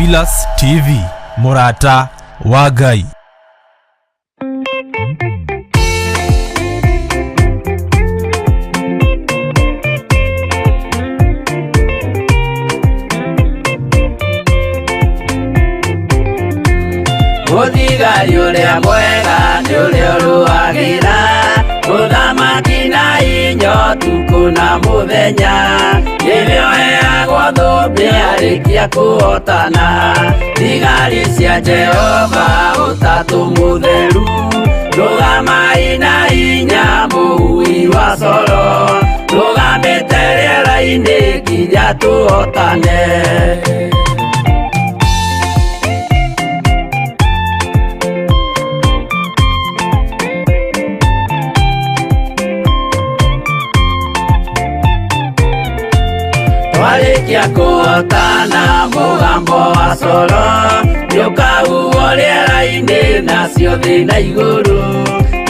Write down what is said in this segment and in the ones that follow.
Theophilus TV, Murata wa Ngai. Muthigari uria mwega ni uria uruagira uthamaki na inyo tuku na muthenya nĩrĩo heagwo thũmbĩ arĩkia kũhotana. Thigari cia Jehova ũtatũ mũtheru rũgamai na hinya mũhui wa coro rũgamĩte rĩera-inĩ nginya tũhotane. Warikia kũhotana mũgambo wa coro nĩũkahuhwo rĩera-inĩ nacio thĩ na igũrũ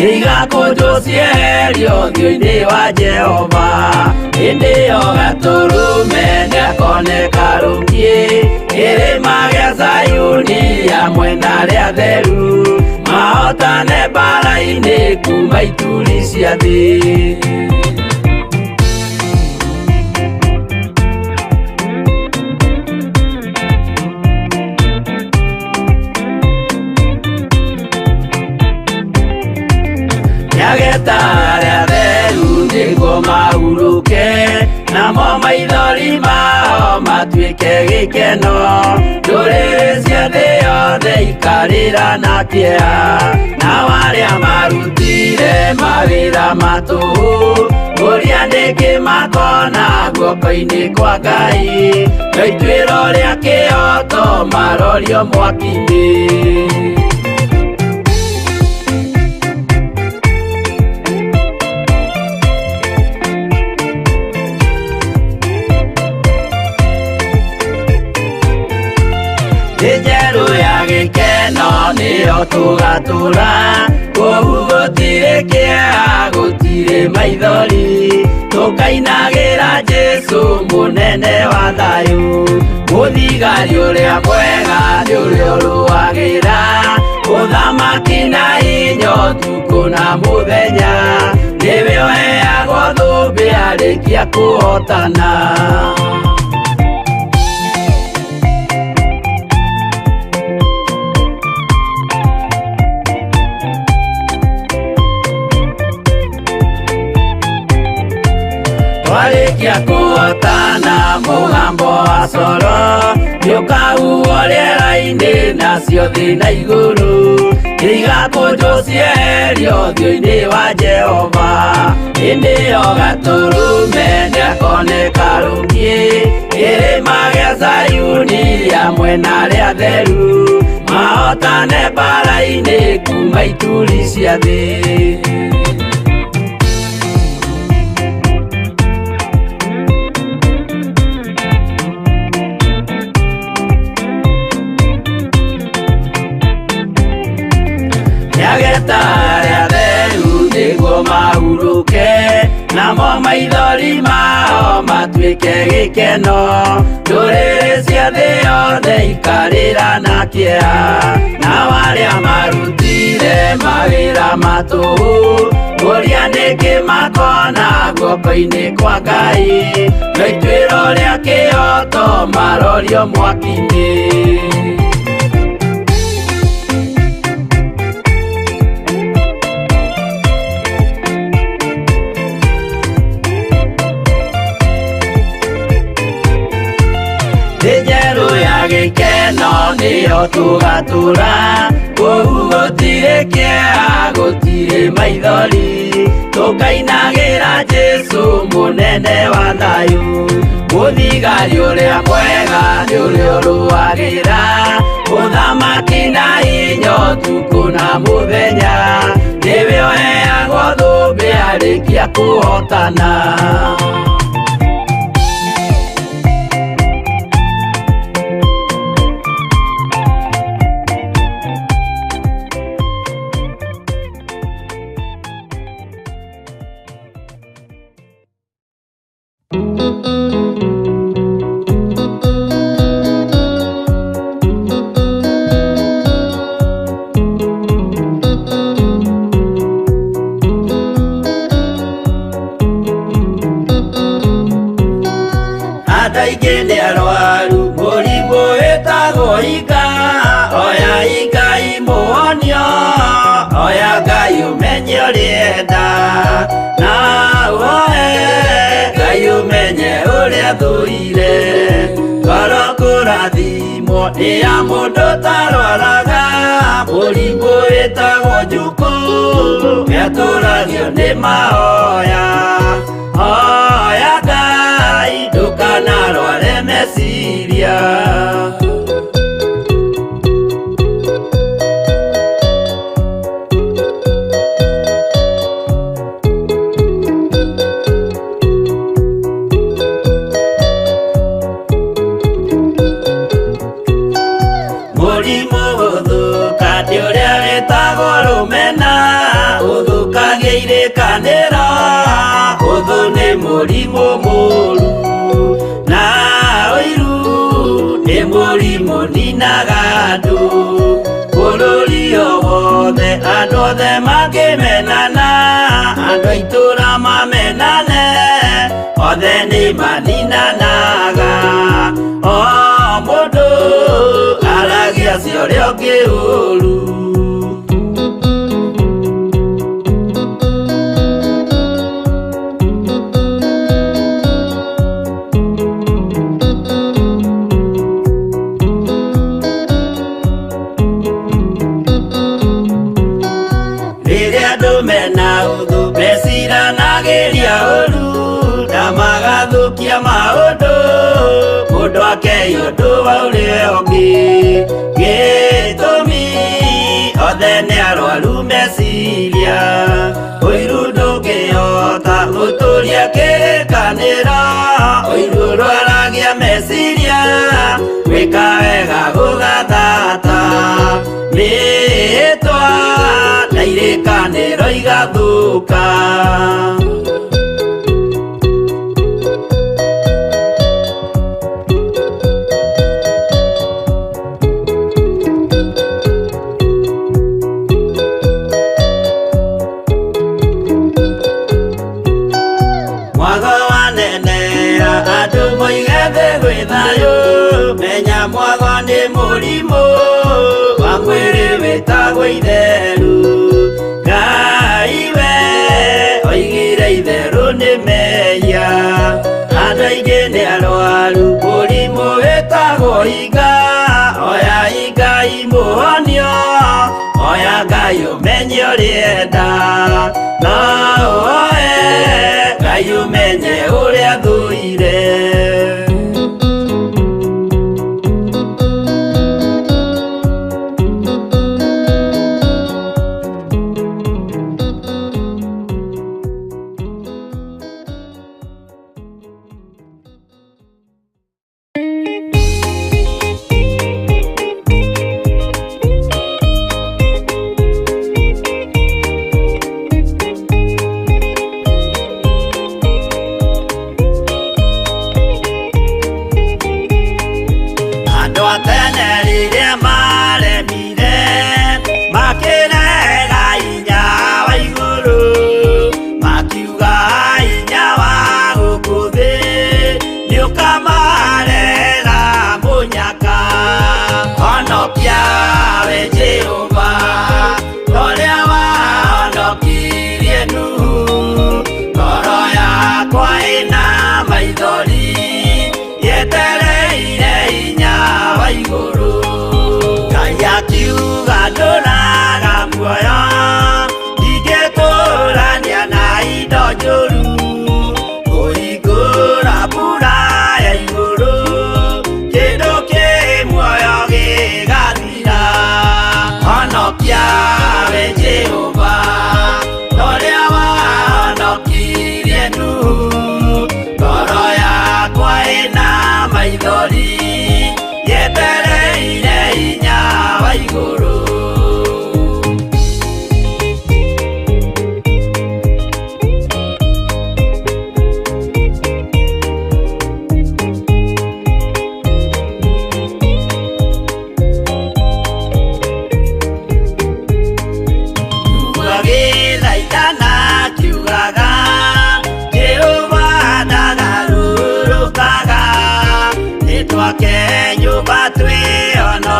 igakũnjwo cieherio ũthiũ-inĩ wa Jehova. Hĩndĩ ĩyo Gatũrũme nĩakoneka rũngiĩ kĩrĩma gĩa Zayuni hamwe na arĩa atheru mahotane mbara-inĩ kuma ituri cia thĩ. Nyageta arĩa atheru nĩguo mahurũke namo maithori mao matuĩke gĩkeno. Ndũrĩrĩ cia thĩ yothe ikarĩra na kĩeha nao arĩa marutire mawĩra matũhũ ũrĩa nĩngĩ makona guoko-inĩ kwa Ngai na ituĩro rĩa kĩhoto marorio mwaki-inĩ. Njerũ ya gĩkeno nĩyo tũgatũra kũu gũtirĩ kĩeha gũtirĩ maithori tũkainagĩra Jesũ mũnene wa thayũ. Mũthigari ũrĩa mwega nĩ ũrĩa ũrũagĩra ũthamaki na hinya ũtukũ na mũthenya nĩwe ũheagwo thũmbĩ arĩkia kũhotana. Warikia kũhotana mũgambo wa coro nĩũkahuhwo rĩera-inĩ nacio thĩ na igũrũ igakũnjwo cieherio ũthiũ-inĩ wa Jehova. Hĩndĩ ĩyo Gatũrũme nĩakoneka rũngiĩ kĩrĩma gĩa Zayuni hamwe na arĩa atheru mahotane mbara-inĩ kuma ituri cia thĩ. Nyageta arĩa atheru nĩguo mahurũke namo maithori mao matuĩke gĩkeno. Ndũrĩrĩ cia thĩ yothe ikarĩra na kĩeha nao arĩa marutire mawĩra matũhũ ũrĩa nĩngĩ makona guoko-inĩ kwa Ngai na ituĩro rĩa kĩhoto marorio mwaki-inĩ. Njerũ ya gĩkeno nĩyo tũgatũra kũu gũtirĩ kĩeha gũtirĩ maithori tũkainagĩra Jesũ mũnene wa thayũ. Mũthigari ũrĩa mwega nĩ ũrĩa ũrũagĩra ũthamaki na hinya ũtukũ na mũthenya nĩwe ũheagwo thũmbĩ arĩkia kũhotana. aingĩ nĩ arwaru mũrimũ wĩtagwo ika. Oya Ngai mũhonio, oya Ngai ũmenye ũrĩenda, na woe Ngai ũmenye ũrĩa thũire. Ngoro kũrathimwo nĩ ya mũndũ tarwaraga mũrimũ wĩtagwo njuku, gĩatũragio nĩ mahoya. Oya Ngai ndũkanarware meciria. Mũrimũ gũthũkania ũrĩa wĩtagwo rũmena, ũthũkagia irĩkanĩro, ũthũ nĩ mũrimũ mũru, na ũiru nĩ mũrimũ ninaga andũ. Bũrũri o wothe andũ othe mangĩmenana, andũ a itũra mamenane, othe nĩ maninanaga. O mũndũ aragia cia ũrĩa ũngĩ ũru. Rĩrĩa andũ mena ũthũ meciranagĩria ũru, na magathũkia maũndũ, mũndũ akeiyo ũndũ wa ũrĩa ũngĩ. Gĩtũmi othe nĩ arwaru meciria, ũiru ndũngĩhota gũtũria kĩrĩkanĩro, ũiru ũrwaragia meciria, gwĩka wega gũgathata, rĩĩtwa na irĩkanĩro igathũka. Mwago wanenera andũ moige thĩ gwĩ thayũ, menya mwago nĩ mũrimũ wa mwĩrĩ wĩtagwo itherũ. Ngai we oigire itherũ nĩ mehia, andũ aingĩ nĩ arwaru mũrimũ wĩtagwo ika. Oya Ngai mũhonio, oya Ngai ũmenye ũrĩenda, na woe Ngai ũmenye ũrĩa thũire.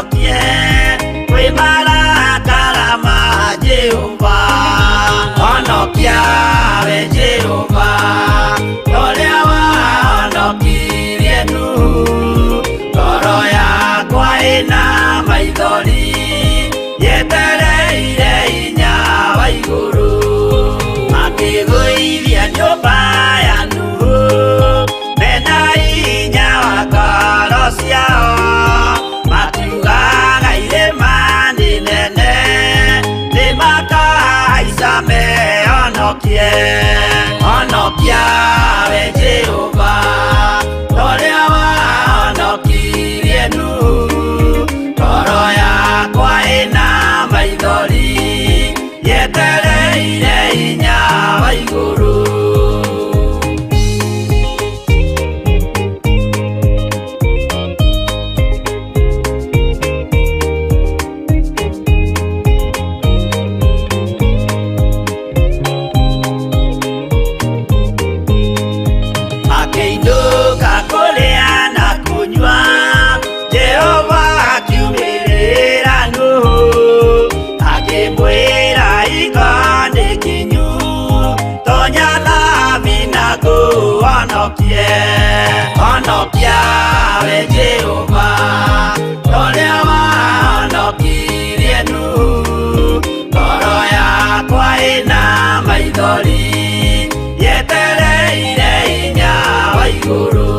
honokie kwĩ marakara ma Jehova. Honokia we Jehova, ũrĩa wahonokirie Nuhu. Ngoro yakwa ĩna maithori yetereire hinya wa igũrũ, makĩgũithia nyũmba ya Nuhu mena hinya wa ngoro ciao. Makiugaga irĩma nĩ nene nĩmakahaica mehonokie. Honokia we Jehova, ũrĩa wahonokirie Nuhu. Ngoro yakwa ĩna maithori yetereire hinya wa igũrũ. Makĩinũka kũrĩa na kũnyua, Jehova akiumĩrĩra Nuhu, akĩmwĩra iko nĩ kinyu, tonya thabina ngũhonokie. Honokia we Jehova, ũrĩa wahonokirie Nuhu. Ngoro yakwa ĩna maithori yetereire hinya wa igũrũ.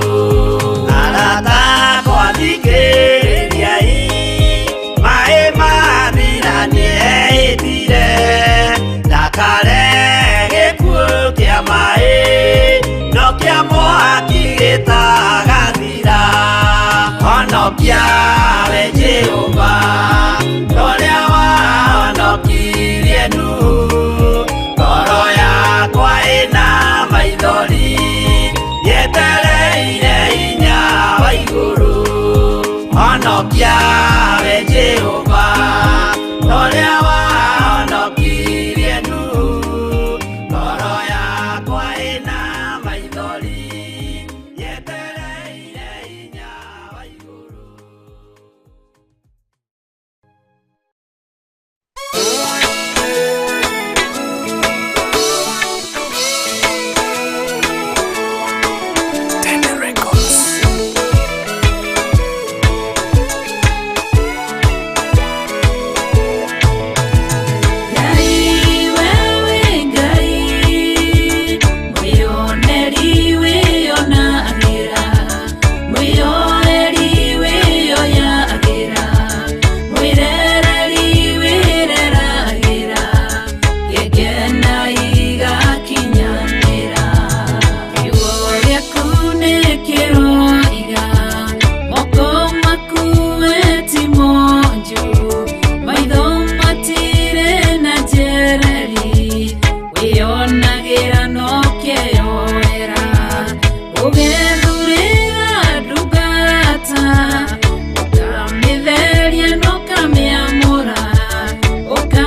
Arata akwa thikĩrĩriai, maĩ mathira nĩehĩtire, ndakare gĩkuũ kĩa maĩ, no kĩa mwaki gĩtagathira. Honokia we Jehova, ũrĩa wahonokirie Nuhu. Ngoro yakwa ĩna maithori yetereire hinya wa igũrũ. Honokia we Jehova, ũrĩa wahonokirie Nuhu. Ngoro yakwa ĩna maithori yetereire hinya wa igũrũ.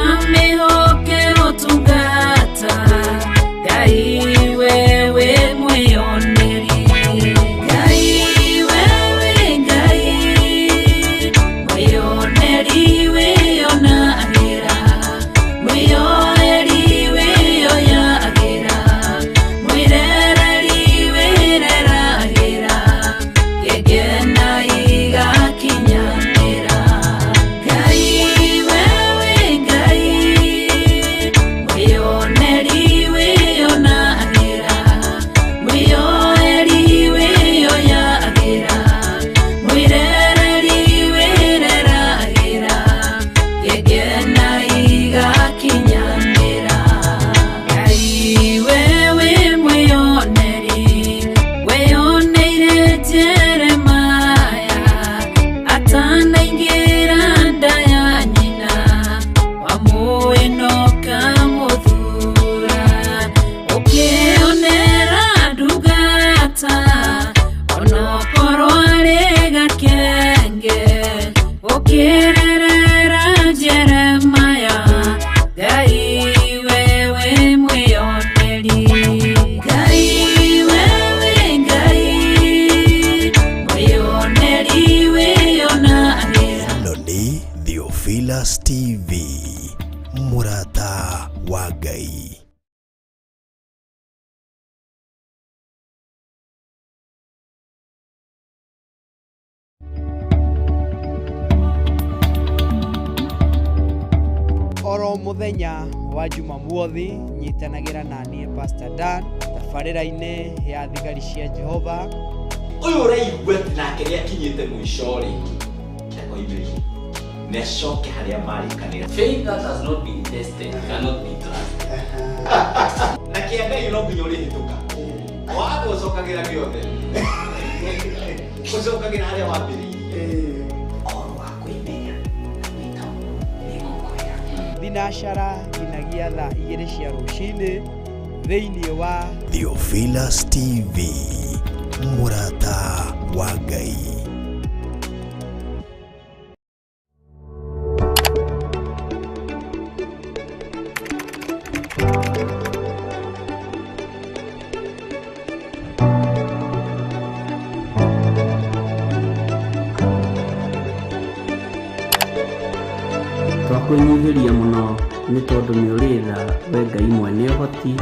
Ukamihokera utungata Oro muthenya wa Jumamothi nyitanagira nani Pastor Dan tabarĩra-inĩ ya thigari cia Jehova. Uyu ũraigua nake nĩ akinyĩte mũico rĩngĩ ndakoimĩri nĩacoke harĩa marĩkanĩra. Faith that has not been tested cannot be trusted. Na kĩanda no nginya ũrĩhĩtũka waga ũcokagĩra gĩothe ũcokagĩra harĩa wambĩrĩirie. Oro wa kwĩmenya Thinashara nginagia thaa 2 cia rũcinĩ thĩinĩ wa Theophilus TV, mũrata wa Ngai. Twakwĩnyihĩria mũno nĩ tondũ nĩ ũrĩ tha we Ngai mwene ũhoti.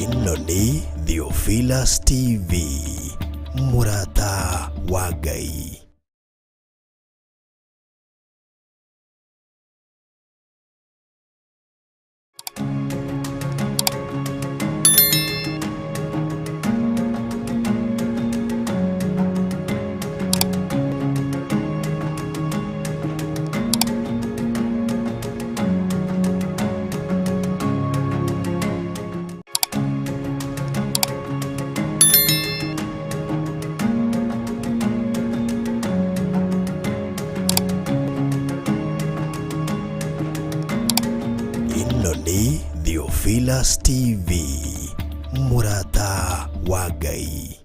Ĩno nĩ Theophilus TV, mũrata wa Ngai. Ĩno nĩ Theophilus TV, mũrata wa Ngai.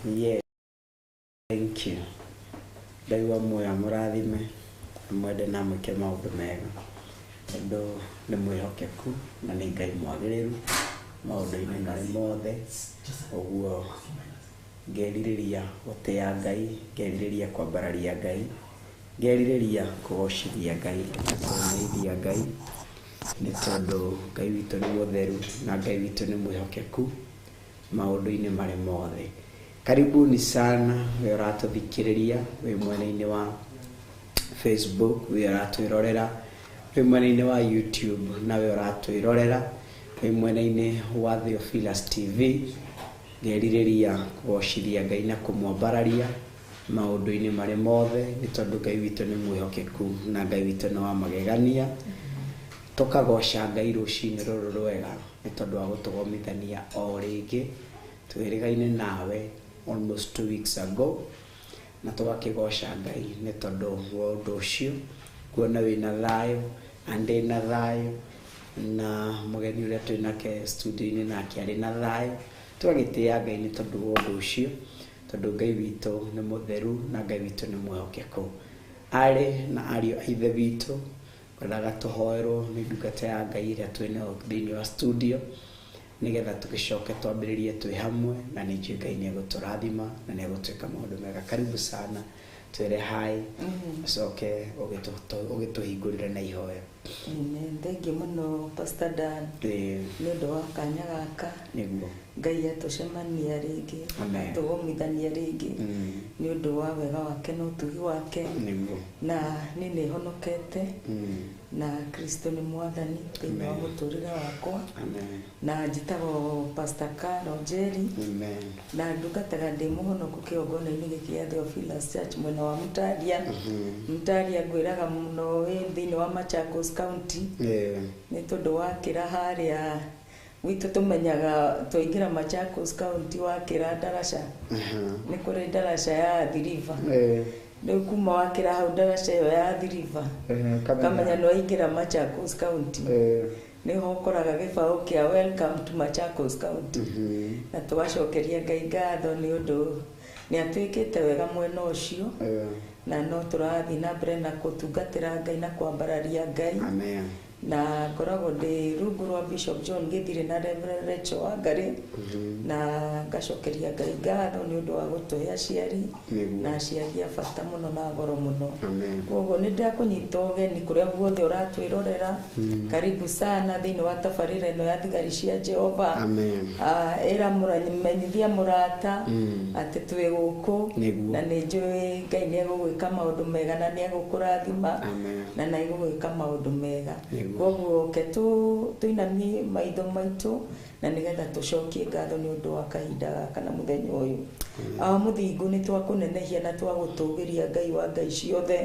Yeah, thank you. Ngai wa muoyo mũrathime mwende na mwĩke maũndũ mega tondũ nĩ mwĩhokeku na nĩ Ngai mwagĩrĩru maũndũ-inĩ marĩ mothe. Ũguo ngerirĩria gũtĩa Ngai, ngerirĩria kwambararia Ngai, ngerirĩria kũgocithia Ngai na kũmũithia Ngai nĩ tondũ Ngai witũ nĩ mũtheru na Ngai witũ nĩ mwĩhokeku maũndũ-inĩ marĩ mothe. Karibuni sana we ũratũthikĩrĩria wĩ mwena-inĩ wa Facebook, we ũratwĩrorera wĩ mwena-inĩ wa YouTube, na we ũratwĩrorera wĩ mwena-inĩ wa Theophilus TV. Ngerirĩria kũgocithia Ngai na kũmwambararia maũndũ-inĩ marĩ mothe nĩ tondũ Ngai witũ nĩ mwĩhokeku na Ngai witũ nĩ wa magegania. Tũkagoca Ngai rũcinĩ rũrũ rwega nĩ tondũ wa gũtũgomithania o rĩngĩ twĩrĩgaine nawe almost 2 weeks ago, na tũgakĩgoca Ngai nĩ tondũ wa ũndũ ũcio, kuona wĩna thayũ na ndĩna thayũ na mũgeni ũrĩa twĩnake studio-inĩ nake arĩ na thayũ. Tũgagĩtĩa Ngai nĩ tondũ wa ũndũ ũcio tondũ Ngai witũ nĩ mũtheru na Ngai witũ nĩ mwĩhokeku. Arĩ na ariũ a ithe witũ kwendaga tũhoerwo nĩ ndungata ya Ngai ĩrĩa twĩnayo thĩinĩ wa studio nĩgetha tũgĩcoke twambĩrĩrie twĩ hamwe, na nĩ njũĩ Ngai nĩ egũtũrathima na nĩ egũtwĩka maũndũ mega. Karibu sana, twĩre hi, ũcoke ũgĩtũhingũrĩre na ihoya. Thengiũ mũno Pastor Dan nĩ ũndũ wa kanya gaka. Nĩguo Ngai atũcemania rĩngĩ, atũgomithania rĩngĩ nĩ ũndũ wa wega wake na ũtugi wake. Nĩguo na niĩ nĩ honokete na Kristo nĩ mwathani thĩinĩ wa mũtũrĩre wakwa. Na njĩtagwo Pastor Carol Njeri na ndungataga ndĩ mũhonoku kĩgongona-inĩ gĩkĩ gĩa Theophilus Church mwena wa Mutaria. Mutaria ngwĩraga mũno thĩinĩ wa Machakos County nĩ tondũ wakĩra harĩa Gwitũ tũmenyaga twaingĩra Machakos County wakĩra ndaraca nĩ kũrĩ ndaraca ya Athi River rĩu kuma wakĩra hau ndaraca ĩyo ya Athi River kamenya nĩ waingĩra Machakos County nĩho ũkoraga gĩbaũ kĩa welcome to Machakos County na tũgacokeria Ngai ngatho nĩ ũndũ nĩ atuĩkĩte wega mwena ũcio na no tũrathiĩ na mbere na gũtungatĩra Ngai na kwambararia Ngai na ngoragwo ndĩ rungu rwa Bishop John Gĩthirĩ na Reverend Rachel Wangari na ngacokeria Ngai ngatho nĩ ũndũ wa gũtũhe aciari na aciari a bata mũno na goro mũno koguo nĩ ndakũnyita ũgeni kũrĩa guothe ũratwĩrorera karibu sana thĩinĩ wa tabarĩra ĩno ya thigari cia Jehova ĩra mũramenyithia mũrata atĩ twĩ gũkũ na nĩ njũĩ Ngai nĩ egũgwĩka maũndũ mega na nĩ egũkũrathima na nĩ egũgwĩka maũndũ mega koguo ke tuinamie maitho maitũ na nĩgetha tũcokie ngatho nĩ ũndũ wa kahinda gaka na mũthenya ũyũ mũthingu nĩ twakũnenehia na twagũtũgĩria Ngai wa Ngai ciothe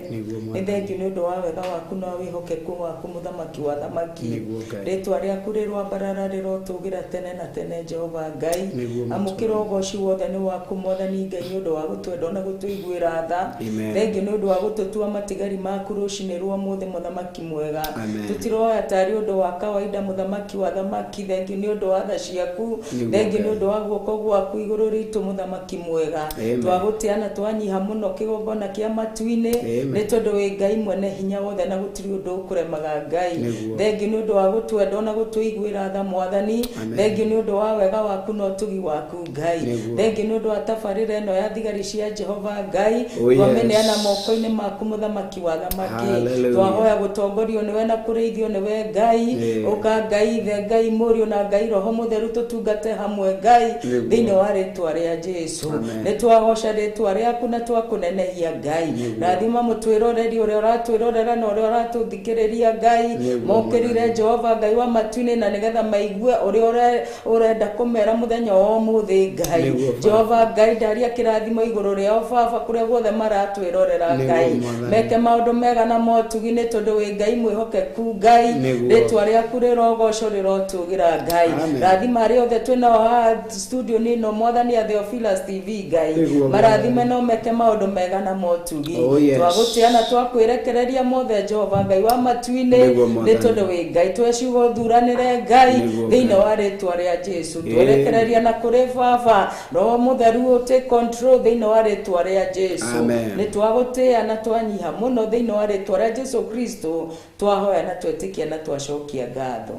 nĩ thengiũ nĩ ũndũ wa wega waku na wĩhokeku waku mũthamaki wa thamaki rĩtwa rĩaku rĩrwambarara rĩrotũgĩra tene na tene Jehova Ngai amũkĩra ũgoci wothe nĩ waku Mwathani Ngai nĩ ũndũ wa gũtwenda na gũtũiguĩra tha thengiũ nĩ ũndũ wa gũtũtua matigari maku rũcinĩ rwa mũthĩ mũthamaki mwega tũtiroya tarĩ ũndũ wa kawaida mũthamaki wa thamaki thengiũ nĩ ũndũ wa tha ciaku thengiũ nĩ ũndũ wa guoko gwaku igũrũ ritũ mũthamaki mwega twagũteana twanyiha mũno kĩgongona kĩa matu-inĩ nĩ tondũ wĩ Ngai mwene hinya wothe na gũtirĩ ũndũ ũkũremaga Ngai thengiũ nĩ ũndũ wa gũtwenda na gũtũiguĩra tha Mwathani thengiũ nĩ ũndũ wa wega waku na ũtugi waku Ngai thengiũ nĩ ũndũ wa tabarĩra ĩno ya thigari cia Jehova Ngai twamĩneana moko-inĩ maku mũthamaki wa thamaki twahoya gũtongorio nĩwe na kũrĩithio nĩwe Ngai ũka Ngai ithe Ngai mũriũ na Ngai roho mũtheru tũtungate hamwe Ngai thĩinĩ wa rĩtwa rĩa Jesũ nĩ twagoca rĩtwa rĩaku na twakũnenehia Ngai rathima mũtwĩroreri ũrĩa ũratwĩrorera na ũrĩa ũratũthikĩrĩria Ngai mokĩrire Jehova Ngai wa matu-inĩ na nĩgetha maigue ũrĩa ũrenda kũmera mũthenya wa ũmũthĩ Ngai Jehova Ngai ndaria kĩrathimo igũrũ rĩao baba kũrĩa guothe maratwĩrorera Ngai meke maũndũ mega na motugi nĩ tondũ wĩ Ngai mwĩhokeku Ngai rĩtwa rĩaku rĩrogoco rĩrotũgĩra Ngai rathima arĩa othe twĩnao studio nĩno Mwathani a Theophilus TV Ngai marathime no meke maũndũ mega na motugi twagũteana twakwĩrekereria mothe Jehova Ngai wa matu-inĩ nĩ tondũ wĩ Ngai tweciugo thuranĩre Ngai thĩinĩ wa rĩtwa rĩa Jesũ twerekereria na kũrĩ baba roho mũtheru take control thĩinĩ wa rĩtwa rĩa Jesũ nĩ twagũteana twanyiha mũno thĩinĩ wa rĩtwa rĩa Jesũ Kristo twahoya na twetĩkia na twacokia ngatho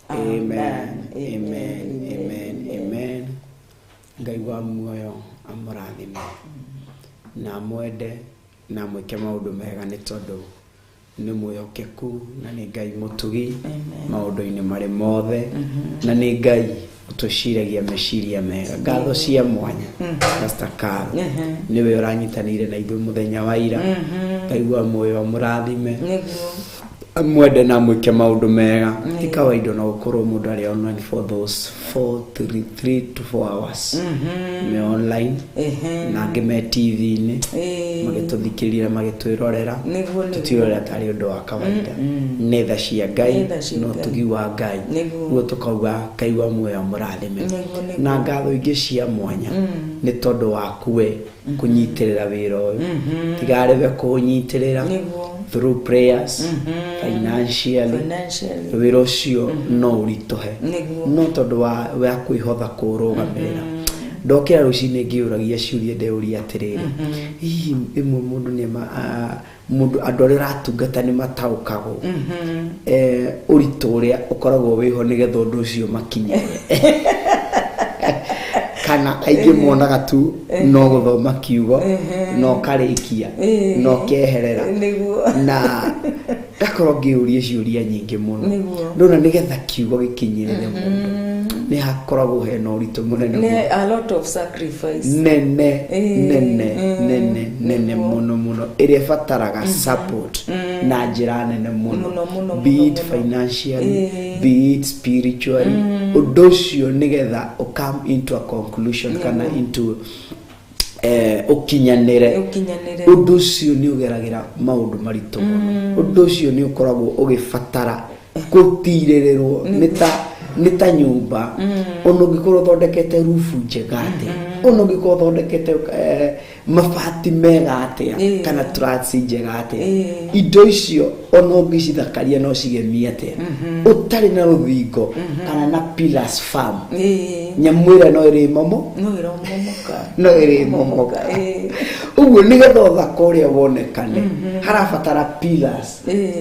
amen amen amen amen Ngai wa muoyo amũrathime na mwende na mwĩke maũndũ mega nĩ tondũ nĩ mwĩhokeku na nĩ Ngai mũtugi maũndũ-inĩ marĩ mothe na nĩ Ngai ũtũciragia meciria mega ngatho cia mwanya Pastor Carl nĩwe ũranyitanĩire na ithuĩ mũthenya wa ira Ngai wa muoyo amũrathime mwende na mwĩke maũndũ mega ti kawaida no gũkorwo mũndũ arĩ online for those 3 to 4 hours me online na angĩ me TV-inĩ magĩtũthikĩrĩria magĩtwĩrorera tũtiũrora tarĩ ũndũ wa kawaida nĩ tha cia Ngai no ũtugi wa Ngai guo tũkauga Ngai wa muoyo amũrathime na ngatho ingĩ cia mwanya nĩ tondũ waku we kũnyitĩrĩra wĩra ũyũ tigarebe kũnyitĩrĩra through prayers financially wĩra ũcio no ũritũhe no tondũ wa kwĩhotha kũrũgamĩrĩra ndokĩra rũcinĩ ngĩũragia ciũria ndeuria atĩrĩrĩ hihi ĩmwe mũndũ nĩ mũndũ andũ arĩa ratungata nĩ mataũkagwo ũritũ ũrĩa ũkoragwo wĩho nĩgetha ũndũ ũcio makinyĩre kana aingĩ monaga tu no gũthoma kiugo no karĩkia no keherera na gakorwo ngĩũria ciũria nyingĩ mũno ndona nĩgetha kiugo gĩkinyĩrĩre mũndũ nĩ hakoragwo hena ũritũ mũnene a lot of sacrifice nene mũno ĩrĩa ĩbataraga support na njĩra nene mũno be it financially be it spiritually ũndũ ũcio nĩgetha come into a conclusion kana into ũkinyanĩre ũndũ ũcio nĩ ũgeragĩra maũndũ maritũ mũno ũndũ ũcio nĩ ũkoragwo ũgĩbatara gũtirĩrĩrwo nĩ ta nĩ ta nyũmba ona ũngĩkorwo thondekete rufu njega atĩa ona ũngĩkorwo thondekete mabati mega atĩa kana trats njega atĩa indo icio ona ũngĩcithakaria no cigemie atĩa ũtarĩ na rũthingo kana na pillars firm nyamũ ĩrĩa no ĩrĩ momo no ĩrĩ momoka ũguo nĩgetha ũthaka ũrĩa wonekane harabatara pillars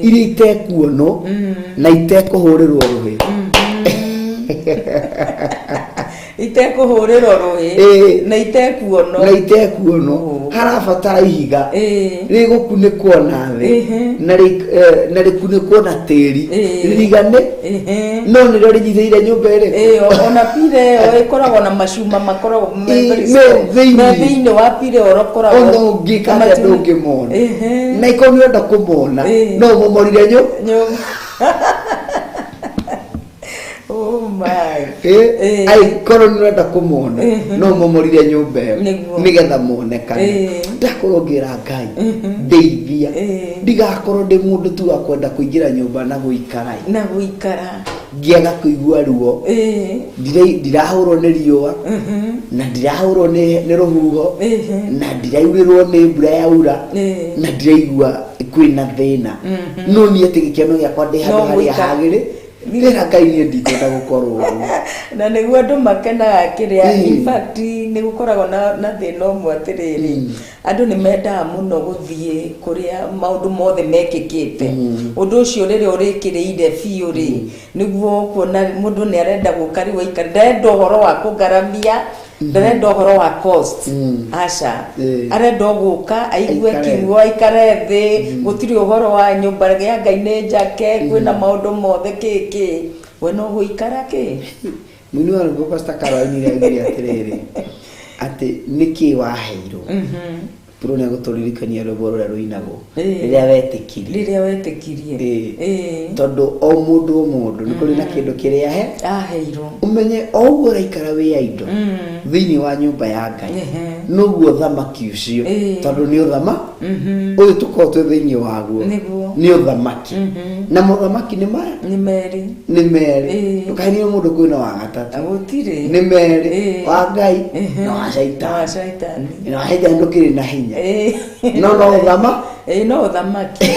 iria itekuonwo na itekũhũrĩrwo rũhĩ itekuhũrĩrwo rũhĩ na itekuonwo harabatara ihiga rĩgũkunĩkwo na thĩ na rĩkunĩkwo na tĩri rĩigane no nĩrĩo rĩnyitĩire nyũmba ĩrĩ ona pire ĩyo ĩkoragwo na macuma makoragwo thĩinĩ wa pire ĩyo ũkoragwo ona ũngĩka atĩa ndũngĩmona na ikorwo nĩũrenda kũmona no ũmomorire nyũmba ai korwo nĩũrenda kũmona no ũmomorire nyũmba ĩyo nĩgetha monekane ndakũrũngĩra Ngai ndeithia ndigakorwo ndĩ mũndũ tu wa kwenda kũingĩra nyũmba na gũikara ngĩaga kũigua ruo ndirahũrwo nĩ riũa na ndirahũrwo nĩ rũhuho na ndiraurĩrwo nĩ mbura yaura na ndiraigua kwĩna thĩna no niĩ atĩ gĩkeno gĩakwa ndĩ handũ harĩa hagĩrĩ nĩra Ngai niĩ ndikwenda gũkorwo na nĩguo andũ makenaga kĩrĩa in fact nĩ gũkoragwo na thĩna ũmwe atĩrĩrĩ andũ nĩ mendaga mũno gũthiĩ kũrĩa maũndũ mothe mekĩkĩte ũndũ ũcio rĩrĩa ũrĩkĩrĩire biũ rĩ nĩguo kuona mũndũ nĩ arenda gũka rĩu aikare ndarenda ũhoro wa kũgaramia ndarenda ũhoro wa cost aca arenda gũka aigue kiugo aikare thĩ gũtirĩ ũhoro wa nyũmba ya Ngai nĩ njake kwĩna maũndũ mothe kĩkĩ we no gũikara kĩ mũini wa rũgo Pastor Caroline nĩaugire atĩrĩrĩ atĩ nĩkĩ waheirwo Puro nĩ gũtũririkania rwĩmbo rũrĩa rũinagwo rĩrĩa wetĩkirie tondũ o mũndũ nĩ kũrĩ na kĩndũ kĩrĩa aheirwo ũmenye o ũguo ũraikara wĩ indo thĩinĩ wa nyũmba ya Ngai noguo thamaki ũcio tondũ nĩ ũthama ũyũ tũkorwo twĩ thĩinĩ waguo nĩ ũthamaki na mũthamaki nĩ merĩ ndũkahinie mũndũ kwĩna wa gatatũ nĩ merĩ wa Ngai na wa Shaitani na wa Shaitani ndũkĩrĩ na hinya no ũthamaki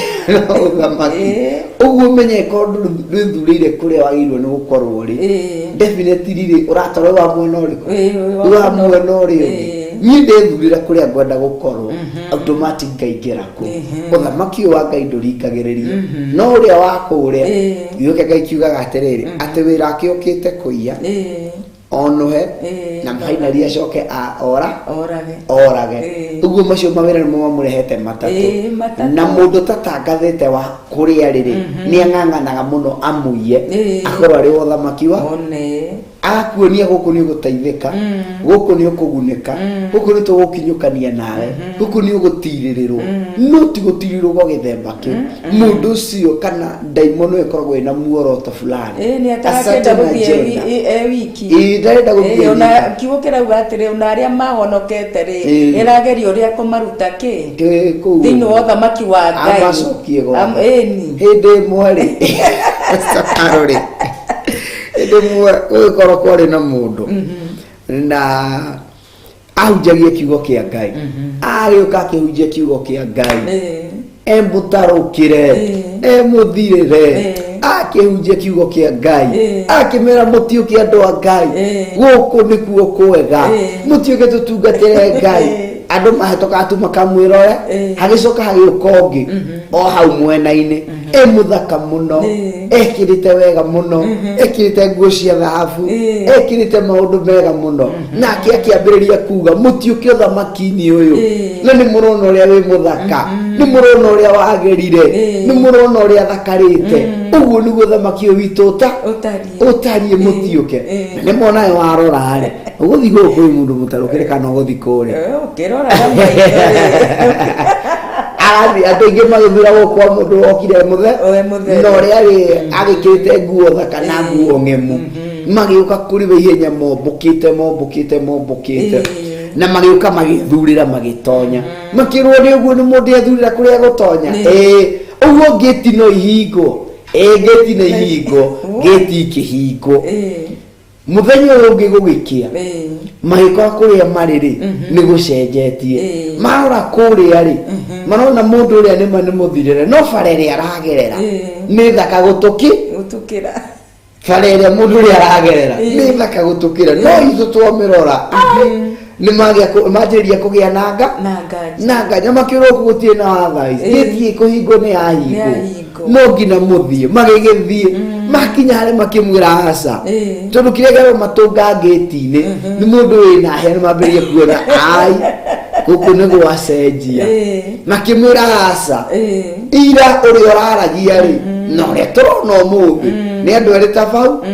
ũguo menye korwo ndũthurĩire kũrĩa wagĩrĩirwo nĩ gũkorwo rĩ definitely ũratarwo wa mwena ũrĩkũ wa mwena ũrĩa niĩ ndethurĩra kũrĩa ngwenda gũkorwo automatic ngaingĩra kũ ũthamaki wa Ngai ndũringagĩrĩrio no ũrĩa wa kũrĩa gĩũke Ngai kiugaga atĩrĩrĩ atĩ wĩra wake ũkĩte kũiya onohe na finally acoke orage uguo macio mawĩra nĩmo mamũrehete matatũ na mũndũ tatangathĩte wa kũrĩa rĩrĩ nĩ ang'ang'anaga mũno amũiye akorwo arĩ ũthamaki wa akuonia gũkũ nĩ ũgũteithĩka gũkũ nĩ ũkũgunĩka gũkũ nĩ tũgũkinyũkania nawe gũkũ nĩ ũgũtirĩrĩrwo no ti gũtirĩrwo gwa gĩthemba kĩu mũndũ ũcio kana ndaimono ĩkoragwo ĩna muoroto fulani ndarenda gũthiĩ ona kiugo kĩrauga atĩrĩ ona arĩa mahonokete rĩ ĩrageria ũrĩa kũmaruta thĩinĩ wa ũthamaki wa Ngai hĩndĩ ĩmwe rĩ Karoli ndimwe ũgĩkorwo kwarĩ na mũndũ na ahunjagia kiugo kĩa Ngai agĩũka akĩhunjia kiugo kĩa Ngai emũtarũkĩre emũthirĩre akĩhunjia kiugo kĩa Ngai akĩmera mũtiũke andũ a Ngai gũkũ nĩkuo kwega mũtiũke tũtungatĩre Ngai andũ mahetoka tu makamwĩra ũrĩa hagĩcoka hagĩũka ũngĩ o hau mwena-inĩ mũthaka mũno ekĩrĩte wega mũno ekĩrĩte nguo cia thahabu ekĩrĩte maũndũ mega mũno nake akĩambĩrĩria kuga mũtiũke ũthamaki-inĩ ũyũ na nĩ mũrona ũrĩa wĩ mũthaka nĩ mũrona ũrĩa wagerire nĩ mũrona ũrĩa thakarĩte ũguo nĩguo ũthamaki ũyũ witũ ũtariĩ mũtiũke na nĩ mona we warora harĩ ũgũthiĩ gũkũ kwĩ mũndũ mũtarũkĩre kana ũgũthiĩ kũrĩa arathi andũ aingĩ magĩthura kwa mũndũ wokire mũthe na ũrĩa agĩkĩrĩte nguo thaka na nguo ng'emu magĩũka kũrĩ we ihenya mombũkĩte na magĩũka magĩthurĩra magĩtonya makĩrwo nĩ ũguo nĩ mũndũ ethurĩra kũrĩa gũtonya ũguo ngĩti no ihingwo geti nä ihingo geti ikihingo muthenya å ngä gå gä kä a magä kora kå rä a marä rä nä gå cenjetie marora kå rä a rä marona må ndå å rä a nä ma nä må thirä no bara ä rä a aragerera nä thaka gå tå kä bara ä rä a må ndå å rä a aragerera nä thaka gå tå kä ra no itå twamä rora nä manjä ria kå gä a na nganja makä rwo kå gå tiä na wathaici gäthiä kå hingo nä yahingwo no ngina må thiä magä gä thiä makinya harä makä mwä ra aca tondå kä rä a gerwo matå nga ngäti-inä nä må ndå wä na hea nä mambä rie kuona ai gå kå nä gwacenjia makä mwä ra aca ira å rä a å raragia rä na å rä a tå rona å må thä nä andå erä tabau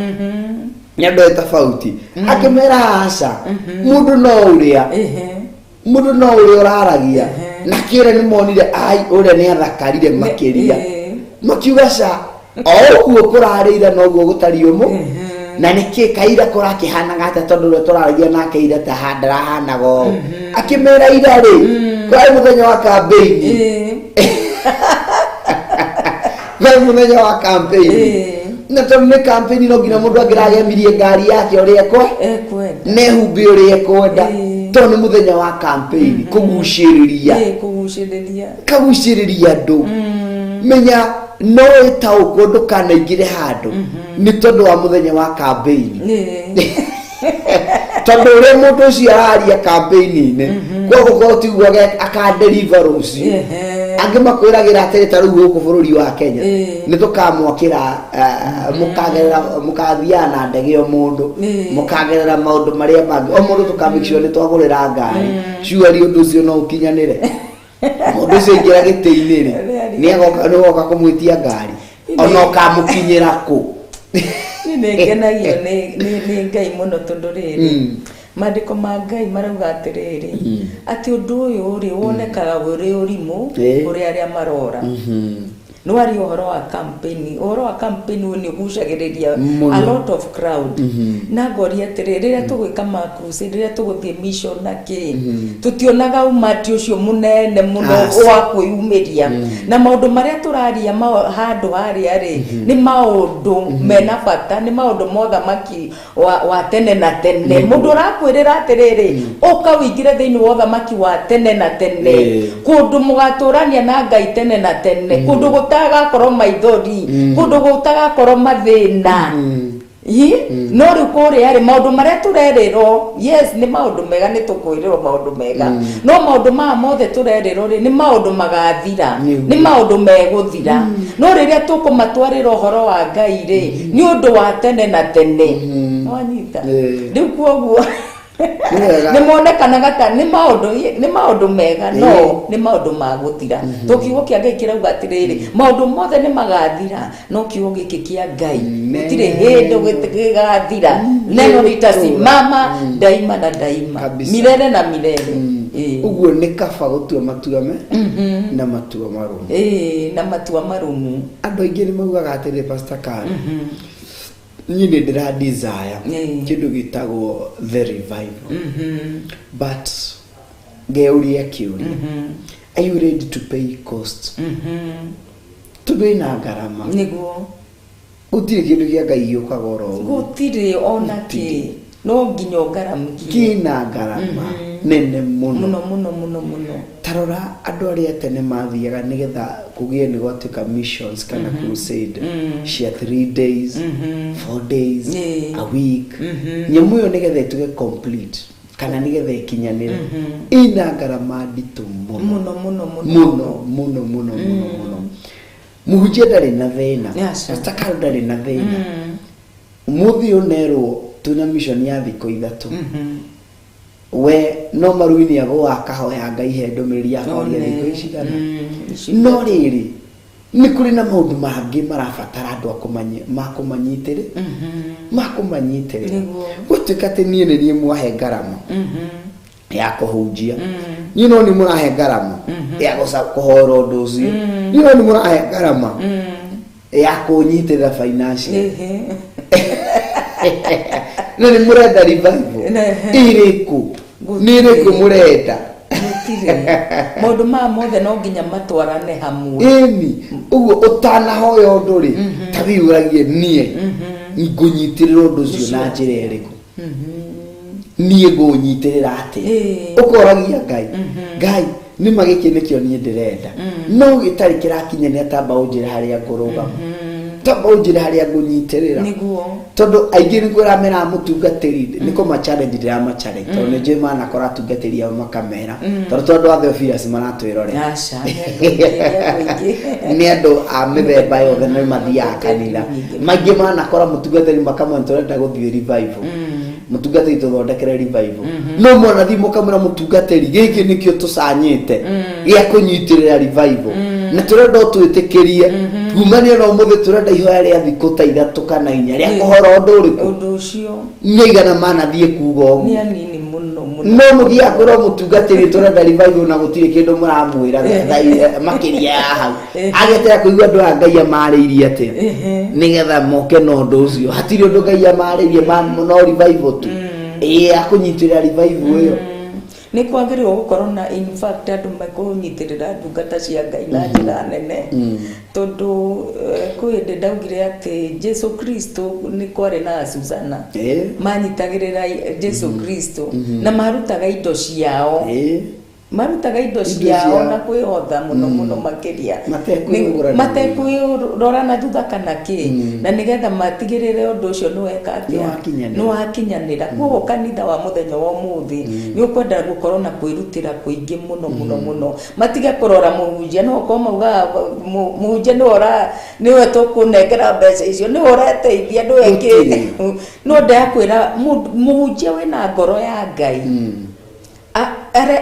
nä andå erä tabauti akä mä ra aca må ndå no å rä a å raragia na kä ra nä monire ai å rä a nä athakarire makä ria makiuga ca o guo kå rarä ira noguo gå tari å må na nä kä kaira kå rakä hanaga atä tondå rä tå raragia nake ira ta ndarahanaga å akä mä ra ira rä kwarä må thenya wa kampeini kwarä må thenya wa kampeini na tondå nä kampeini no nginya må ndå angä ragemirie ngari yake å rä a nehumbe å rä a ekwenda tondå nä må thenya wa kampeini kå gucä rä ria andå menya no itaukwo ndukanaingire handu ni tondu wa muthenya wa campaign tondu ure mundu ucio araria campaign-ini koguo ko tiguaga akadeliver rucio angi makwiragira atiri ta riu guku bururi wa Kenya ni tukamwakira mukathia na ndege o mundu mukagerera maundu maria mangi o mundu tukamikio ni twagurira ngari ciuari undu ucio no ukinyanire mundu ucio ingira giti-ini ri ni agoka kumwitia ngari ona ukamukinyira ku nä ngenagio nä ngai må no tondå rä rä mandĩko ma ngai marauga atĩrĩrĩ atĩ ũndũ ũyũ rĩ wonekaga ũrĩ ũrimũ kũrĩ arĩa marora no ari ũhoro wa campaign nĩ ũgucagĩrĩria a lot of crowd na ngoria atĩrĩrĩ rĩrĩa tũgwĩka ma crusade rĩrĩa tũgũthiĩ mission na kĩ tũtionaga umati ũcio mũnene mũno wa kwĩumĩria na maũndũ marĩa tũraria handũ harĩa rĩ nĩ maũndũ mena bata nĩ maũndũ mothamaki wa tene na tene mũndũ ũrakwĩrĩra atĩrĩrĩ ũka wĩingĩre thĩinĩ wa ũthamaki wa tene na tene kũndũ mũgatũrania na ngai tene na tene kũndũ gutagakorwo maithori kundu gutagakorwo mathina no riu kuria ri maundu maria turerirwo yes ni maundu mega ni tukwirwo maundu mega no maundu ma mothe turerirwo ri ni maundu magathira ni maundu meguthira no riria tukumatwarira uhoro wa ngai ri ni undu wa tene na tene wanyita riu kuoguo nä monekanaga ta nä maå mega no nä maå ma gutira to kiugo kia ngai kirauga atiriri maå mothe nä magathira no kiugo giki kia ngai gutire hindu gigathira neno litasimama daima na daima milele na milele uguo nä kaba gutua matua na matua marumu na matua marumu andå aingä nä maugaga atiriri Pastor Karen ni ndira desire kindu gitagwo the revival but ngeuria kiuria are you ready to pay cost tuwe na garama niguo gutire kindu gia ngai yukaga oro gutire ona ki no nginya ngaramki kina garama nene muno tarora andu aria tene mathiaga nigetha kugie ni gwatuika missions kana crusade cia 3 days 4 days a week nyamu yo nigetha ituge complete kana nigetha ikinyanire ina ngarama nditu muno muhunjia ndari na thina Pastor ndari na thina muthi unerwo tuna mission ya thiko ithatu we no maruini ago akahoya ngai he ndomereri ya horia thiko icigana no riri ni kuri na maundu mangi marabatara andu makumanyitire gutuika te nie mwahe ngarama ya kuhunjia ni no ni murahe ngarama ya kuhora undu ucio ni no ni murahe ngarama ya kunyitira financial no ni murenda revival iriku niriku murenda gutire maundu ma mothe no nginya matwarane hamwe eni uguo utanahoya undu ri tabiuragie nie ngunyitirira undu ucio na njira iriku nie ngunyitirira ati ukoragia ngai ni magiki nikio nie ndirenda no gitari kirakinya ni atamba unjira haria ngurugama tamba unjira haria ngunyitirira niguo tondu aingi ni nguramera mutungatiri niko ma challenge ndira ma challenge tondu je mana kora tungatiri ya makamera tondu andu Theophilus maratwirore acha ni andu a mithemba yothe ni mathia kanitha maingi mana kora mutungatiri makamera turenda guthie revival mutungatiri tuthondekere revival no mwana thimo kamera mutungatiri giki nikio tusanyite gia kunyitirira revival na turenda twitikirie kumania no muthe turenda ihoya ria thikũ ta 3 kana 4 ria kuhora undu ucio nigana mana thie kuga ni anini muno no muthia koro mutungatiri turenda revival na gutire kindu muramwira makiria hau agetera kuigua andu a Ngai amariirie ati nigetha moke no undu ucio hatiri undu Ngai amariirie no revival tu akunyitirira revival iyo ni kwagĩrĩirwo gũkorwo na in fact andũ makũnyitirira ndungata cia Ngai na njĩra nene tondu kwĩ hĩndĩ ndaugire atĩ Jesu Kristo ni kwarĩ na Susana manyitagĩrĩra Jesu Kristo na marutaga indo ciao marutaga indo ciao na kwĩhotha muno makiria matekwĩrora na thutha kana ki na nigetha matigĩrĩre undu ucio ni weka atia ni wakinyanira koguo kanitha wa muthenya wa umuthi ni ukwenda gukorwo na kwĩrutĩra kuingi muno matige kurora muhunjia no ko mauga muhunjia ni ora ni we tukunengera mbeca icio ni ureteithia ni wekire no ndakwĩra muhunjia wina ngoro ya Ngai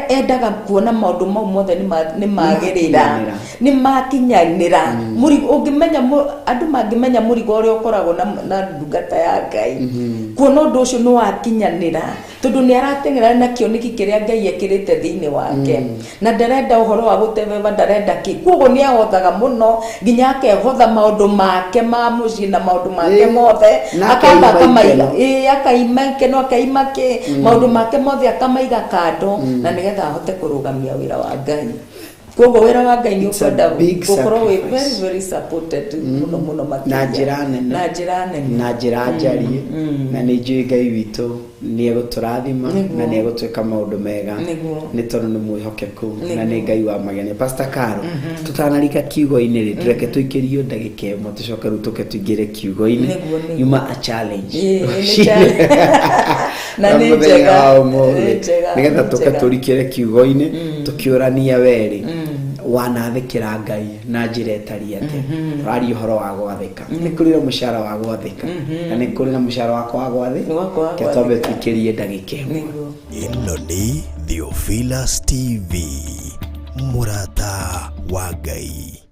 endaga kuona maundu mau mothe ni magirira ni makinyanira muri ungimenya andu mangimenya murigo uri ukoragwo na ndungata ya Ngai kuona undu ucio ni wakinyanira tondu ni aratengera na kioniki kiria Ngai ekirite thiini wake na ndarenda uhoro wa gutebeba ndarenda ki koguo ni ahothaga muno nginya akehotha maundu make ma mucii na maundu make mothe akamba kamaiga akaimake no akaimake maundu make mothe akamaiga kando na nigetha ahote kurugamia wira wa Ngai koguo wira wa Ngai ni ukwenda gukorwo very supported muno makĩria na njĩra njarie na nĩ njũĩ Ngai witũ nĩ egũtũrathima na nĩ egũtwĩka maũndũ mega nĩ tondũ nĩ mwĩhokeku na nĩ Ngai wa mageni. Pastor Caro tutanarika kiugo-inĩ rĩ tureke tũikĩrio ndagĩka ĩmwe tũcoke rĩu tũke tũingĩre kiugo-inĩ yuma a challenge na nĩ njega nĩgetha tũke tũrikĩre kiugo-inĩ tũkĩũrania werĩ wanathikira Ngai na njira etari ate rari uhoro wa gwathika ni kuri na mushara wa gwathika na ni kuri na mushara wa kwa gwathi ketobe tikirie ndagike ino ni Theophilus TV murata wa Ngai.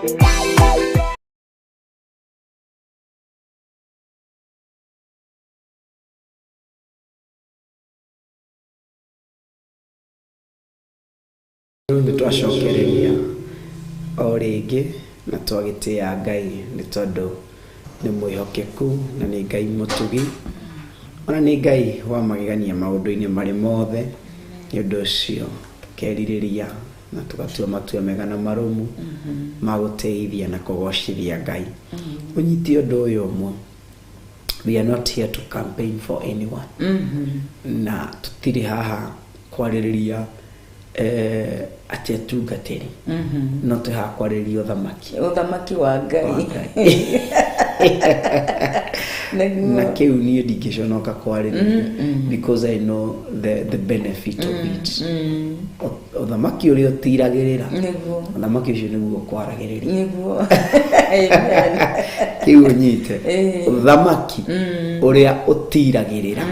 Nĩ twacokereria o rĩngĩ na twagĩtĩa Ngai nĩ tondũ nĩ mwĩhokeku na nĩ Ngai mũtugi, ona nĩ Ngai wa magegania maũndũ-inĩ marĩ mothe. Nĩ ũndũ ũcio tũkerirĩria na tũgatua matua mega na marũmu ma gũteithia na kũgocithia Ngai. Ũnyiti ũndũ ũyũ ũmwe, we are not here to campaign for anyone. Na tũtirĩ haha kwarĩrĩria ati atungatĩri, no tũ haha kwarĩrĩria ũthamaki wa Ngai. Na kĩu niĩ ndingĩconoka kwarĩrĩria because I know the benefit of it. Ũthamaki ũrĩa ũtiragĩrĩra, ũthamaki ũcio nĩguo kwaragĩrĩria. Kĩu ũnyite, ũthamaki ũrĩa ũtiragĩrĩra,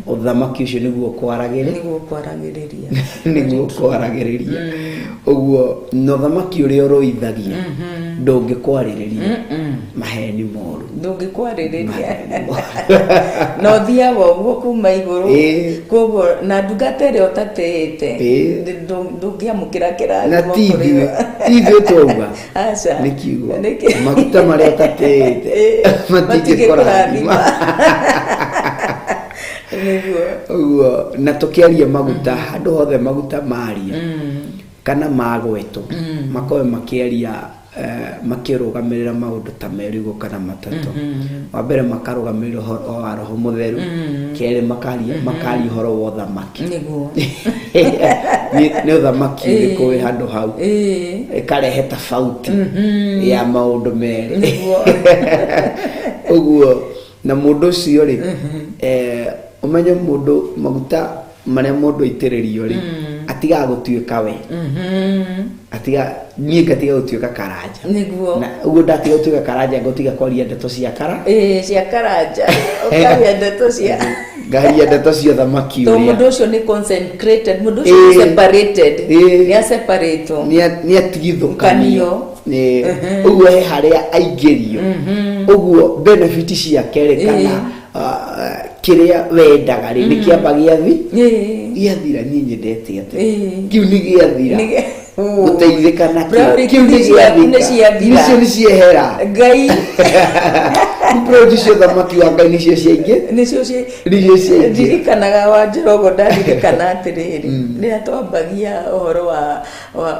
ũthamaki ũcio nĩguo kwaragĩrĩria. Nĩguo kwaragĩrĩria. Ũguo no ũthamaki ũrĩa ũrũithagia ndũngĩkwarĩrĩria maheni moru, ndũngĩkwarĩrĩria no thiaga ũguo kuma igũrũ, koguo na ndungata ĩrĩa ũtatĩĩte ndũngĩamũkĩra kĩrathimo. Na tithuĩ twauga nĩ kiugo maguta marĩa ũtatĩĩte matingĩkũrathima. Ũguo na tũkĩaria maguta, handũ hothe maguta maria kana magwetwo makoe makĩaria makĩrũgamĩrĩra maũndũ ta merĩ kana matatũ. Wa mbere makarũgamĩrĩra ũhoro wa Roho Mũtheru, kerĩ makaria ũhoro wa ũthamaki. Nĩ ũthamaki ũrĩkũ wĩ handũ hau, ĩkarehe tofauti ya maũndũ merĩ. Ũguo na mũndũ ũcio rĩ, ũmenye mũndũ maguta marĩa mũndũ aitĩrĩrio rĩ, atiga gũtuĩka we, niĩ ngatiga gũtuĩka karanja. Na ũguo ndatiga gũtuĩka karanja, ngũtiga kwaria ndeto cia karanja, ũkaria ndeto cia ngaria ndeto cia ũthamaki ũrĩa. Mũndũ ũcio nĩ consecrated, mũndũ ũcio nĩ separated, nĩ separate, nĩ atigithũkanio. Ũguo he harĩa aingĩrio, ũguo benefit ciake rĩ kana kĩrĩa wendaga rĩ nĩ kĩamba gĩathira. Niĩ nyendete atĩ kiu nĩ gĩathira, gũteithĩka nakĩo kiu nĩ gĩathira, icio nĩ ciehera Ngai. Produce ũthamaki wa Ngai nĩcio ciaingĩ, nĩcio ciaingĩ. Ndirikanaga wa Njorogo, ndaririkana atĩrĩrĩ rĩrĩa twambagia ũhoro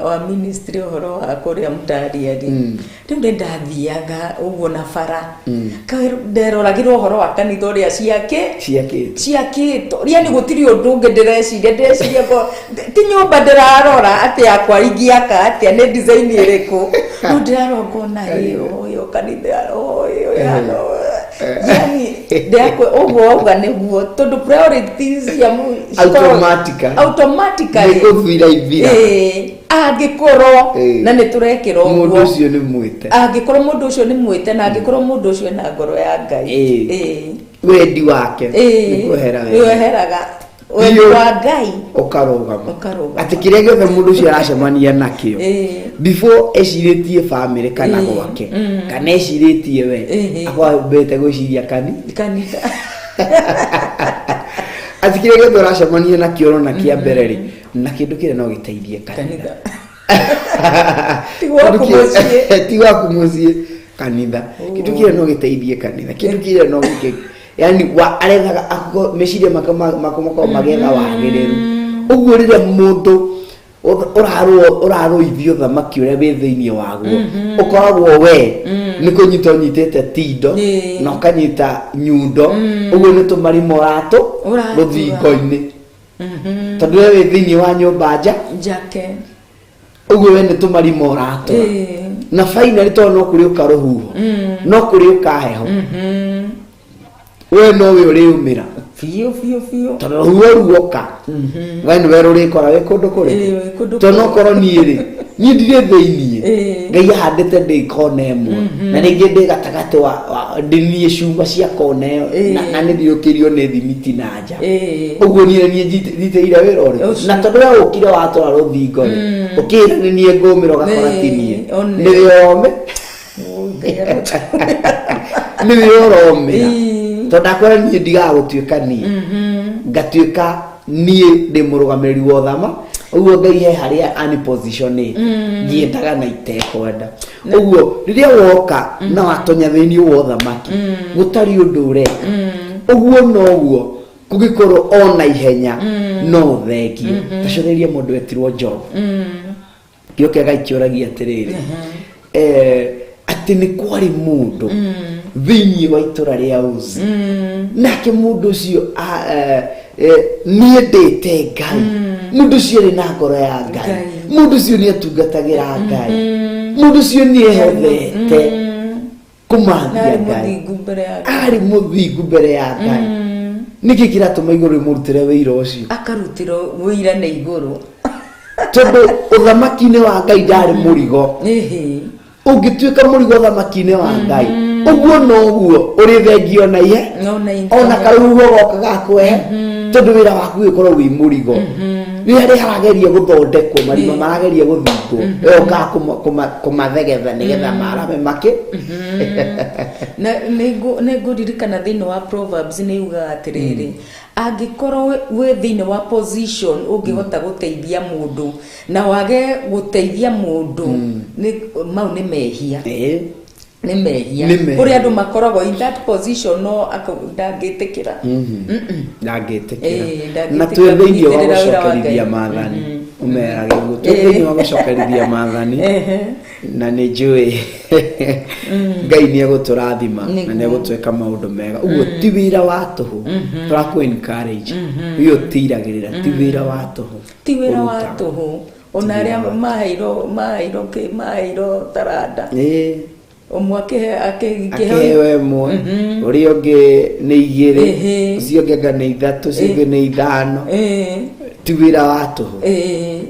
wa ministry, ũhoro wa kũrĩa Mũtaria rĩ, rĩu nĩ ndathiaga ũguo na bara, nderoragĩra ũhoro wa kanitha ũrĩa ciakĩtwo, yani gũtirĩ ũndũ ũngĩ ndĩreciria ti nyũmba ndĩrarora atĩ yakwa ingĩaka atĩa, nĩ design ĩrĩkũ, no ndĩrarongona ũyũ kanitha ũyũ yani ndakwe ũguo auga nĩguo, tondũ priorities cia automatically ivira angĩkorwo na nĩ tũrekĩra ũguo, mũndũ ũcio nĩ mwĩte, angĩkorwo mũndũ ũcio nĩ mwĩte, na angĩkorwo mũndũ ũcio na ngoro ya Ngai, wendi wake nĩ kweheraga wendi wa Ngai ũkarũgama. Atĩ kĩrĩa gĩothe mũndũ ũcio aracemania nakĩo before ecirĩtie family kana gwake kana ecirĩtie we, akwambĩte gwĩciria kanitha. Atĩ kĩrĩa gĩothe aracemania nakĩo na kĩa mbere rĩ, na kĩndũ kĩrĩa no gĩteithie kanitha. Ti waku mũciĩ kanitha, kĩndũ kĩrĩa no gĩteithie kanitha, kĩndũ kĩrĩa no gĩke, yani arethaga meciria makorwo magetha wagĩrĩru. Ũguo rĩrĩa mũndũ ũrarũithio ũthamaki ũrĩa wĩ thĩinĩ waguo, ũkoragwo we nĩ kũnyita ũnyitĩte tindo na ũkanyita nyundo, ũguo nĩ tũmarima ũratũ rũthingo-inĩ, tondũ we wĩ thĩinĩ wa nyũmba njake, ũguo we nĩ tũmarima ũratũ, na finally tondũ no kũrĩ ũkarũhuho, no kũrĩ ũkaheho, we no we ũrĩumĩra Fio. Tondå ruo ruoka we nä werå rä kora wä kå ndå kå rä tondå okorwo niä rä niä ndirä thä iniä ngai ahandä te ndä kona ä mwe na rä ngä ndä gatagatä ndä niä cuma cia kona ä yo na nä thiå kä rio nä thimiti na nja å guo niä njitä ire wä ra å rä na tondå we å kire watåra rå thingo rä å kä ra nä niä ngå mä ro gakora tinie nä rä ome nä rä å romä ra tondå ndakwä niä ndigagå tuä ka niä ngatuä ka niä ndä må rå gamä rä ri wa thama å guo ngai he harä a ngiendaga na itekwenda å guo rä rä a woka na watonya thä inä wa thamaki gå tarä å ndå å reka å guo noguo kå gä korwo ona ihenya no thengio tacoreria må ndå etirwo Job kä o kä agai kä oragia atä rä rä atä nä kwarä må ndå thĩinĩ wa itũra rĩa Uzi nake mũndũ ũcio nĩ endete Ngai mũndũ ũcio arĩ na ngoro ya Ngai mũndũ ũcio nĩ atungatagĩra Ngai mũndũ ũcio nĩ ehethete kũmathia Ngai arĩ mũthingu mbere ya Ngai nĩkĩ kĩratũma igũrũ rĩmũrutĩre wĩira ũcio akarutĩrwo wĩira nĩ igũrũ tondũ ũthamaki-inĩ wa Ngai ndarĩ mũrigo ũngĩtuĩka mũrigo ũthamaki-inĩ wa Ngai ũguo noguo ũrĩ thengio na ihe ona karũhuho goka gakwehe tondũ wĩra waku gĩkorwo wĩ mũrigo rĩrĩa rĩ harageria gũthondekwo marima marageria gũthingwo yoka kũmathegetha nĩgetha marame makĩ na nĩ ngũririkana thĩinĩ wa Proverbs nĩ yugaga atĩrĩrĩ angĩkorwo wĩ thĩinĩ wa position ũngĩhota gũteithia mũndũ na wage gũteithia mũndũ mau nĩ mehia nĩ mehia kũrĩ andũ makoragwo in that position no ndangĩtĩkĩra na twĩ thĩinĩ wa gũcokerithia maathani ũmerage guo twĩ thĩinĩ wa gũcokerithia maathani na nĩ njũĩ Ngai nĩ egũtũrathima na nĩ egũtwĩka maũndũ mega ũguo ti wĩra wa tũhũ tũrakũ encourage ũyũ tiragĩrĩra ti wĩra wa tũhũ ti wĩra wa tũhũ ona arĩa maheirwo taranda ũmwe akĩhewe ĩmwe ũrĩa ũngĩ nĩ igĩrĩ ũcio ũngĩ anga nĩ ithatũ ciothe nĩ ithano ti wĩra wa tũhũ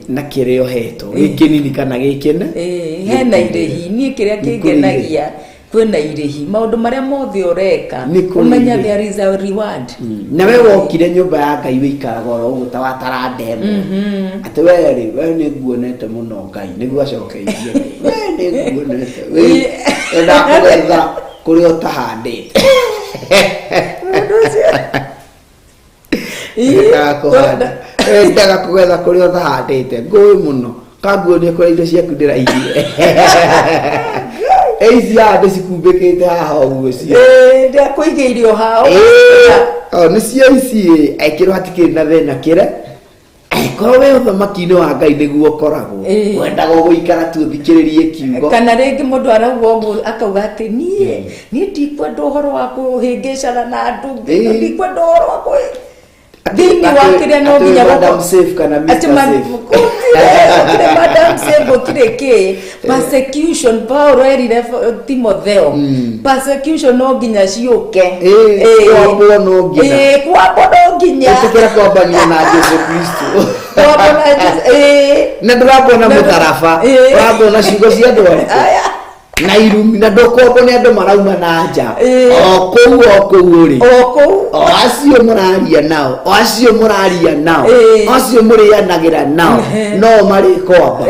na kĩrĩa ũhetwo gĩkĩnini kana gĩkĩne hena irĩhi niĩ kĩrĩa kĩngenagia kwĩna irĩhi maũndũ marĩa mothe ũreka ũmenya there is a reward na we wokire nyũmba ya Ngai wĩikaraga oro ũguo ta wataranda ĩmwe atĩ we nĩ nguonete mũno Ngai nĩguo acokeithie we nĩ nguonete ndakũgetha kũrĩa ũtahandĩte endaga kũgetha kũrĩa ũtahandĩte ngũĩ mũno kanguonie kũrĩa indo ciaku ndĩraigie ici andũ cikumbĩkĩte haha ũguo cio ndakũigĩirio hao nĩ cio ici aikĩrwo hatikĩrĩ na thĩna kĩre korwo wĩ ũthamaki-inĩ wa Ngai nĩguo ũkoragwo wendaga gũikara tu ũthikĩrĩrie kiugo kana rĩngĩ mũndũ arauga ũguo akauga atĩ niĩ ndikwenda ũhoro wa kũhĩngĩcana na andũ ndikwenda ũhoro wa thĩinĩ wa kĩrĩa no nginya Madam Safe kana Mr. Safe Madam Safe gũtirĩ kĩ persecution Paul erire Timotheo persecution no nginya ciũke kwambwo no nginya ũtĩkĩra kwambania na Jesũ Kristo na ndũrambona mũtharaba ũrambona ciugo cia andũ na irumi na ndokombo nĩ andũ marauma na nja o kũu rĩ o acio mũraria nao o acio mũraria nao o acio mũrĩanagĩra nao no marĩ kwamba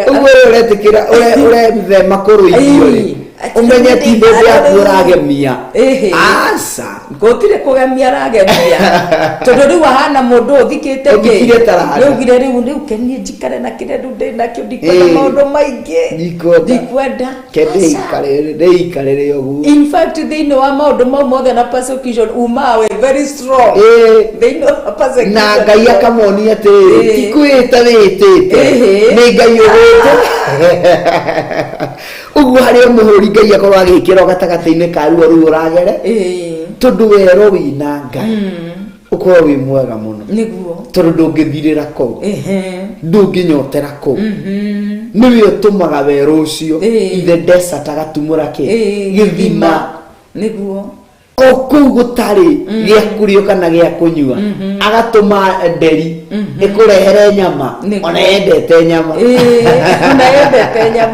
ũguo ũretĩkĩra ũrethema kũrũithio rĩ umenye ti mbembe yaku ũragemia aca gũtirĩ kũgemia aragemia tondũ rĩu ahana mũndũ ũthikĩte nĩugire rĩu kenie njikare na kĩrĩa rĩu ndĩ nakĩo ndikwenda maũndũ maingĩ ndikwenda ndĩikarĩre ũguo in fact thĩinĩ wa maũndũ mau mothe na persecution umaga wĩ very strong thĩinĩ wa persecution na Ngai akamonia atĩrĩrĩ ti kwĩĩta wĩĩtĩte nĩ Ngai ũgwĩte ũguo harĩa mũhũri Ngai akorwo agĩkĩra gatagatĩ-inĩ ka ruo rũu ũragere tondũ wero wĩna Ngai ukorwo wi mwega muno niguo tondu ndungithirira kou ndunginyotera kou niwe utumaga weru ucio ithe desert agatumura githima niguo oku gutari gia kurio kana gia kunyua agatuma nderi ikurehere nyama ona yendete nyama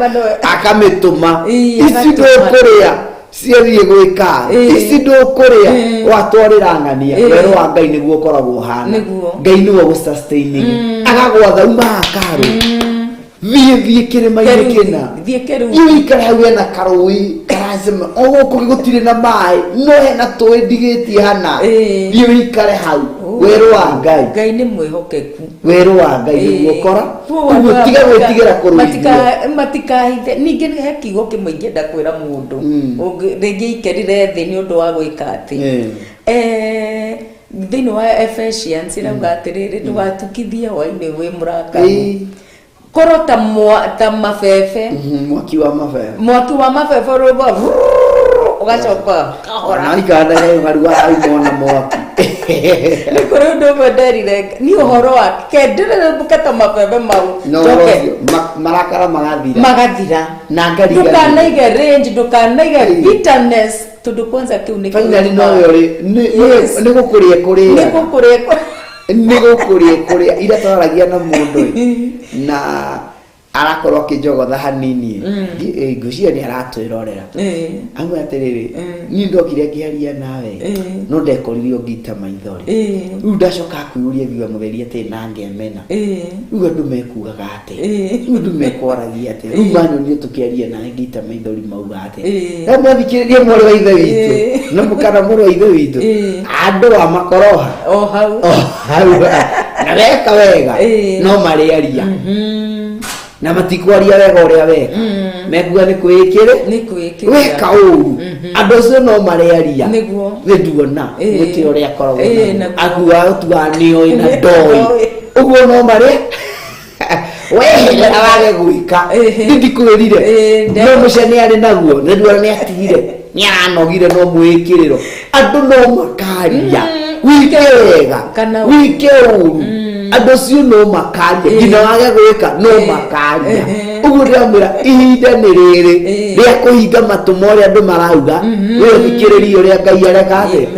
no akamituma ici ndukuria ciathie gwika ici ndukuria watwarira ng'ania weru wa Ngai niguo koragwo hana Ngai niwe gusustaining agagwatha uma akaru thie kirima-ini kina ikare hau na karui karazima oguko gutire na mai no hena tui ndigitie hana thie ikare hau weru wa Ngai ni mwihokeku weru wa Ngai niguo kora uguo tiga gwitigira kuruithia matikahithe ningi he kiugo kimwe ingenda kwira mundu ringi ikerire thi ni undu wa gwika ati thini wa Ephesians irauga atiriri ndugatukithie hwaini wi murakari koro ta mabebe mwaki wa mabebe robo ugacoka ona ikanda ya ngaruga ai mona mwaki ni koro ndo moderire ni uhoro wa kendere bukata mabebe mau joke marakara magathira na ngari ndukanaige range ndukanaige bitterness tundu kwanza kiu ni finally no yori ni gukuria kuria ira twaragia na mundu na arakorwo akijogotha hanini ngucia ni aratwirorera amwe atiriri ni ndokire ngiaria nawe no ndekoririo ngita maithori riu ndacoka kwiyuria biwa mutheri ati na ngemena riu andu mekugaga ati riu andu mekwaragia ati riu manyonire tukiaria nawe ngita maithori mauga ati na mwathikiririe mwari wa ithe witu na mukana mwari wa ithe witu andu wa makoroha hau na weka wega no mariaria na matikwaria wega uria weka mekuga ni kwikire weka uru andu acio no mariaria niguo nduona gwikire uria koragwo agua tuanio ina ndoi uguo no maria wehe na wage gwika ndikwirire no mucene ari naguo nduona ni atigire ni aranogire no mwikiriro andu no makaria wike wega wike uru andu cio no makaria ngina wage gwika no makaria uguo ndiramwira ihinda ni riri ria kuhinga matumo uria andu marauga we thikiririe uria Ngai areka athi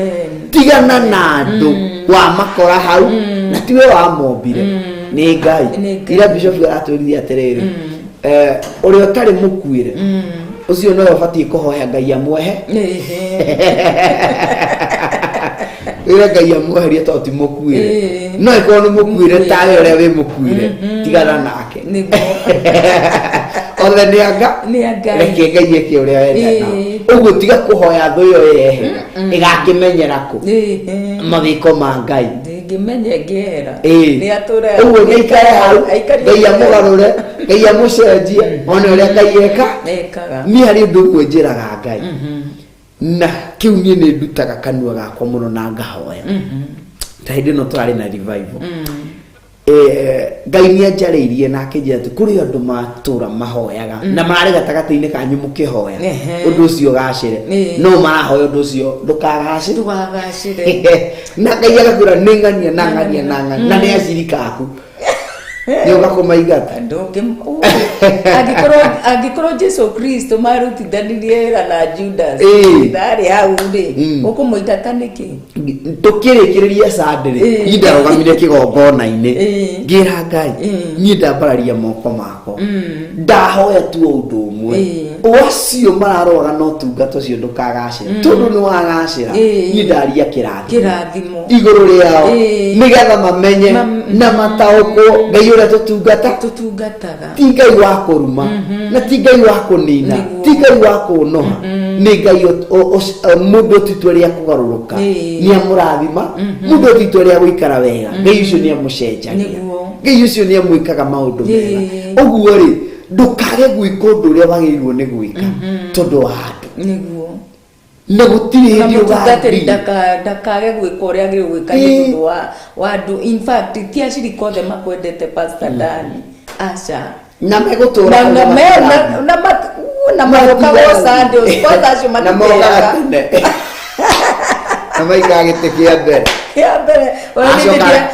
tigana na andu wa makora hau na tiwe wa mombire ni Ngai ira bishop aratwirithia atiriri uria utari mukuire ucio no ubatie kuhoya Ngai amwehe ira Ngai amweheria to ti mukuire no iko ni mukuire tawe uria wi mukuire tigana nake ole ni anga reke Ngai eke uria wenda uguo tiga kuhoya thu yo yehe igakimenyera ku mawiko ma Ngai ngimenye ngera ni atura uguo ni ikare hau Ngai amugarure Ngai amucenjie ona uria Ngai ekaga ni hari undu kwenjiraga Ngai na kiu ni ndutaga kanua gakwa muno na ngahoya ta hindi no twari na revival Ngai ni anjariirie na akinjira ati kuri andu matura mahoyaga na marari gatagati-ini kanyu mukihoya undu ucio gacire no marahoya undu ucio ndukagacire na Ngai agakwira ni ng'ania na ni acirika aku ni ugakumaigata ndoke agikoro Jesu Kristo marutithanirie na Judas ndari hau ndi ukumuigata niki tukirikiriria Sunday indarogamire kigongona-ini ngira Ngai ni ndambararia moko mako ndahoya tu undu umwe wacio mararora no tungato cio ndukagacira tondu ni wagacira ni ndaria kirathimo iguru riao nigetha mamenye na mataukwo Ngai uria tutungataga ti Ngai wa kuruma na ti Ngai wa kunina ti Ngai wa kunoha ni Ngai mundu titwe ria kugaruruka ni amurathima mundu titwe ria guikara wega Ngai ucio ni amucenjagia Ngai ucio ni amwikaga maundu mega uguo ri ndukage gwika undu uria wagirirwo ni gwika tondu wa andu niguo na gutiri hindi ugatiri ndakage gwika uria agirirwo gwika ni tondu wa andu in fact ti aciri kothe makwendete Pastor Dan acha na megutura na magoka go Sunday kwanza acio matitega Amaika gite kia mbere mbere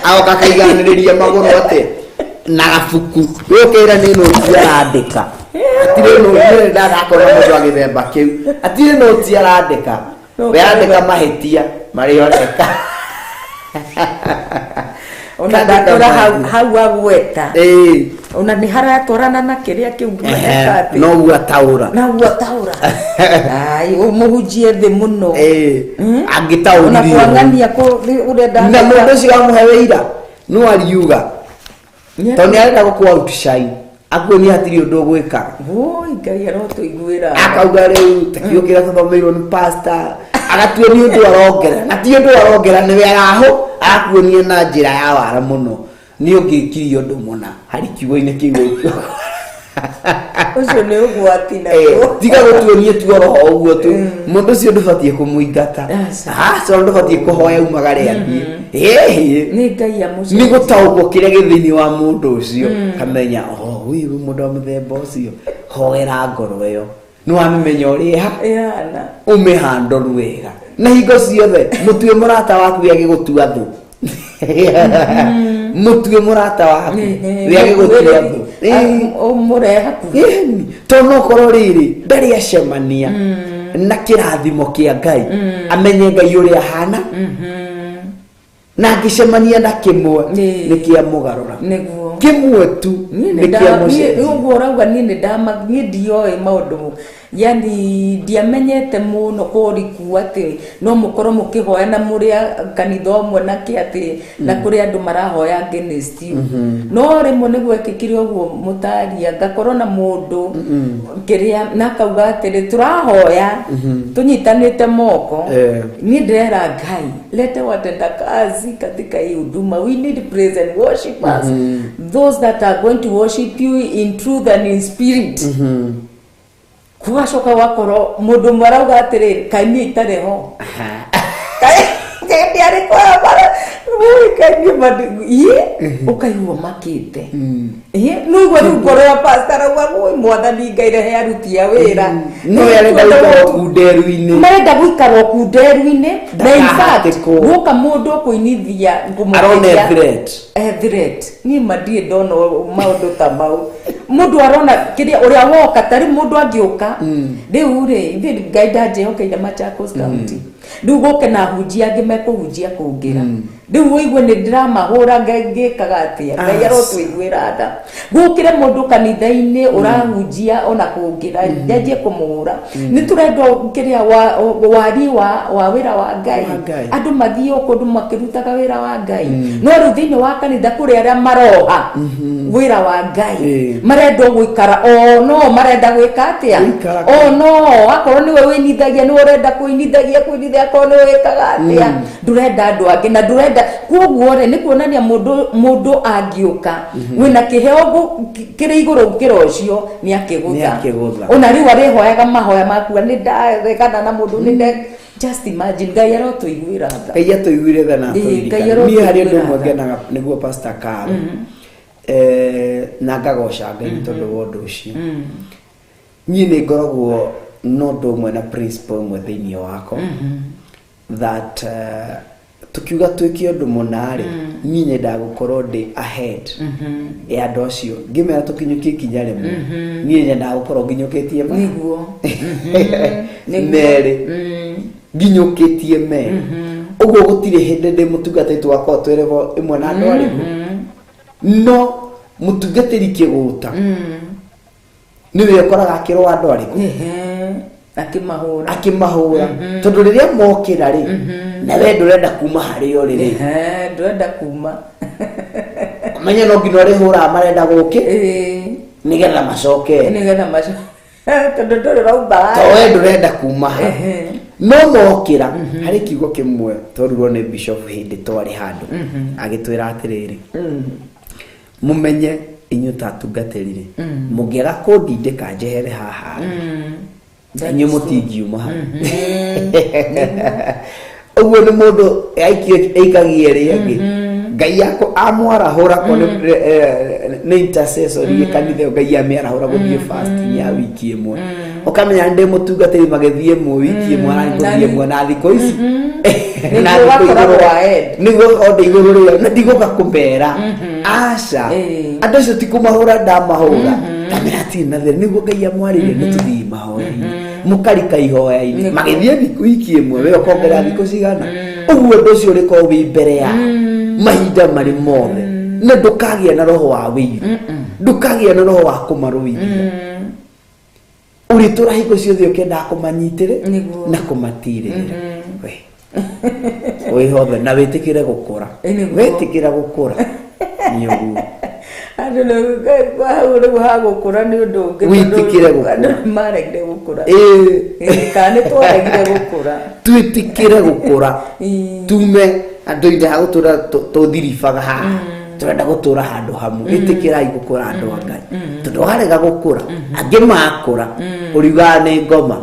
aoka kaiganiriria maguru ate na gabuku wikira ni noti arandika atire no ndakora mundu agithemba kiu atire noti arandika we arandika mahitia mari oneka ona ndakora hau agweta ona ni haratwarana na kiria kiu ngumekati no guataura ai umuhujie thi muno agitaurire ona kwangania ko urenda na mundu cio amuheweira no ariuga toni arenda gukua utushai akoni hatiri undu gwika voi ngai arotuiguira akauga riu takiukira tuthomeirwo ni pastor agatuonia undu arongera na ti undu arongera ni we araho akuonia na njira ya wara muno ni ungikirio undu muna hari kiugo-ini kiu ucio ni ugwati na tiga gutuonia tu oro uguo tu mundu cio ndubatie kumuingata so ndubatie kuhoya umagare athie ni ngai amucio ni gutaugwo kiria githini wa mundu ucio kamenya uyu mundu wa muthemba ucio hoera ngoro iyo no amenya uria yana umihandoru wega na hingo ciothe mutue murata waku agigutua thu mutue murata waku agigutua thu umureha tono koro riri ndari acemania na kirathimo kia Ngai amenye Ngai uria hana na ngicemania na kimwe ni kia mugarura niguo kimwe tu ni kia mucenjia uguo urauga ni ndama ni ndioi maundu yani ndiamenyete muno kuriku ati no mukorwo mukihoya na muria kanitha umwe na kiati na kuri andu marahoya against you no rimwe niguo ekikire uguo mutaria ngakorwo na mundu kiria na kauga ati turahoya tunyitanite moko ni ndera Ngai lete watenda kazi katika hii huduma. We need praise and worshipers, those that are going to worship you in truth and in spirit. Kugashoka wakoro mundu marauga atiri kaini itareho ndiari kwa bara kaini madu ukaiwo makite no igwa ngoro ya pastor wa mwathani Ngai rehe aruti a wira no yarenda gukaro kunderu-ini marenda guikaro kunderu-ini na in fact guka mundu kuinithia ngumureria threat ni madie dono maundu ta mau mundu arona kiria uria woka tari mundu angiuka riu ri Ngai ndajehokeire Machakos County ndugoke na hujia ngimekuhujia kungira riu igwe ni ndiramahura ngikaga atia Ngai arotwiguira nda gukire mundu kanitha-ini urahujia ona kungira ndaje kumuhura ni turenda kiria wari wa wira wa Ngai andu mathio kundu makirutaga wira wa Ngai no riu thini wa kanitha kuri aria maroha wira wa Ngai marenda guikara no marenda gwika atia no akorwo niwe winithagia ni urenda kuinithagia akorwo ni wikaga atia ndurenda andu angi na ndurenda kuoguo ni kuonania mundu angiuka wina kiheo kiri iguru kirocio ni akigutha ona riu arihoyaga mahoya maku ni ndarekana na mundu ni just imagine Ngai arotuiguira tha Ngai atuiguire tha na ni hari ndu mwegenaga niguo Pastor Karo na ngagoca Ngai tondu wa undu ucio ni ngoragwo no ndu mwe na principle mwe thiini wako that tukiuga twiki undu munari ni nyenda gukorwo ndi ahead ya andu acio ngimera tukinyukie kinya rimwe ni nyenda gukorwo nginyukitie niguo nere nginyukitie me uguo gutire hindi ndi mutungatĩri wakwa twerevo imwe na andu ariku no mutungatĩri kiguta niwe ukoraga akirwa andu ariku akimahura tondu riria mokira ri na we ndurenda kuma hario riri ndurenda kuma menya no ngino ri hura marenda guki nigetha macoke tondu nduri rauba to we ndurenda kuma no mokira hari kiugo kimwe twaruirwo ni bishop hindi twari handu agitwira atiriri mumenye inyu tatungatĩri mungiaga kundindĩka njehere haha inyu mutingiuma uguo ni mundu aikagie ri angi ngai yako amwarahura ko ne intercessor kanithe ngai amwarahura guthie fasting ya wiki imwe ukamenya ndi mutungatiri magethie mu wiki imwe na ngithie imwe na thiko ici na nigo onde iguru rio na ndigoka kumbera aca andu acio tikumahura ndamahura kamera tina the nigo ngai amwarire nituthii mahoya-ini mukarika ihoya-ini magethie thiko wiki imwe we ukongera thiko cigana uguo ndu ucio uriko wi mbere ya mahinda mari mothe na ndukagia na roho wa wiru ndukagia na roho wa kumaruithia uritura hiko ciothe ukenda kumanyitire na kumatirira we hothe na witikire gukura witikira gukura ni uguo andu no kwa hagukura ni undu ungi witikire gukura maregire gukura kane twaregire gukura twitikire gukura tume andu inde hagutura tuthiribaga ha turenda gutura handu hamwe itikirai gukura andu Ngai tondu harega gukura angi makura uriga ni ngoma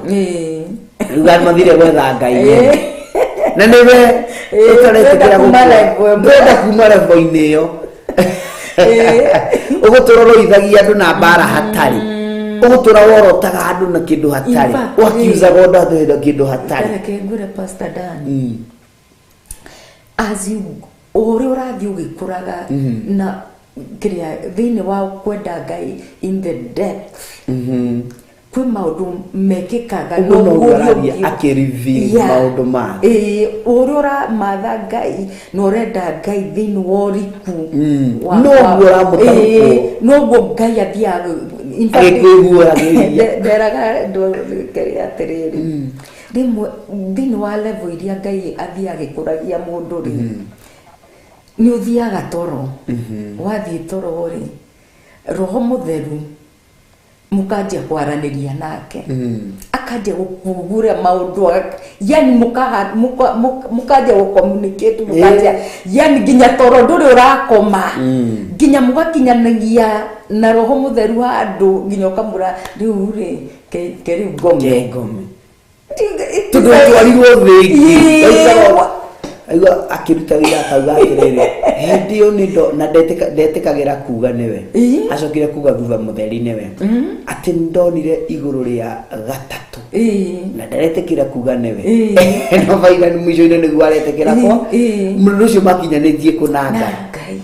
uriga mathire gwetha Ngai na niwe utaretikira gukura kuma level-ini iyo ugutura roithagia andu na mbara hatari ugutura worotaga andu na kindu hatari wakiuza goda thira kindu hatari ngure Pastor Dan as you ore urathi ugikuraga na kiria thini wa kwenda Ngai in the depth kwi maundu mekikaga no urathia akirivi maundu ma ore ura matha Ngai no urenda Ngai thini wa uriku no uramutaruko no go Ngai athia agikuigua nderaga ndo kiria atiriri rimwe thini wa level iria Ngai athia agikuragia mundu ri ni uthiaga toro wathie toro ri roho mutheru mukanjia kwaraniria nake akanjia gukugura maundu yani mukanjia gucommunicate mukanjia yani ginya toro nduri urakoma ginya mugakinyanagia na roho mutheru handu ginya ukamura riu ri keri ngome tundu twarirwo thingi aiwa akiruta wira akauga atiriri hendio nindo na ndetikagira kuga niwe acokire kuga thutha mutheri niwe ati ndonire iguru ria gatatu na nderetikira kuga niwe no vaira ni mwisho ine niguo aretikira kwa mundu ucio makinyanitie kunanga Ngai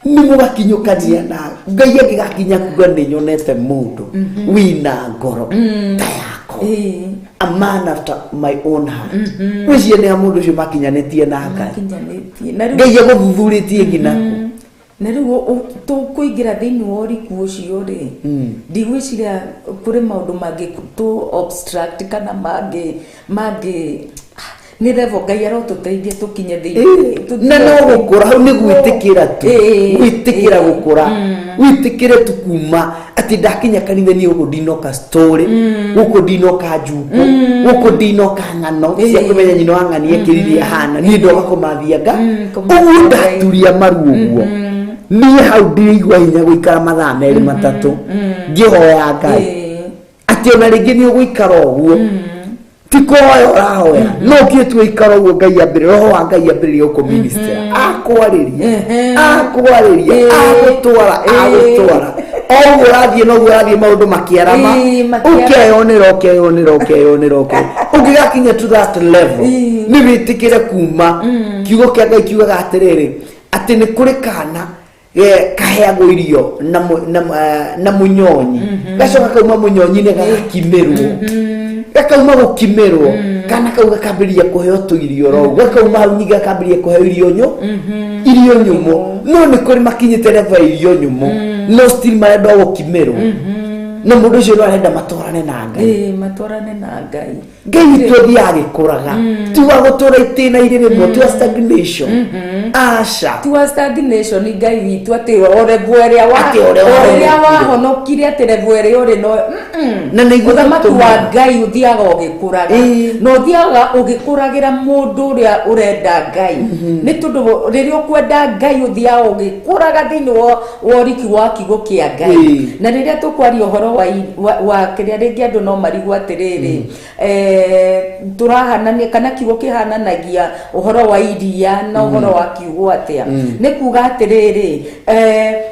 ni mugakinyukania na Ngai agigakinya kuga ni nyonete mundu wina ngoro ta yako a man after my own heart wicie ni mundu ucio makinyanetie na Ngai Ngai aguthuritie nginaku na riu tukuingira thini wa uriku ucio ri ndigwiciria kuri maundu mangi tu obstruct kana mangi ni level Ngai arotuteithia tukinye thini na no gukura hau ni gwitikira tu gwitikira gukura witikire tukuma ati ndakinya kanitha ni ugudinoka story ugudinoka njuku ugudinoka ngano cia kumenya nyino wang'ani ekiririe hana ni ndo gakumathia nga ugu ndaturia maru uguo ni hau ndirigwa hinya guikara mathaa meri matatu ngihoya Ngai ati ona ringi ni uguikara uguo tikoya urahoya no kitu ikara uguo Ngai ambire roho wa Ngai ambire uko minister akwariria agutwara o urathie no urathie maundu makiarama ukeyonera ugigakinya to that level ni witikire kuma kiugo kia Ngai kiugaga atiriri ati ni kuri kana kaheagwo irio na munyonyi gacoka kauma munyonyi ni gakimirwo gakauma gukimirwo kana kauga kambiria kuheo tuirio ro gakauma hau nyiga kambiria kuheo irio nyumo no ni kuri makinyite level irio nyumo no still marenda gukimirwo no mundu ucio no arenda matwarane na Ngai Ngai tuthi agikuraga tiwa gutura itina irire mo tiwa stagnation asha tiwa stagnation ni Ngai witu ati ore bweria wa honokire ati bweria ore no na niguo matu wa Ngai uthiaga ugikuraga no uthiaga ugikuragira mundu uria urenda Ngai ni tundu riria ukwenda Ngai uthiaga ugikuraga thini wa riki wa kigo kia Ngai na riria tukwaria uhoro wa kiria ringi andu no marigwa atiriri turahanania kana kiugo kihananagia uhoro wa iria na uhoro wa kiugo atia ni kuga atiriri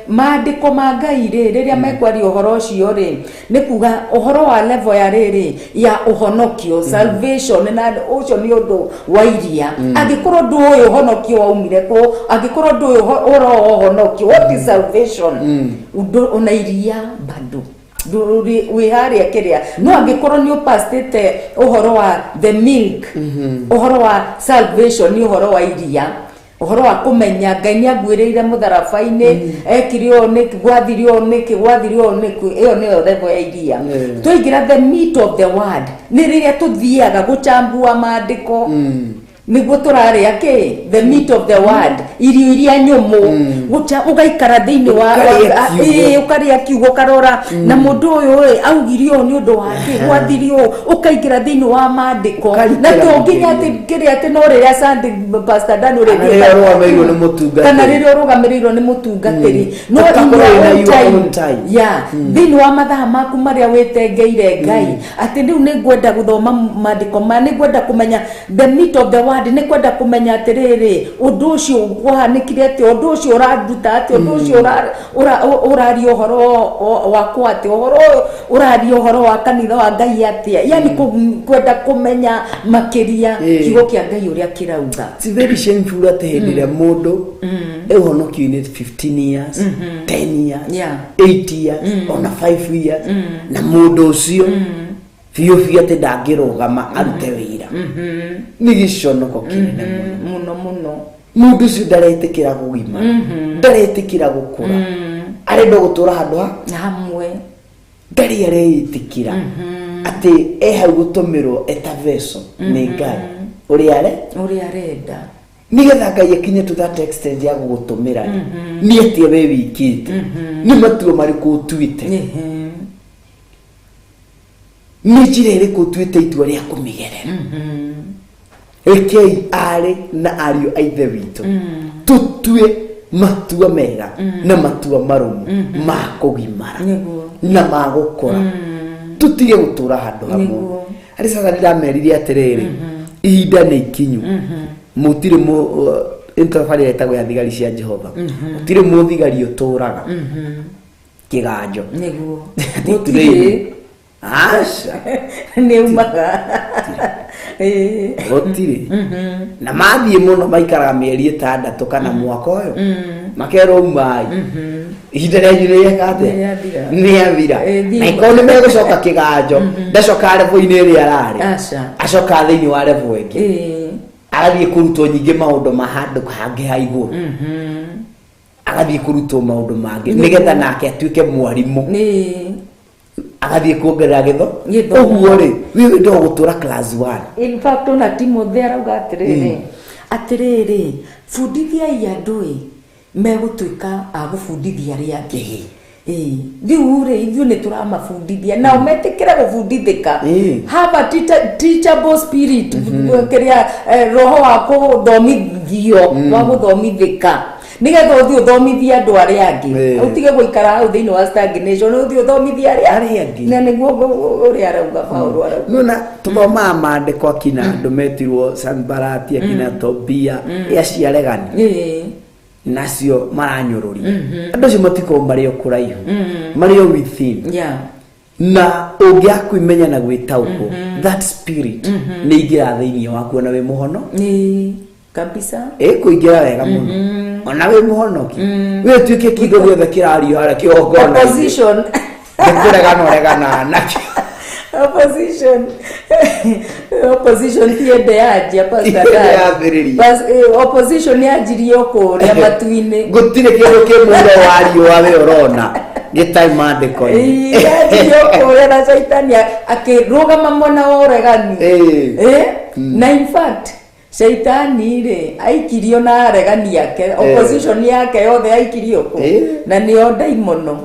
maandiko ma Ngai riria mekwari uhoro ucio ri ni kuga uhoro wa level ya riri ya uhonokio salvation na ucio ni undu wa iria agikorwo ndu uyu uhonokio waumire ko agikorwo ndu uyu uhonokio what is salvation undu una iria bado we haria kiria no agikorwo ni upastete uhoro wa the milk uhoro wa salvation ni uhoro wa iria uhoro wa kumenya Ngai ni agwireire mutharabaini ekirio ni gwathirio iyo ni level ya iria tuingira the meat of the word ni riria tuthiaga guchambua maandiko niguo turaria ki the meat of the word irio iria nyumu ugaikara thiini wa ukaria kiugo karora na mundu uyu augirio ni undu wake gwathirio ukaingira thiini wa maandiko na tonginya ati kiri ati no riria Sunday Pastor Dan uri rugamiriro ni mutungati kana riria rugamiriro ni mutungatiri no time ya thiini wa mathaa maku maria wetengeire Ngai ati riu ni ngwenda guthoma maandiko ma ni ngwenda kumenya the meat of the word ni kwenda kumenya atiriri undu ucio wahanikire ati undu ucio uraduta ati undu ucio urari uhoro wa kwati uhoro urari uhoro wa kanitha wa Ngai atia yani kwenda kumenya makiria kiugo kia Ngai uria kirauga it's very shameful ati hindire mundu ehonokio ni 15 years 10 years 8 years ona 5 years na mundu ucio fiyo ati ndangirugama arute wira ni giconoko kinene muno mundu ucio ndaretikira gugima ndaretikira gukura arenda gutura handu hamwe ndari areitikira ati hau gutumirwo etaveso ni Ngai uri arenda nigetha Ngai akinye to that extent ya gugutumira ni atie we wikite ni matuo mariku utuite ni njira iriku tuite itua ria kumigerera rekei ari na ario aithe witu tutue matua mega na matua marumu ma kugimara na ma gukora tutige gutura handu hamwe ari sasa ndirameririe atiriri ihinda ni ikinyu mutire mu interfere etagwo ya thigari cia Jehova mutire mu thigari uturaga kiganjo niguo mutire asha ni umaga gotire na mathie muno maikara mieri 6 kana mwaka uyu makero umai ihinda ria yure yakate ni avira na ikone megucoka kiganjo ndacoka level-ini ria arari acoka thiini wa level ingi arathie kurutwo nyingi maundu mahandu hangi ha iguru arathie kurutwo maundu mangi nigetha nake atuike mwarimu agathie kuongerera githo uguo ri wiwe ndo gutura class 1 in fact ona Timothy arauga atiriri fundithia iandui megutuika agufundithia ria ngi thiu ri ithu ni turamafundithia na umetikire gufundithika have a teachable spirit kiria roho wa kuthomithio wa guthomithika nigetha uthi uthomithia andu aria angi utige guikara hau thiini wa stagnation uthi uthomithia aria angi na niguo uri arauga Paulo arauga nona tuthoma maandiko akina andu metirwo Sanbalati akina Tobia aciaregani nacio maranyururia andu acio matiko mario kuraihu mario within na ungiakwimenya na gwitauko that spirit ni ingira thiini waku na we muhono kabisa kuingira wega muno ona we muhonoki we tuike kigo giothe kirario hara kiogona opposition regana nakio opposition tiende aje Pastor opposition yajirio kuria matuini gutire kindu kimuro wario wawe urona gitai maandiko yajirio kuria na Shaitani akirugama mwena wa uregani na in fact Shaitani ri aikirio na aregani yake opposition yake yothe aikirio ko na nio daimono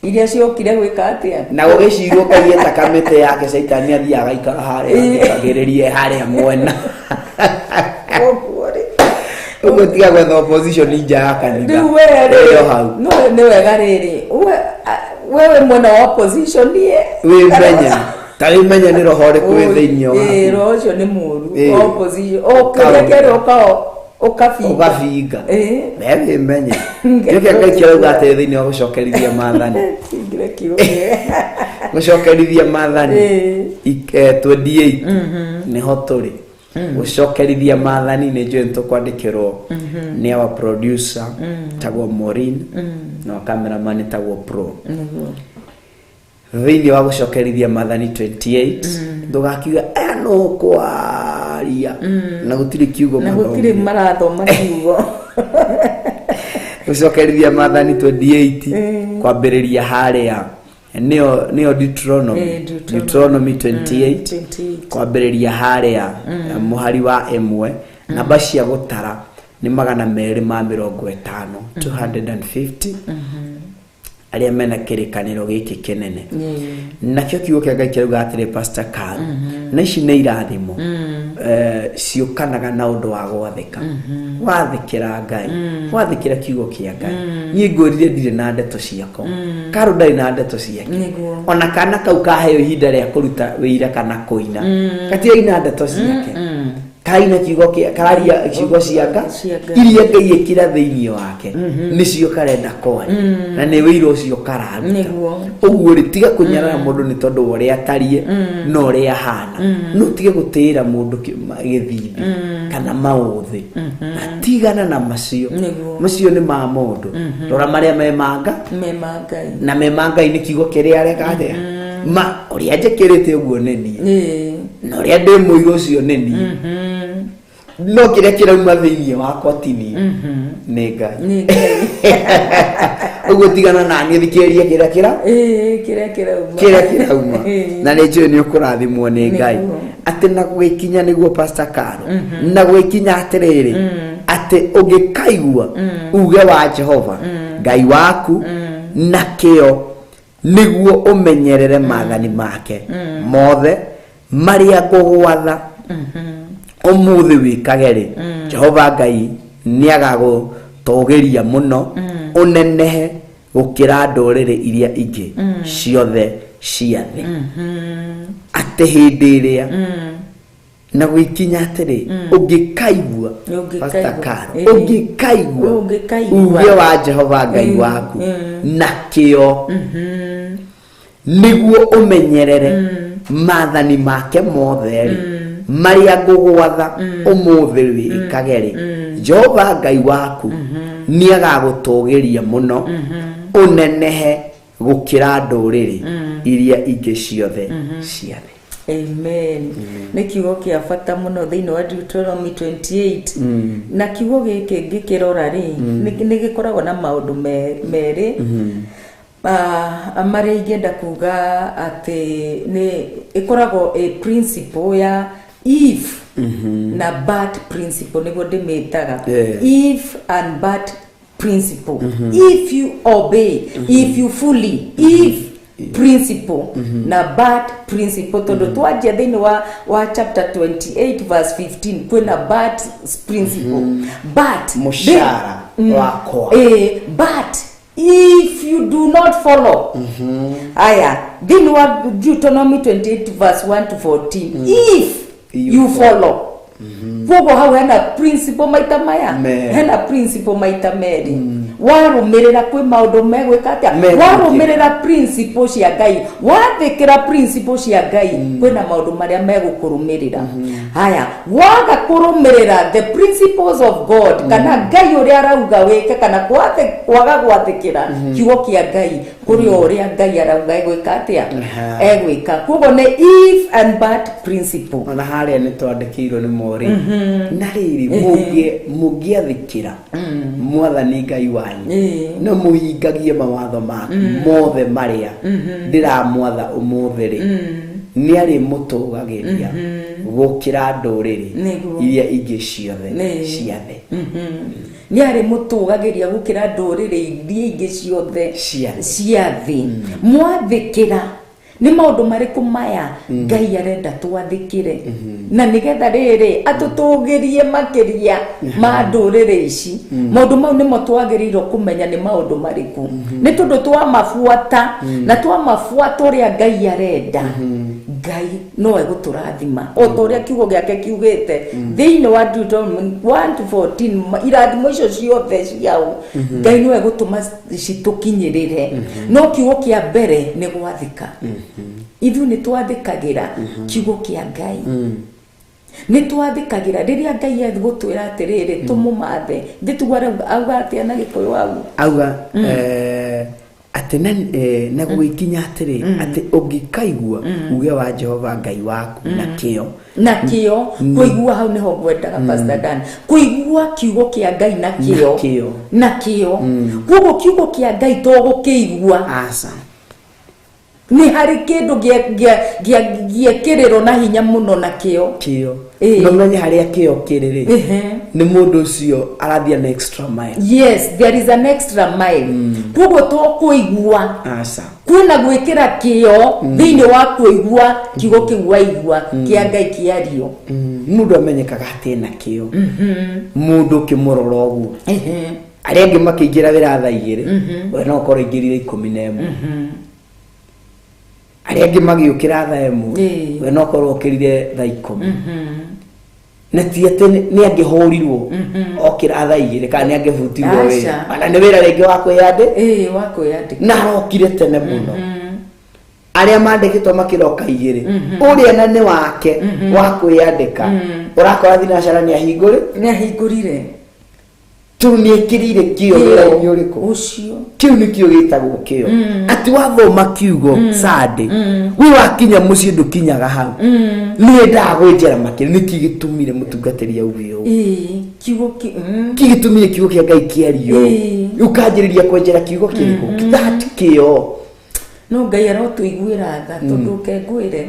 iria ciokire gwika atia na ugicirwo kaiyeta kamete yake Shaitani athia agaikara haria akagiririe haria mwena ugo tiga gwetha opposition nja ya kanitha no ni wega riri wewe mwena wa opposition nie we menya tari menya ni roho riku thiini wa roho cio ni muru opposition okire kero ukafinga wewe menya nike ngakira ugate thiini wa gucokerithia maathani ngire kiu gucokerithia maathani 28 niho turi gucokerithia maathani ni njwe ntukwandikirwo ni our producer tagwo Maureen na cameraman tagwo Pro thiini wa gucokerithia maathani 28 ndugakiuga no kwaria na gutiri kiugo na gutiri marathoma kiugo gucokerithia maathani 28 kwambiriria haria neo Deuteronomy 28 kwambiriria haria muhari wa emwe namba cia gutara ni 250 250 aria mena kirikaniro giki kinene nakio kiugo kia Ngai kiuga atire Pastor Carl na ici ni irathimo ciukanaga na undu wa gwathika wathikira Ngai wathikira kiugo kia Ngai ni ngorire ndire na ndeto ciako Carl ndari na ndeto ciake ona kana kau kaheo ihinda ria kuruta wira kana kuina katia ina ndeto ciake kaina kiugo kia karia kiugo ciaka iria Ngai ikira thiini wake nicio karenda kwari na ni wira ucio kararuta uguo ri tiga kunyarara mundu ni tondu uria atarie no uria hana no tige gutira mundu githithi kana mauthi na tigana na macio ni ma mundu rora maria memanga na memanga ni kiugo kiria areka ma uria njekirite uguo neni no uria ndi muiro ucio neni no kiria kirauma thiini wakwa tini ni Ngai uguo tigana na ni thikiria kiria kirauma na ni njui ni ukurathimwo ni Ngai ati na gwikinya niguo Pastor Carl na gwikinya atiriri ati ugikaigua uge wa Jehova Ngai waku na kio niguo umenyerere maathani make mothe maria ngugwatha umuthi wikageri Jehova Ngai ni agagutogeria muno unenehe gukira ndorere iria ingi ciothe ciathe ate hindi iria na gwikinya atiri ungikaigua Pastor Carl ungikaigua uge wa Jehova Ngai waku na kio niguo umenyerere maathani make mothe maria ngugwatha umuthi wikageri Jehova Ngai waku ni agagutogeria muno unenehe gukira ndorere iria ingi ciothe ciathe amen ni kiugo kia bata muno thiini wa Deuteronomy 28 na kiugo giki ngikirora ri ni gikoragwo na maundu meri amare ingenda kuga ati ni ikoragwo a principle ya if na bad principle nigo ndimitaga if and bad principle if you obey if you fully if principle na bad principle todo twaje thini wa chapter 28 verse 15 kwena bad principle but mushara wako but if you do not follow aya thini wa Deuteronomy 28 verse 1 to 14 if you follow Fogo hau hena principle maita maya hena principle maita meri warumirira kwi maundu megwika atia warumirira principle cia Ngai wathikira principle cia Ngai kwina maundu maria megukurumirira haya waga kurumirira the principles of God kana Ngai uria arauga wike kana kwaga gwathikira kiugo kia Ngai kuri uria Ngai arauga egwika atia egwika kogo ne if and bad principle ona haria ni twandikirwo ni Maureen na riri mugiathikira mwathani Ngai wanyu no muhingagie mawatho maku mothe maria ndiramwatha umuthiri ni ari mutugagiria gukira nduriri iria ingi ciothe ciathe ni ari mutugagiria gukira nduriri iria ingi ciothe ciathe mwathikira ni maundu mariku maya Ngai arenda twathikire na nigetha riri atutugirie makiria ma nduriri ici maundu mau nimo twagirirwo kumenya ni maundu mariku ni tundu twa mafuata na twa mafuata uria Ngai arenda Ngai no eguturathima o toria kiugo giake kiugite thiini wa Deuteronomy 1:14 irathimo icio ciothe ciao Ngai no egutuma citukinyirire no kiugo kia mbere ni gwathika ithu ni twathikagira kiugo kia Ngai ni twathikagira riria Ngai egutwira atiriri tumumathe nditugwara auga atia na gikuyu wagu auga atena na gwikinya atiri ati ungikaigua uge wa Jehova Ngai waku na kio kuigua hau niho ngwendaga Pastor Dan kuigua kiugo kia Ngai na kio kugo kiugo kia Ngai to gukiigua asa ni hari kindu gia kiriro na hinya muno na kio no ni hari kio kiriri ni mundu ucio arathia an extra mile. Yes, there is an extra mile. Kugo to kuigua asa kuna gwikira kio thiini wa kuigua kiugo kiu waigua kia Ngai kiario mundu amenyekaga atina kio mundu kimuroro ogu aria angi makiingira wira thaa 2 we no korwo ingirire 11 aria angi magiukira thaa 1 we no korwo ukirire thaa 10 na ti ati ni angihurirwo okira thaa 2 kana ni angihutirwo wira ana ni wira ringi wa kwiyandika na arokire tene muno aria mandikitwo makiroka 2 uria na ni wake wa kwiyandika urakora thinacara ni ahingurire tu ni ekirire kio wira-ini uriku ucio kiu ni kio gitagwo kio ati wathoma kiugo Sunday wi wakinya mucii ndukinyaga hau ni ndagwenjera makiri ni kigitumire mutungatiri augio kigitumire kiugo kia Ngai kiario ukanjiriria kwenjera kiugo kiriku that kio no Ngai arotuiguira tha tondu kengwire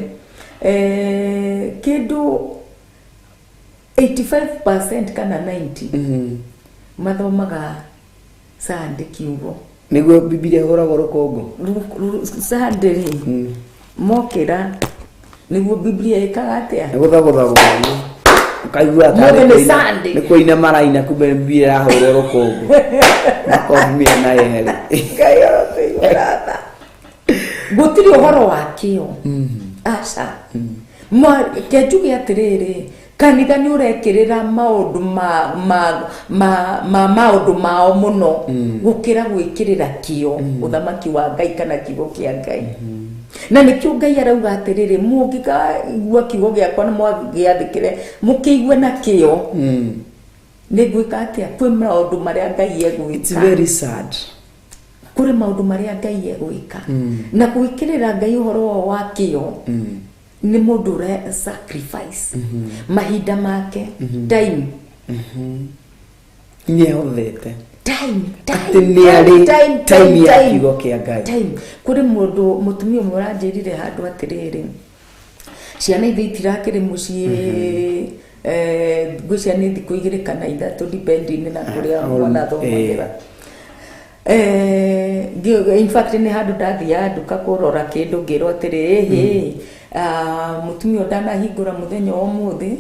kindu 85% kana 90 mathomaga Sunday kiugo niguo Biblia horagwo rukongo Sunday mokira niguo Biblia ikaga atia guthagutha ukaigua atari ni kuina maraina kumbe Biblia yahorwo rukongo nakomia na yele Ngai arotuiguira tha gutiri uhoro wa kio asa kejuge atiriri kanitha ni urekirira maundu maundu mao muno gukira gwikirira kio uthamaki wa Ngai kana kiugo kia Ngai na nikio Ngai arauga atiriri mungikaigua kiugo giakwa na mwagiathikire mukiigwe na kio ni gwika atia kwi maundu maria Ngai egwika. It's very sad kuri maundu maria Ngai egwika na gwikirira Ngai uhoro wa kio ni mundu re sacrifice mahinda make time ni hothete time ya kiugo kia Ngai time kuri mundu mutumia muranjirire handu atiriri ciana ithiitirakire mucii gwiciani thiku 2 kana 3 depending na kuria mwana thomagira in fact ni handu ndathia nduka kurora kindu ngiro atiri mutumia ndanahingura muthenya umuthi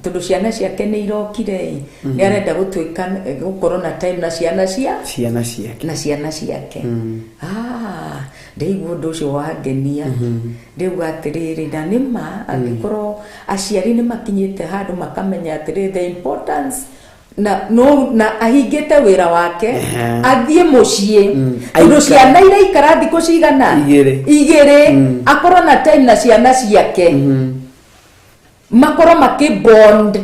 tondu ciana ciake ni irokire ni arenda gutwika gukorwo na time na ciana ciake ndeigua undu ucio wangenia ndiuga atiriri na nima angikorwo aciari ni makinyite handu makamenya atiriri the importance na ahingite wira wake athie mucii tondu ciana ira ikara thiku cigana 2 akorwo na time na ciana ciake makorwo makibond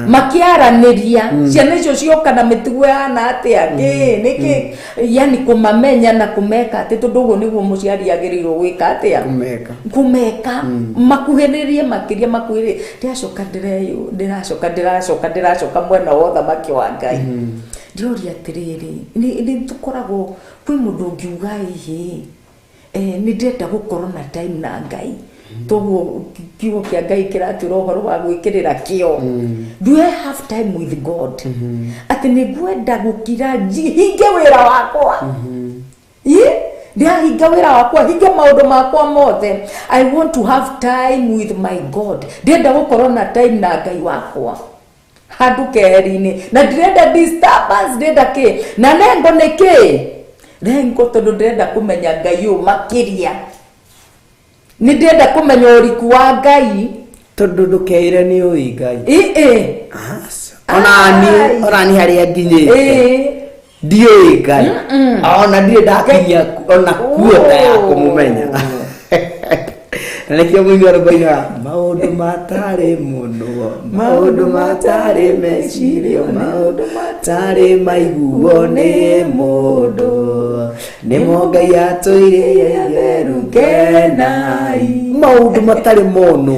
makiaraniria ciana icio cioka na mitugo yana atia niki yani kumamenya na kumeka ati tondu uguo niguo muciari agirirwo gwika atia kumeka makuhiririe makiria makwiri ndiracoka mwena wothe maki wa Ngai ndioria atiriri ni tukoragwo kwi mundu ngiuga ihi ni ndenda gukorwo na time na Ngai toguo kiugo kia Ngai kiratira uhoro wa gwikirira kio do I have time with God ati ni gwenda gukira hinge wira wakwa hinga wira wakwa hinge maundu makwa mothe I want to have time with my God ndenda gukorwo na time na Ngai wakwa handu keheri-ini na ndirenda disturbance ndenda ki na nengo niki nengo tondu ndenda kumenya Ngai makiria ni ndenda kumenya uriku wa Ngai tondu ndukeire ni ui Ngai ona ni haria nginyite ndiui Ngai ona ndire ndakinya ona kuota ya kumumenya Nalekio mwingi wanabaina maundu matare muno maundu matare mecirio maundu matare maiguo ni mundu nimo Ngai atwire yetheru kenai maundu matare mono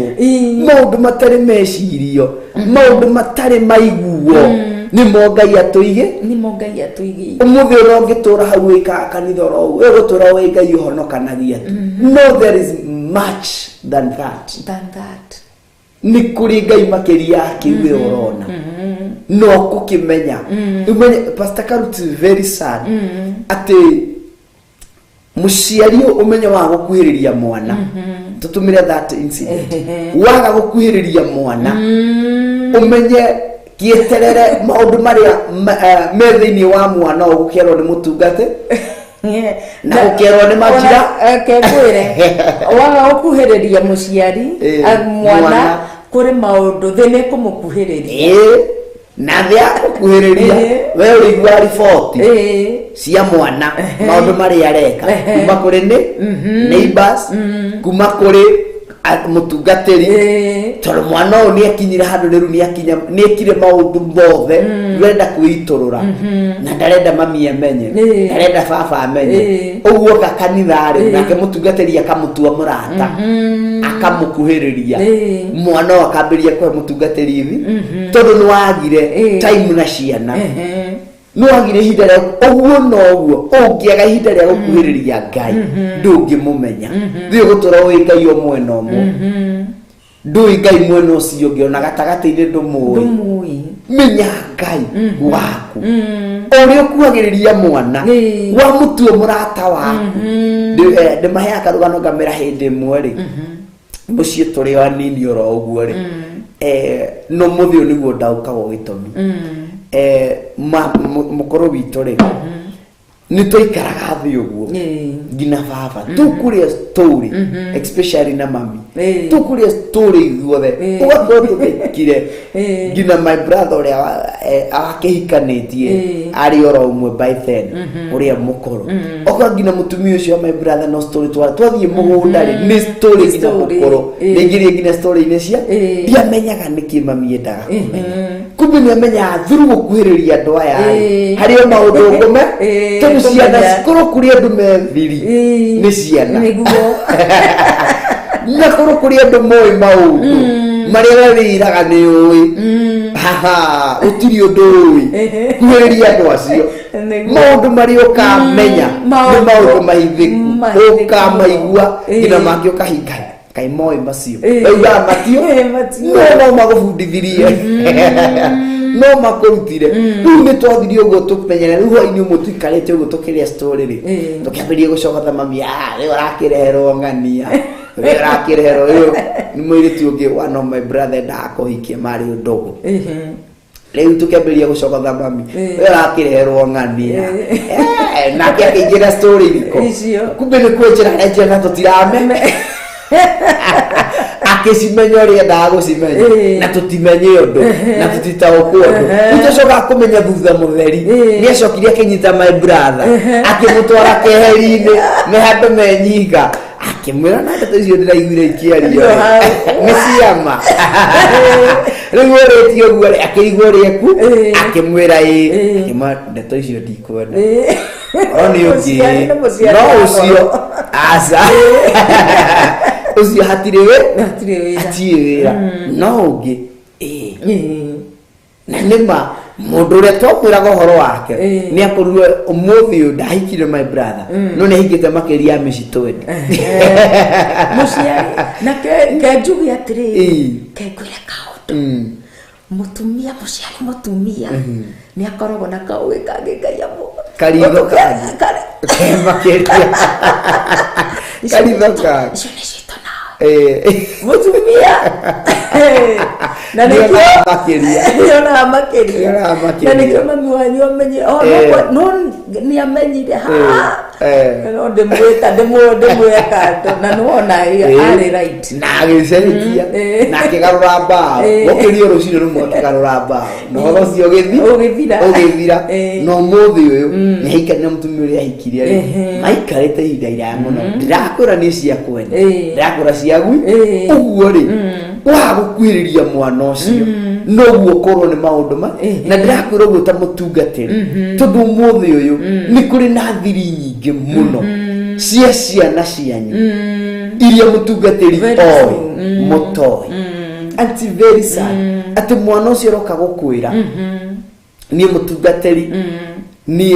maundu matare mecirio maundu matare maiguo nimo Ngai atwige umuthi ro ngitura hau ika kanitha ro egutura we Ngai uhonokanagia no there is much than that ni kuri Ngai makiria kiwe urona no kukimenya umenye Pastor Karuti very sad ati muciari umenye wa gukuhiriria mwana tutumire that incident waga gukuhiriria mwana umenye kieterere maundu maria methiini wa mwana ugukerwo ni mutungate na ukerwo ni majira kekwire waga gukuhiriria muciari mwana kuri maundu thine kumukuhiriria na thia gukuhiriria we urigwa report cia mwana maundu maria areka kuma kuri ni neighbors kuma kuri mutungatiri tondu mwana uyu ni akinyira handu riu ni akinya ni ekire maundu mothe renda kwiturura na ndarenda mami amenye ndarenda baba amenye uguo kanitha ri nake mutungatiri akamutua murata akamukuhiriria mwana akambiria kwa mutungatiri hivi tondu ni wagire time na ciana no agire ihinda ria uguo no uguo ungiaga ihinda ria gukuhiriria Ngai ndungimumenya thio gutura wi Ngai o mwena omwe ndui Ngai mwena ucio ngiona gatagati-ini ndumui menya Ngai waku uri ukuhagiriria mwana wa mutuo murata waku ndimaheaga karugano ngamera hindi imwe ri mucie turi anini oro uguo ri no muthio niguo ndaukaga gitumi mukoro witu ri ni toikaraga thi uguo ngina baba tukuria story especially na mami tukuria story guothe ugakorwo tukikire ngina my brother uria akihikanitie ari oro umwe by then uria mukoro oka ngina mutumia ucio my brother no story twathie mugunda ri ni story ngina mukoro ningirie ngina story ine cia ndiamenyaga niki mami endaga kumbe ni amenya thuru gukuhiriria andu aya hari o maundu ngume tondu ciana cikoro kuri andu methiri ni ciana na koro kuri andu moi maundu maria wiraga ni ui haha utiri undu ui kuhiriria andu acio maundu maria ukamenya ni maundu mahithiku ukamaigua ngina mangi ukahinga kai moi macio auga matio no magufundithirie no makurutire riu ni twathirie uguo tumenyere riu hwaini umwe tuikarite uguo tukiria story ri tukiambirie gucokotha mami riu arakireherwo ng'ania riu arakireherwo riu ni mwiritu ungi one of my brother ndakuhikia mari undogo riu tukiambirie gucokotha mami riu arakireherwo ng'ania nake akiingira story riko kumbe ni kwenjera ejera tutirame akicimenya uria ndagucimenya na tutimenye undu na tutitaukwo undu utocoka kumenya thutha mutheri ni acokire akinyita my brother akimutwara keheri-ini me handu menyinga akimwira na ndeto icio ndiraiguire ikiario ni ciama riu uritio guo akirigwo rieku akimwira akima ndeto icio ndikwenda oni ungi no ucio asa ucio hatire wira no ungi na nima mundu uria twamwiraga uhoro wake ni akorwo umuthi uyu ndahikire my brother no ni hingite makiria ya mici 20 muciari na ke njugi atiri ke kwira kaundu mutumia muciari mutumia ni akoragwo na kauge kangi ngaiamo karitho kangi makiria karitho kangi mutumia Na nikio makiria na makiria na nikio mami wanyu amenye no ni amenyire ha no ndemwe kando na nuona ari right na agicerikia na kigarura mbao gokirio rucino rumwe kigarura mbao no rocio ugithira no muthi uyu ni haikane mutumi uri ahikirie maikarite ihinda iraya muno ndirakwira ni cia kwenda ndirakwira ciagu uguo ri wagukwiriria mwana ucio noguo korwo ni maundu ma na ndirakwira uguo ta mutungatiri tondu muthi uyu ni kuri na thiri nyingi muno cia ciana cianyu iria mutungatiri mutoi anti very sad ati mwana ucio roka gukwira ni mutungatiri ni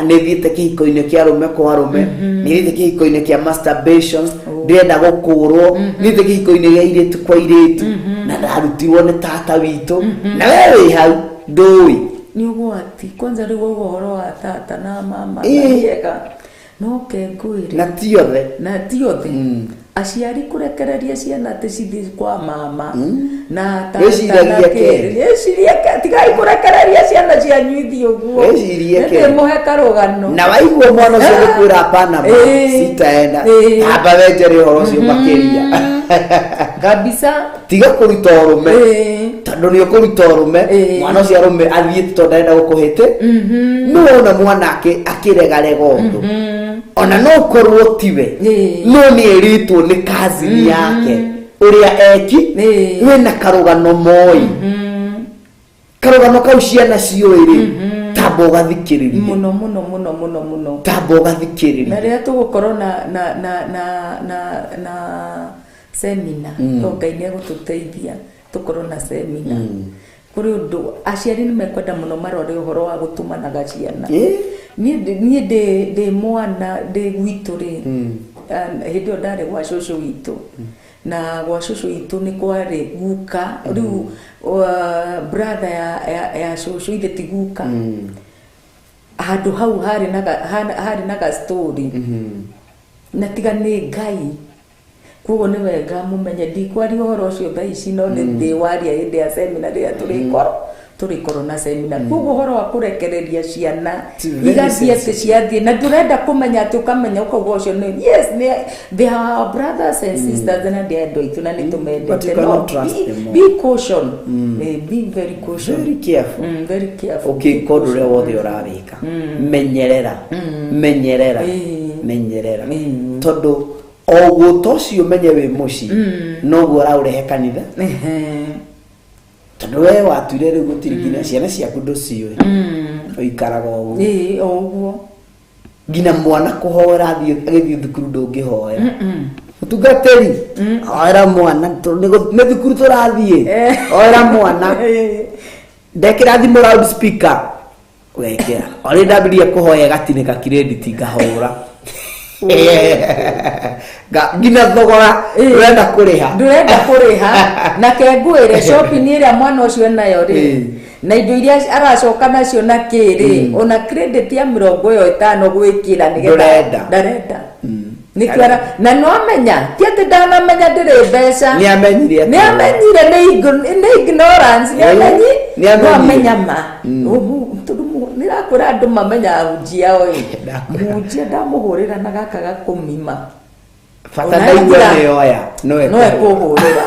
nithiite kihiko-ini kia rume kwa rume nithiite kihiko-ini kia masturbation ndirenda gukurwo nithiite kihiko-ini gia iritu kwa iritu na ndarutirwo ni tata witu na wewe hau ndui ni ugwati kwanza rigo uhoro wa tata na mama yega no kengwire na tiothe aciari kurekereria ciana ati cithi kwa mama na tata weciragia ke tigai kurekereria ciana cianyu ithi uguo weciragia ke muhe karugano na waigua mwana ucio gukwira hapana sitaenda aba wenjeri horo ucio makiria kabisa tiga kuruta urume tondu ni ukuruta urume mwana ucio arume athiite tondu ndenda gukuhite nuona mwanake akiregarega undu ona no korwo tiwe no ni eritwo ni kazi yake uria eki wena karugano moi karugano kau ciana cioiri tabo gathikiriria muno tabo gathikiriria na ria tugukorwo na seminar Ngai ni gututeithia tukorwo na seminar kuri undu aciari ni mekwenda muno marore uhoro wa gutumanaga ciana nie de mwana de gwitu ri hindi ndare gwa cucu witu na gwa cucu witu ni kwari guka riu brother ya cucu ithe ti guka handu hau hari naga story na tiga ni Ngai kugo ni wega mumenye ndikwari uhoro ucio thaa ici no ni ndi waria hindi ya seminar ya turikoro na seminar kugo uhoro wa kurekereria ciana igathie ati ciathie na ndurenda kumenya ati ukamenya ukauga ucio ni yes they are brothers and sisters na they are doitu na ni tumendete no be caution be very caution very careful okay kodure wothe urarika menyerera tondu oguo tocio menye wi muci noguo uraurehe kanitha tondu we watuire riu gutirigina ciana ciaku nduciui uikaraga oguo ngina mwana kuhoera agithii thukuru ndungihoera mutungatiri oera mwana ni thukuru turathie oera mwana ndekira thimu loud speaker wekera ori ndabiria kuhoya gatinika credit ngahura ngina thogora ndurenda kuriha na kengwire shopping iria mwana ucio nayo ri na indo iria aracoka nacio na kiri ona credit ya 50 gwikira nigetha ndarenda nikwara na no amenya tiate ndana menya ndire mbeca ni amenyire ni ignorance ni amenya ma nirakura andu mamenya ujia oi mujia ndamuhurira na gaka gakumima fata ndaigua ni oya no ekuhurira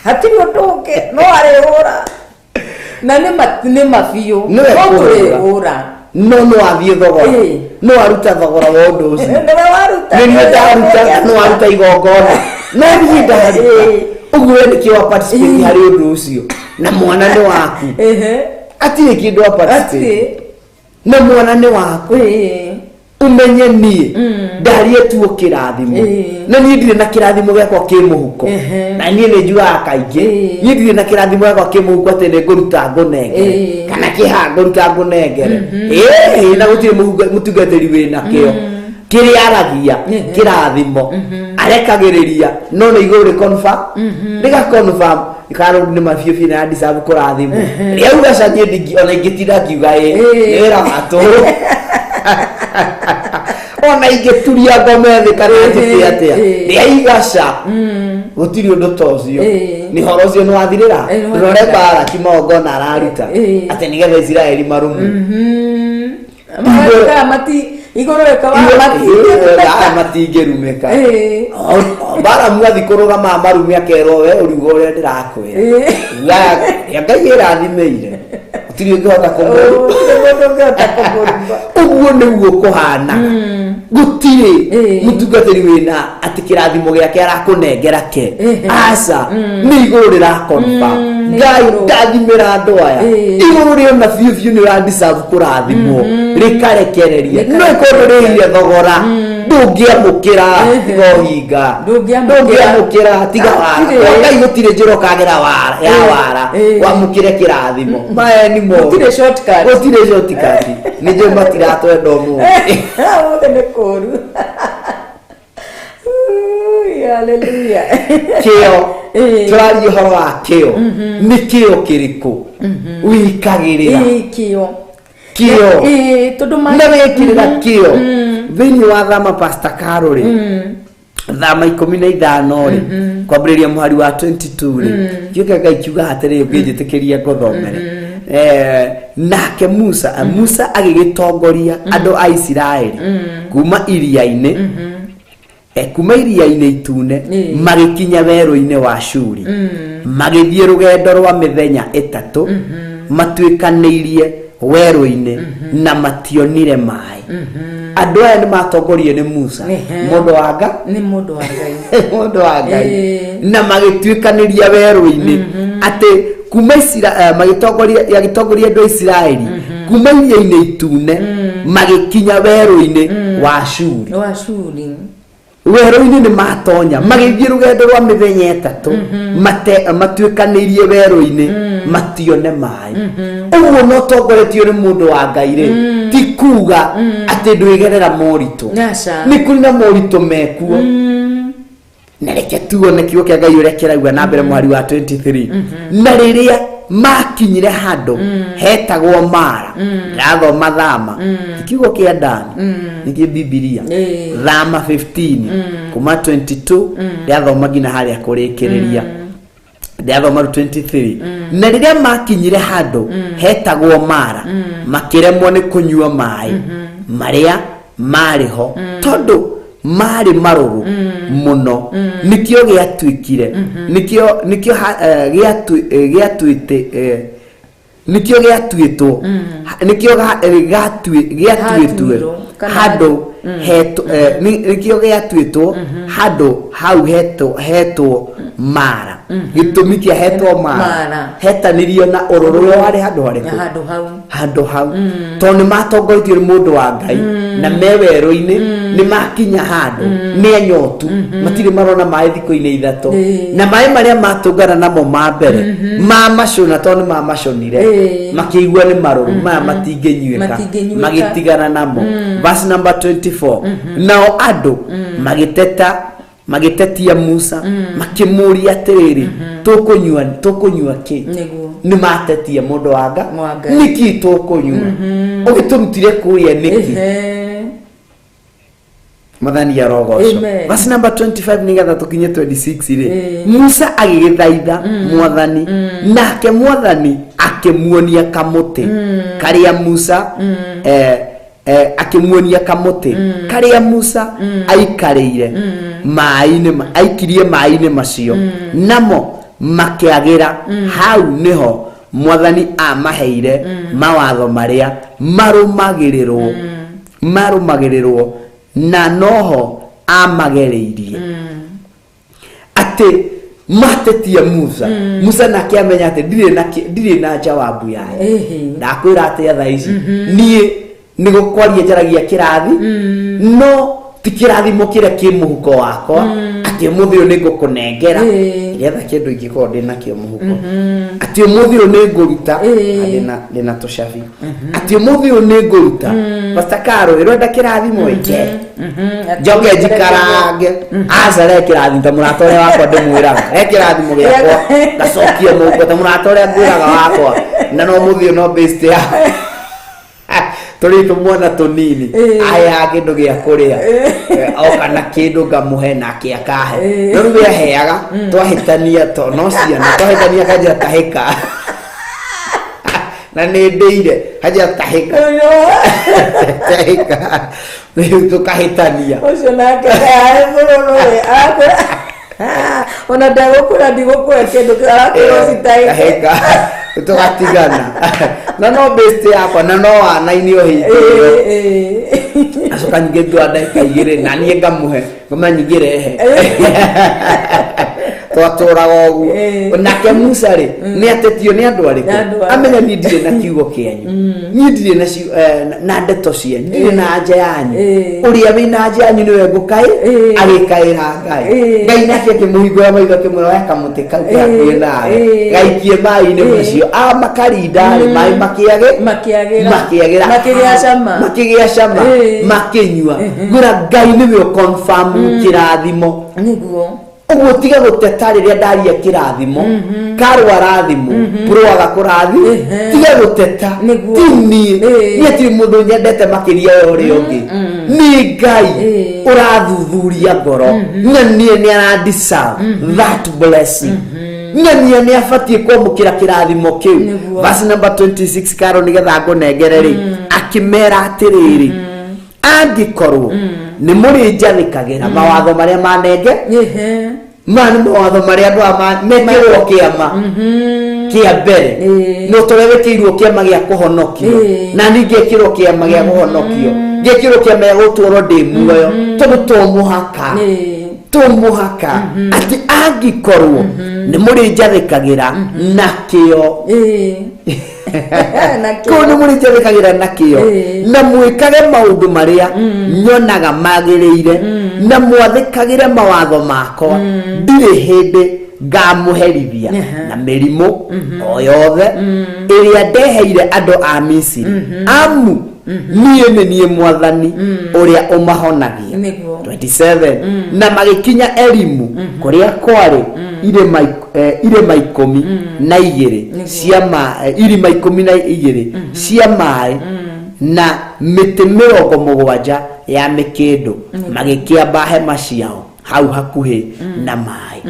hatiri utoke no arehura na ni mafio no turehura no athie thogora no aruta thogora wa undu ucio no aruta igongona no thienda uguo ni kiwa participate hari undu ucio na mwana ni waku atire kindu wa participate na mwana ni waku umenye nie ndarie tu kirathimo na nie ndire na kirathimo gakwa kimuhuko na nie ni njua kaingi nie ndire na kirathimo gakwa kimuhuko ati ni nguruta ngunenge kana kiha nguruta ngunengere na gutire mutungatiri wina kio kiri aragia kirathimo arekagiriria no ni iguri confirm ndiga confirm ikaro ni mafiofi na deserve kurathimo riu gacanye ndingi ona ingitinda kiuga wira waturu ona ingeturia ngome thi kana njiti atia riaigaca gutiri undu tocio ni horo cio no athirira rore bara kimongo na araruta ati nigetha Israeli marumu igoreka matingirumika bara mwathi kurugama marumi akerwo we urigo uria ndirakwira Ngai irathimeire utiri ngihota kumuru uguo niguo kuhana gutiri mutungatiri wina ati kirathimo giake arakunengera ke aca ni iguru rirakonfa Ngai ndathimira andu aya iguru rio na biu ni uradeserve kurathimwo rikarekererie no ikondoreire thogora ndungiamukira gohinga ndungiamukira tiga wara Ngai gutire njiro kagera wara ya wara wamukire kirathimo maya ni mo gutire shortcut ni je matiratwenda mu ne koru haleluya kio twari horo wa kio ni kio kiriku wikagirira kio na wekirira kio thini wa thama Pastor Carol thama 15 ri kwambiriria muhari wa 22 ri kioke Ngai kiuga hatere ngijitikiria ngothomere nake Musa agigitongoria andu a Israeli kuma iria-ini kuma iria-ini itune magikinya werũ-ini wa Shuri magithie rugendo rwa mithenya 3 matuikanirie werũ-ini na mationire mai andu aya ni matongorie ni Musa mundu wanga ni mundu wa Ngai mundu wa Ngai na magituikaniria werũ-ini ati kuma magitongoria andu Israeli kuma iria-ini itune magikinya werũ-ini wa Shuri werũ-ini ni matonya magithie rugendo rwa mithenya 3 matuikanirie werũ-ini matione mai uguo no tongoretio ni mundu wa Ngai ri ti kuga ati ndwigerera morito ni kuri na morito mekuo na reke tuone kiugo kia Ngai uria kirauga na mbere muhari wa 23 na riria makinyire handu hetagwo Mara ndathoma thama kiugo kia ndani ni Biblia thama 15 kuma 22 ndathoma ngina haria kurikiriria ndathoma 23 na riria makinyire handu hetagwo Mara makiremwo ni kunyua mai maria mariho tondu mari maruru muno nikio giatwikire nikio giatwitwo handu nikio giatwitwo handu hau hetwo Mara gitumi kia hetwo Mara hetanirio na ururu wari handu hau to ni matongoretio ni mundu wa Ngai na mewerũ-ini ni makinya handu ni anyotu matire marona mai thiko-ini 3 na mai maria matungana namo ma mbere mamacona to ni mamashonire makiigua ni maruru maya matinginyuika magitigana namo verse number 24 nao andu magitetia Musa makimuria atiriri tukunyua ki ni matetia mundu wanga niki tukunyua ugitumtire kuria niki mathani ya rogoco verse number 25 nigetha tukinye 26 ri Musa agigithaitha mwathani nake mwathani akimuonia kamuti karia Musa akimuonia kamuti karia Musa aikarire aikirie mai-ini macio namo makiagira hau niho mwathani amaheire mawatho maria marumagirirwo na noho amagereirie ati matetia Musa nake amenya ati ndire na jawabu yae ndakwira ati thaa ici nie nigukwaria njaragia kirathi no ti kirathimo kiria ki muhuko wakwa ati umuthi uyu nigukunengera iretha kindu ingiko ndinakio muhuko ati umuthi uyu niguruta ndina tushavi ati umuthi uyu niguruta Pastor Carol irenda kirathimo ije joge jikarange azare kirathi ta muratore wakwa ndimwira kirathimo giakwa gacokie muhuko ta muratore ngwiraga wakwa na no umuthi uyu no best ya tuli tumwana tunini aya kindu gia kuria oka na kindu ngamuhe nake akahe no riu aheaga twahitania to no ciana twahitania kaja tahika na nä ndäire haja tahika tahika riu tukahitania ucio nake muronoe ona ndagukura ndigukura kindu tahika tugatigana na no best yakwa na no wana-ini o hingi acoka nyingä ndå andagä igä na niä ngamuhe ngomanyingä rehe twatåraga å guo nake Musa rä nä atetio nä andå arä amenya ni ndirä na kiugo kĩanyu ni ndirä na ndeto cianyu ndirä na nja yanyu å rä a wä na nja yanyu nä we ngå kaä agä kaä ra Ngai nake akä må hingå ra maitho akä mwä ra kamå tä kau kä hakuä nawe gaikie maä-inä macio makarinda rä maä makä gä a cama makä nyua ngå ra Ngai nä we å kä rathimo uguo tiga guteta riria ndaria kirathimo karwa rathimo purwaga kurathi tiga guteta tini ni ti mundu nyendete makiria yo ri ungi ni Ngai urathuthuria ngoro nyanie ni ara deserve that blessing nyanie ni afatie kwamukira kirathimo kiu verse number 26 karo nigetha ngunengere ri akimera atiriri angikorwo ni muri njathikagira mawatho maria manenge mawatho maria andu mekirwo kiama kia mbere no turerekeirwo kiama gia kuhonokio na ningi ekirwo kiama gia kuhonokio ngekirwo kiama gia gutwaro ndi muoyo tondu tumuhaka ati angikorwo ni muri njathikagira nakio kono muri njathikagira nakio na mwikage maundu maria nyonaga magirire na mwathikagire mawatho makwa ndire hindi ngamuherithia na mirimu o yothe iria ndeheire andu a Misiri amu niĩ mwathani uria umahonagia 27 na magikinya Elimu kuria kwari irima 12 cia irima 12 cia maĩ na mĩtĩ 70 ya mĩkĩndũ magĩkĩamba hema ciao hau hakuhĩ na maĩ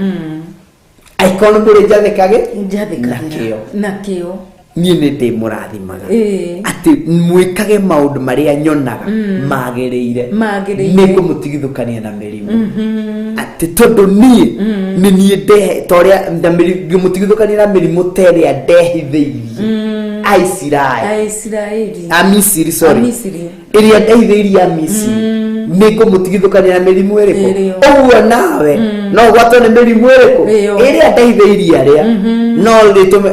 aikonu muri njathikage nakio niĩ nĩ ndĩ mũrathimaga atĩ mwĩkage maũndũ marĩa nyonaga magĩrĩire nĩ ngũmũtigithũkania na mĩrimũ atĩ tondũ niĩ nĩ niĩ ndehe ta ũrĩa ngĩmũtigithũkania na mĩrimũ ta ĩrĩa ndehithĩirie Amisiri ĩrĩa ndehithĩirie Amisiri nĩ ngũmũtigithũkania na mĩrimũ ĩrĩkũ ũguo nawe no gwatwo nĩ mĩrimũ ĩrĩkũ ĩrĩa ndehithĩirie arĩa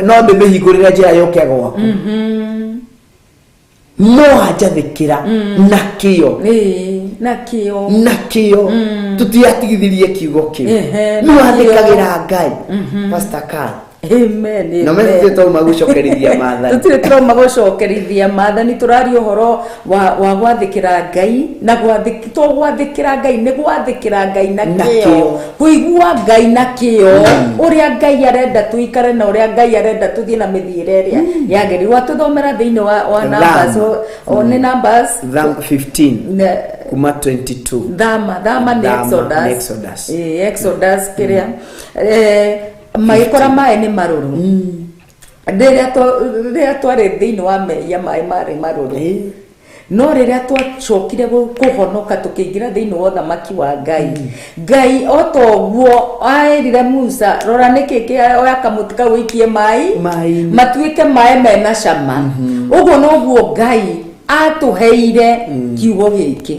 no ndĩmĩhingũrĩre njĩra yũke gwaku no anjathĩkĩra nakĩo tũtiatigithirie kiugo kĩu no athĩkagĩra Ngai Pastor Carl Amen. No me tũtirauma gucokerithia maathani. Tũtirauma gucokerithia maathani tũraria ũhoro wa gwathĩkĩra Ngai na gwathĩkĩra Ngai nĩ gwathĩkĩra Ngai na kĩo. Kũigua Ngai na kĩo. Ũrĩa Ngai arenda tũikare na ũrĩa Ngai arenda tũthiĩ na mĩthiĩre ĩrĩa yagĩrĩirwo. Tũthomera thĩinĩ wa Numbers nĩ Numbers 15 kuma 22. Thama ni Exodus. Exodus kĩrĩa magikora maĩ nĩ marũrũ rĩrĩa twarĩ thĩinĩ wa meia maĩ marĩ marũrũ no rĩrĩa twacokire kũhonoka tũkĩingĩra thĩinĩ wa ũthamaki wa Ngai o ta ũguo aĩrire Musa rora nĩkĩ kĩoya kamũtĩ kau ũikie maĩ matuĩke maĩ mena cama ũguo noguo Ngai atuheire kiugo gĩkĩ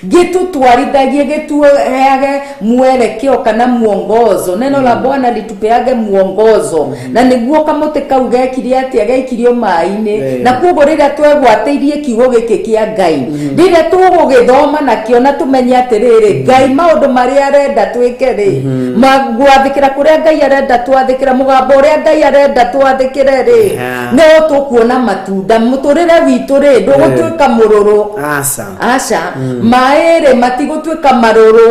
gĩtũtwarithagie gĩtuheage mwerekeo kana muongozo. Neno la Bwana litupeage muongozo na nĩguo kamũtĩ kau gekire atĩa geikirio maĩ-inĩ na koguo rĩrĩa twegwatĩirie kiugo gĩkĩ kĩa Ngai rĩrĩa tũgũgĩthoma nakĩo na tũmenye atĩrĩrĩ Ngai maũndũ marĩa arenda twĩke rĩ gwathĩkĩra kũrĩa Ngai arenda twathĩkĩra mũgambo ũrĩa Ngai arenda twathĩkĩre rĩ no tũkuona matunda mũtũrĩre witũ rĩ ndũgũtuĩka mũrũrũ aca maĩ-rĩ matigũtuĩka marũrũ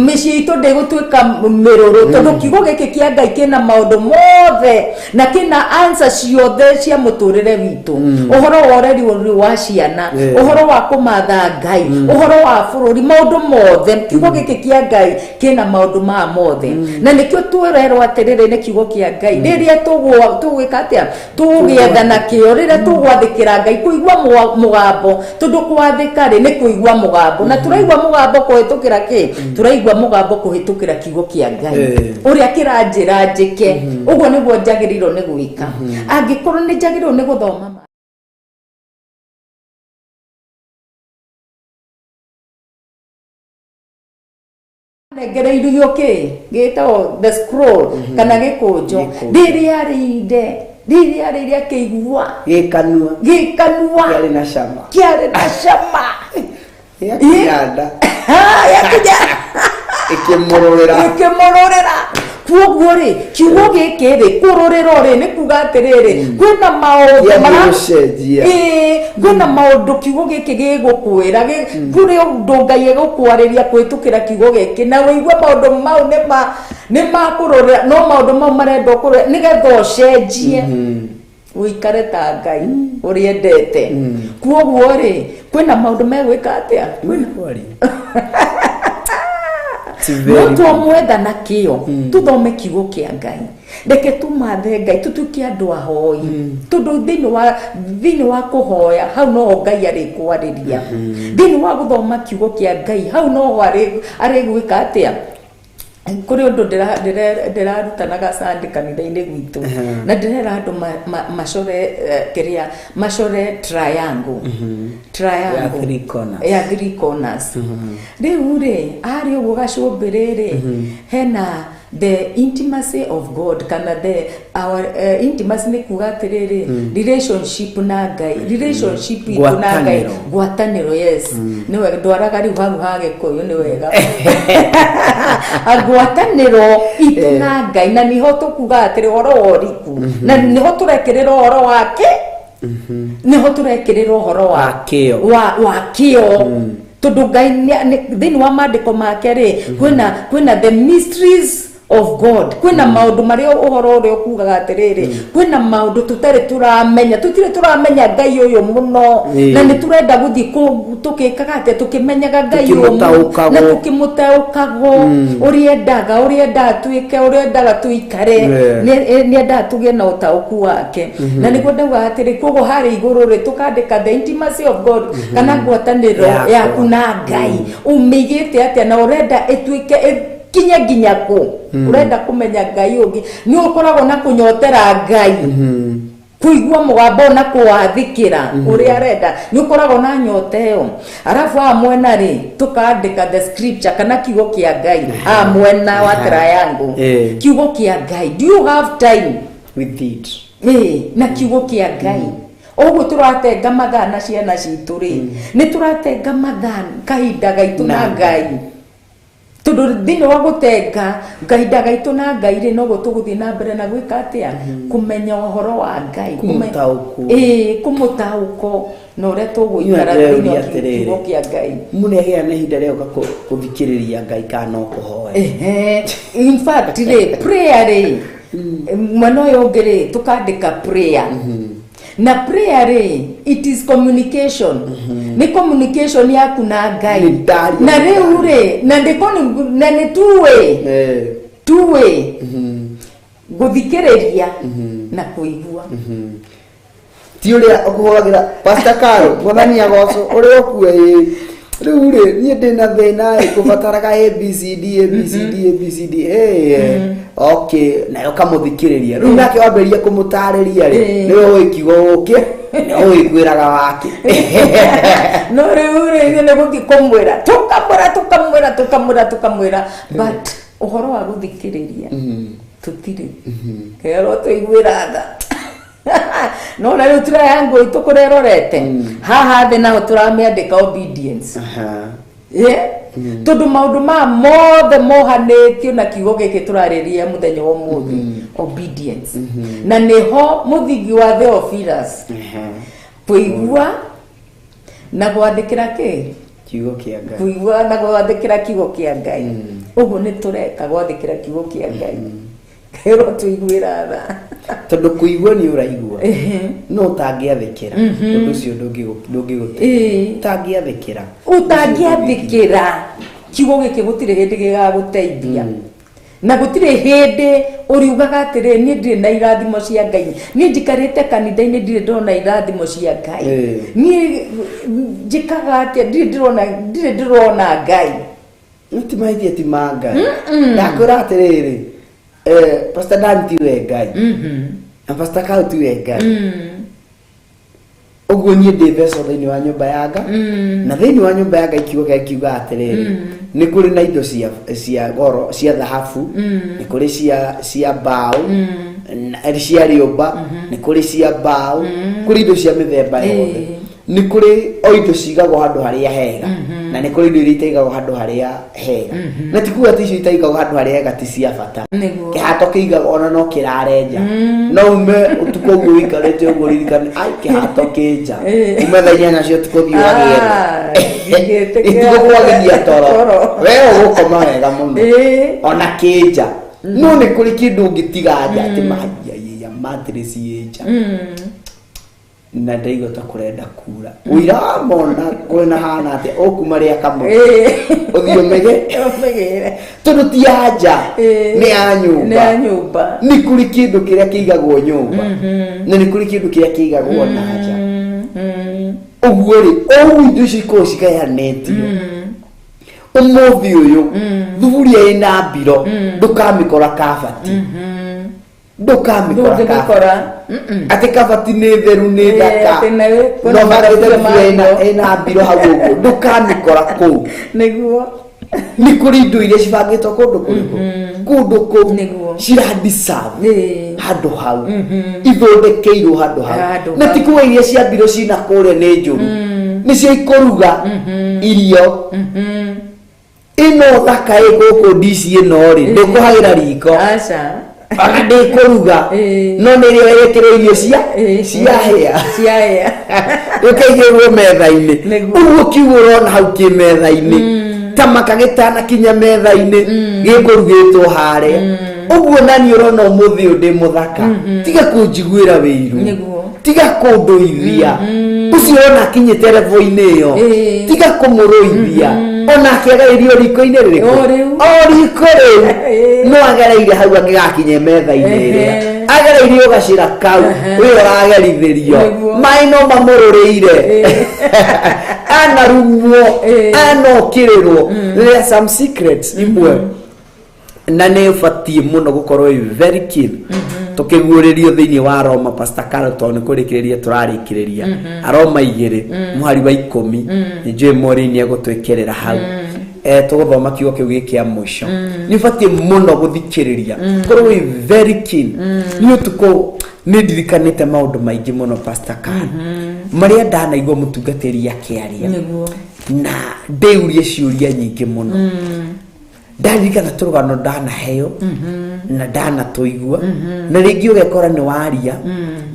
mĩciĩ itũ ndĩgũtuĩka mĩrũrũ tondũ kiugo gĩkĩ kĩa Ngai kĩna maũndũ mothe na kĩna answer ciothe cia mũtũrĩre witũ ũhoro wa ũreri wa ciana ũhoro wa kũmatha Ngai ũhoro wa bũrũri maũndũ mothe kiugo gĩkĩ kĩa Ngai kĩna maũndũ maya mothe na nĩkĩo twĩrerwo atĩrĩrĩ nĩ kiugo kĩa Ngai rĩrĩa tũgwĩka atĩa tũgĩetha na kĩo rĩrĩa tũgwathĩkĩra Ngai kũigua mũgambo tondũ kwathĩka-rĩ nĩ kũigua mũgambo na tũraigua mũgambo kũhĩtũkĩra kĩ tũraigua mũgambo kũhĩtũkĩra kiugo kĩa Ngai ũrĩa kĩranjĩra njĩke ũguo nĩguo njagĩrĩirwo nĩ gwĩka angĩkorwo nĩ njagĩrĩirwo nĩ gũthoma nengereirio kĩ gĩtagwo the scroll kana gĩkũnjo rĩrĩa akĩigua gĩkanua kĩarĩ na cama ikĩmũrũrĩra kuoguo-rĩ kiugo gĩkĩ-rĩ kũrũrĩrwo-rĩ nĩ kuga atĩrĩrĩ kwĩna maũndũ kiugo gĩkĩ gĩgũkwĩra kũrĩ ũndũ Ngai egũkwarĩria kũhĩtũkĩra kiugo gĩkĩ na wĩigua maũndũ mau nĩ makũrũrĩra no maũndũ mau marenda kũrũrĩra nĩgetha ũcenjie ũikare ta Ngai ũrĩa endete kuoguo-rĩ kwĩna maũndũ megwĩka atĩa no twamwetha na kĩo tũthome kiugo kĩa Ngai reke tũmathe Ngai tũtuĩke andũ ahoi tondũ thĩinĩ wa kũhoya hau noho Ngai arĩkwarĩria thĩinĩ wa gũthoma kiugo kĩa Ngai hau noho arĩgwĩka atĩa kuri undu ndirarutanaga Sunday kanitha-inĩ gwitũ na ndirera andu macore triangle ya three corners riu ri ari uguo gacumbĩrĩrĩ hena the intimacy of God kana our intimacy ni kuga atiriri relationship na Ngai relationship itu na Ngai gwatanĩro yes ni wega ndwaraga riu hau hage koyo ni wega agwatanĩro itu na Ngai na niho tukuga atiri horo woriku na niho turekerera horo wake niho turekerera horo wakio tondu Ngai thĩinĩ wa maandĩko make rĩ kwĩna the mysteries of God kwĩna maũndũ marĩa ũhoro ũrĩa ũkugaga atĩrĩrĩ kwĩna maũndũ tũtarĩ turamenya Ngai ũyũ mũno na nĩ turenda gũthiĩ tũkĩkaga atĩ tũkĩmenyaga Ngai ũyũ na tũkĩmũtaũkagwo ũrĩa endaga tuĩke ũrĩa endaga tuikare nĩ endaga tũgĩe na ũtaũku wake na nĩguo ndauga atĩrĩ koguo harĩ igũrũ rĩ tũkandĩka the intimacy of God kana ngwatanĩro yaku na Ngai ũmĩigĩte atĩa na ũrenda ĩtuĩke nginya kũ urenda kumenya Ngai ũngĩ ni ukoragwo na kunyotera Ngai kuigua mũgambo na kuwathikira uria arenda ni ukoragwo na nyota ĩyo arafu amwena ri tukandika the scripture kana kiugo kia Ngai amwena wa triangle kiugo kia Ngai do you have time with it na kiugo kia Ngai oguo turatenga mathaa na ciana citũ ri ni turatenga mathaa kahinda gaitũ na Ngai tondu thĩinĩ wa gũtenga kahinda gaitũ na Ngai rĩ no gũtũgũthiĩ na mbere na gwĩka atĩa kũmenya ũhoro wa Ngai kũmũtaũko na ũrĩa tũgũikara thĩinĩ wa kiugo kĩa Ngai mũnegea na ihinda rĩoka gũthikĩrĩria Ngai kana kũhoya in fact rĩ prayer rĩ mwena ũyũ ũngĩ rĩ tũkandĩka prayer na prayer rĩ it is communication ni communication yaku na Ngai na rĩu rĩ na nĩ two way gũthikĩrĩria na kũigua ti ũrĩa ũkũhũragĩra Pastor Carol mwathani agoco ũrĩa ũkue rĩu rĩ niĩ ndĩna thĩna kũbataraga ABCD okay na ũkamũthikĩrĩria rĩu nake wambĩrĩria kũmũtarĩria rĩ nĩwe ũĩ kiugo gũkĩ nĩwe ũiguĩraga wake no rĩu rĩ nĩ gũthiĩ tũkamwĩra but ũhoro wa gũthikĩrĩria tũtirĩ kero tũiguĩra tha no na rĩu triangle tũkũrerorete haha thĩ naho tũramĩandĩka obedience tondu maundu ma mothe mohanĩtio na kiugo gĩkĩ tũrarĩria mũthenya wa ũmũthĩ obedience na nĩho mũthingi wa Theophilus kũigua na gwandikira ki kiugo kia Ngai kuigua na gwandikira kiugo kia Ngai uguo ni tureka gwandikira kiugo kia Ngai kero tuiguira tha tondu kuigua ni uraigua no tangiathikira undu ucio ndungi tangiathikira utangiathikira kiugo giki gutire hindi gigaguteithia na gutire hindi uriugaga atiri ni ndire na irathimo cia Ngai ni njikarite kanitha-ini ndire ndona irathimo cia Ngai ni njikaga atia ndire ndirona Ngai ntimaithia ti ma Ngai ndakura atiriri Pastor Dan tiwe Ngai na Pastor Kau tiwe Ngai oguo nie ndi veso thiini wa nyumba ya Ngai na thiini wa nyumba ya Ngai kiuga atiriri ni kuri na indo cia goro cia dhahabu ni kuri cia bao cia riomba ni kuri cia bao kuri indo cia mithemba yothe ni kuri o indo cigagwo handu haria hega na ni kuri indo iria itaigagwo handu haria hega na tikuga ati icio itaigagwo handu haria hega ti cia bata kihato kiigagwo ona no kirarenja no ume utuko uguo wikarite uguo ririkane ai kihato kinja ume thainya nacio tukuthii wagera ituko kwagithia toro we ugukoma wega muno ona kinja no ni kuri kindu ngitigaja ati mahia matress yenja na ndaigo ta kurenda kura uira mona kwena hana ati okumaria kamwe uthio megere tondu ti anja ni anyumba ni kuri kindu kiria kiigagwo nyumba na ni kuri kindu kiria kiigagwo na anja uguo ri o indo ciko cikayanetio umuthi uyu thuburia ina mbiro ndukamikora kabati ndukamikora ati kabati ni theru ni thaka no magete ina mbiro hau uguo ndukamikora kuu niguo ni kuri indo iria cibangitwo kundu kuu ciradisavu handu hau ithondekeirwo handu hau na tikuwa iria cia mbiro cina kuria ni njuru nicio ikuruga irio ino thaka iguku ndisi ino ri ndikuhagira riko aca ana ndikuruga no ni rio yekire irio cia hea ukaigirwo metha-ini uguo kiugo urona hau ki metha-ini tamaka gitana kinya metha-ini gikurugitwo haria uguo nani urona umuthi ndi muthaka tiga kunjiguira wiru tiga kunduithia ucio ona kinyite level-ini iyo tiga kumuruithia ona akiagairio riko-ini ririku o riko riu no agereire hau angigakinye metha-ini iria agereire ugacira kau we uragerithirio mai no mamururiire anarumwo anokirirwo there are some secrets imwe na ne fatie muno gukorwo very keen tukiguuririo thiini wa Roma Pastor Carlton kurikiriria turarikiriria Aroma 2 muhari wa 10 njwe morini agutwekerera hau tuguthoma kiugo kiu gikia mwisho ni fatie muno guthikiriria korwo very keen ni tuko nidirikanite maundu maingi muno Pastor Carl maria ndanaigua mutungatiri akiaria na ndeurie ciuria nyingi muno ndarikana turugano ndanaheo na ndanatuigua na ringi ugekora ni waria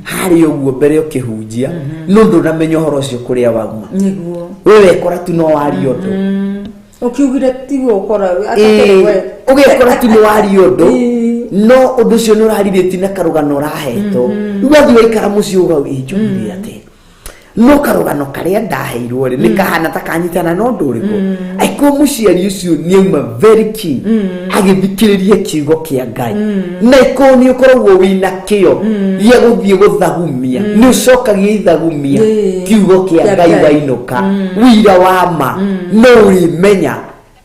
hari uguo mbere ukihunjia no ndunamenya horo ucio kuria wauma niguo wewe ekora tu no waria undu ukiugire tigo ukora atakewe ugekora tu no waria undu no undu ucio no raririti na karugano rahetwo rugathi waikara mucio uga ijumire ati no karugano karia ndaheirwo ri nikahana takanyitana no nduriko aiko muciari ucio niuma very keen agithikiriria kiugo kia Ngai na iko ni ukorwo wina kio ya guthie guthagumia ni ucokagia ithagumia kiugo kia Ngai wainuka wira wa ma no urimenya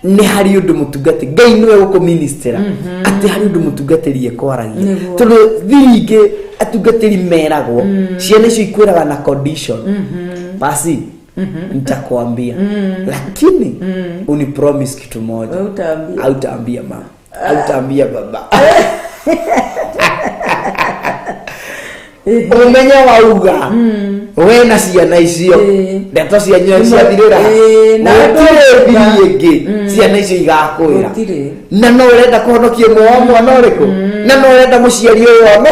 ni hari undu mutungati Ngai niwe gukuministera ati hari undu mutungatiri kwaragia tondu thiringi atungatiri meragwo ciana icio ikwiraga na condition basi nitakwambia lakini uni promise kitu moja hautaambia mama hautaambia baba umenya wauga we na ciana icio ndeto cia nyoe cia thirira na ngĩ ciana icio igakwĩra na no urenda kũhonokia mwana ũrĩkũ na no urenda mũciari ũyũ ome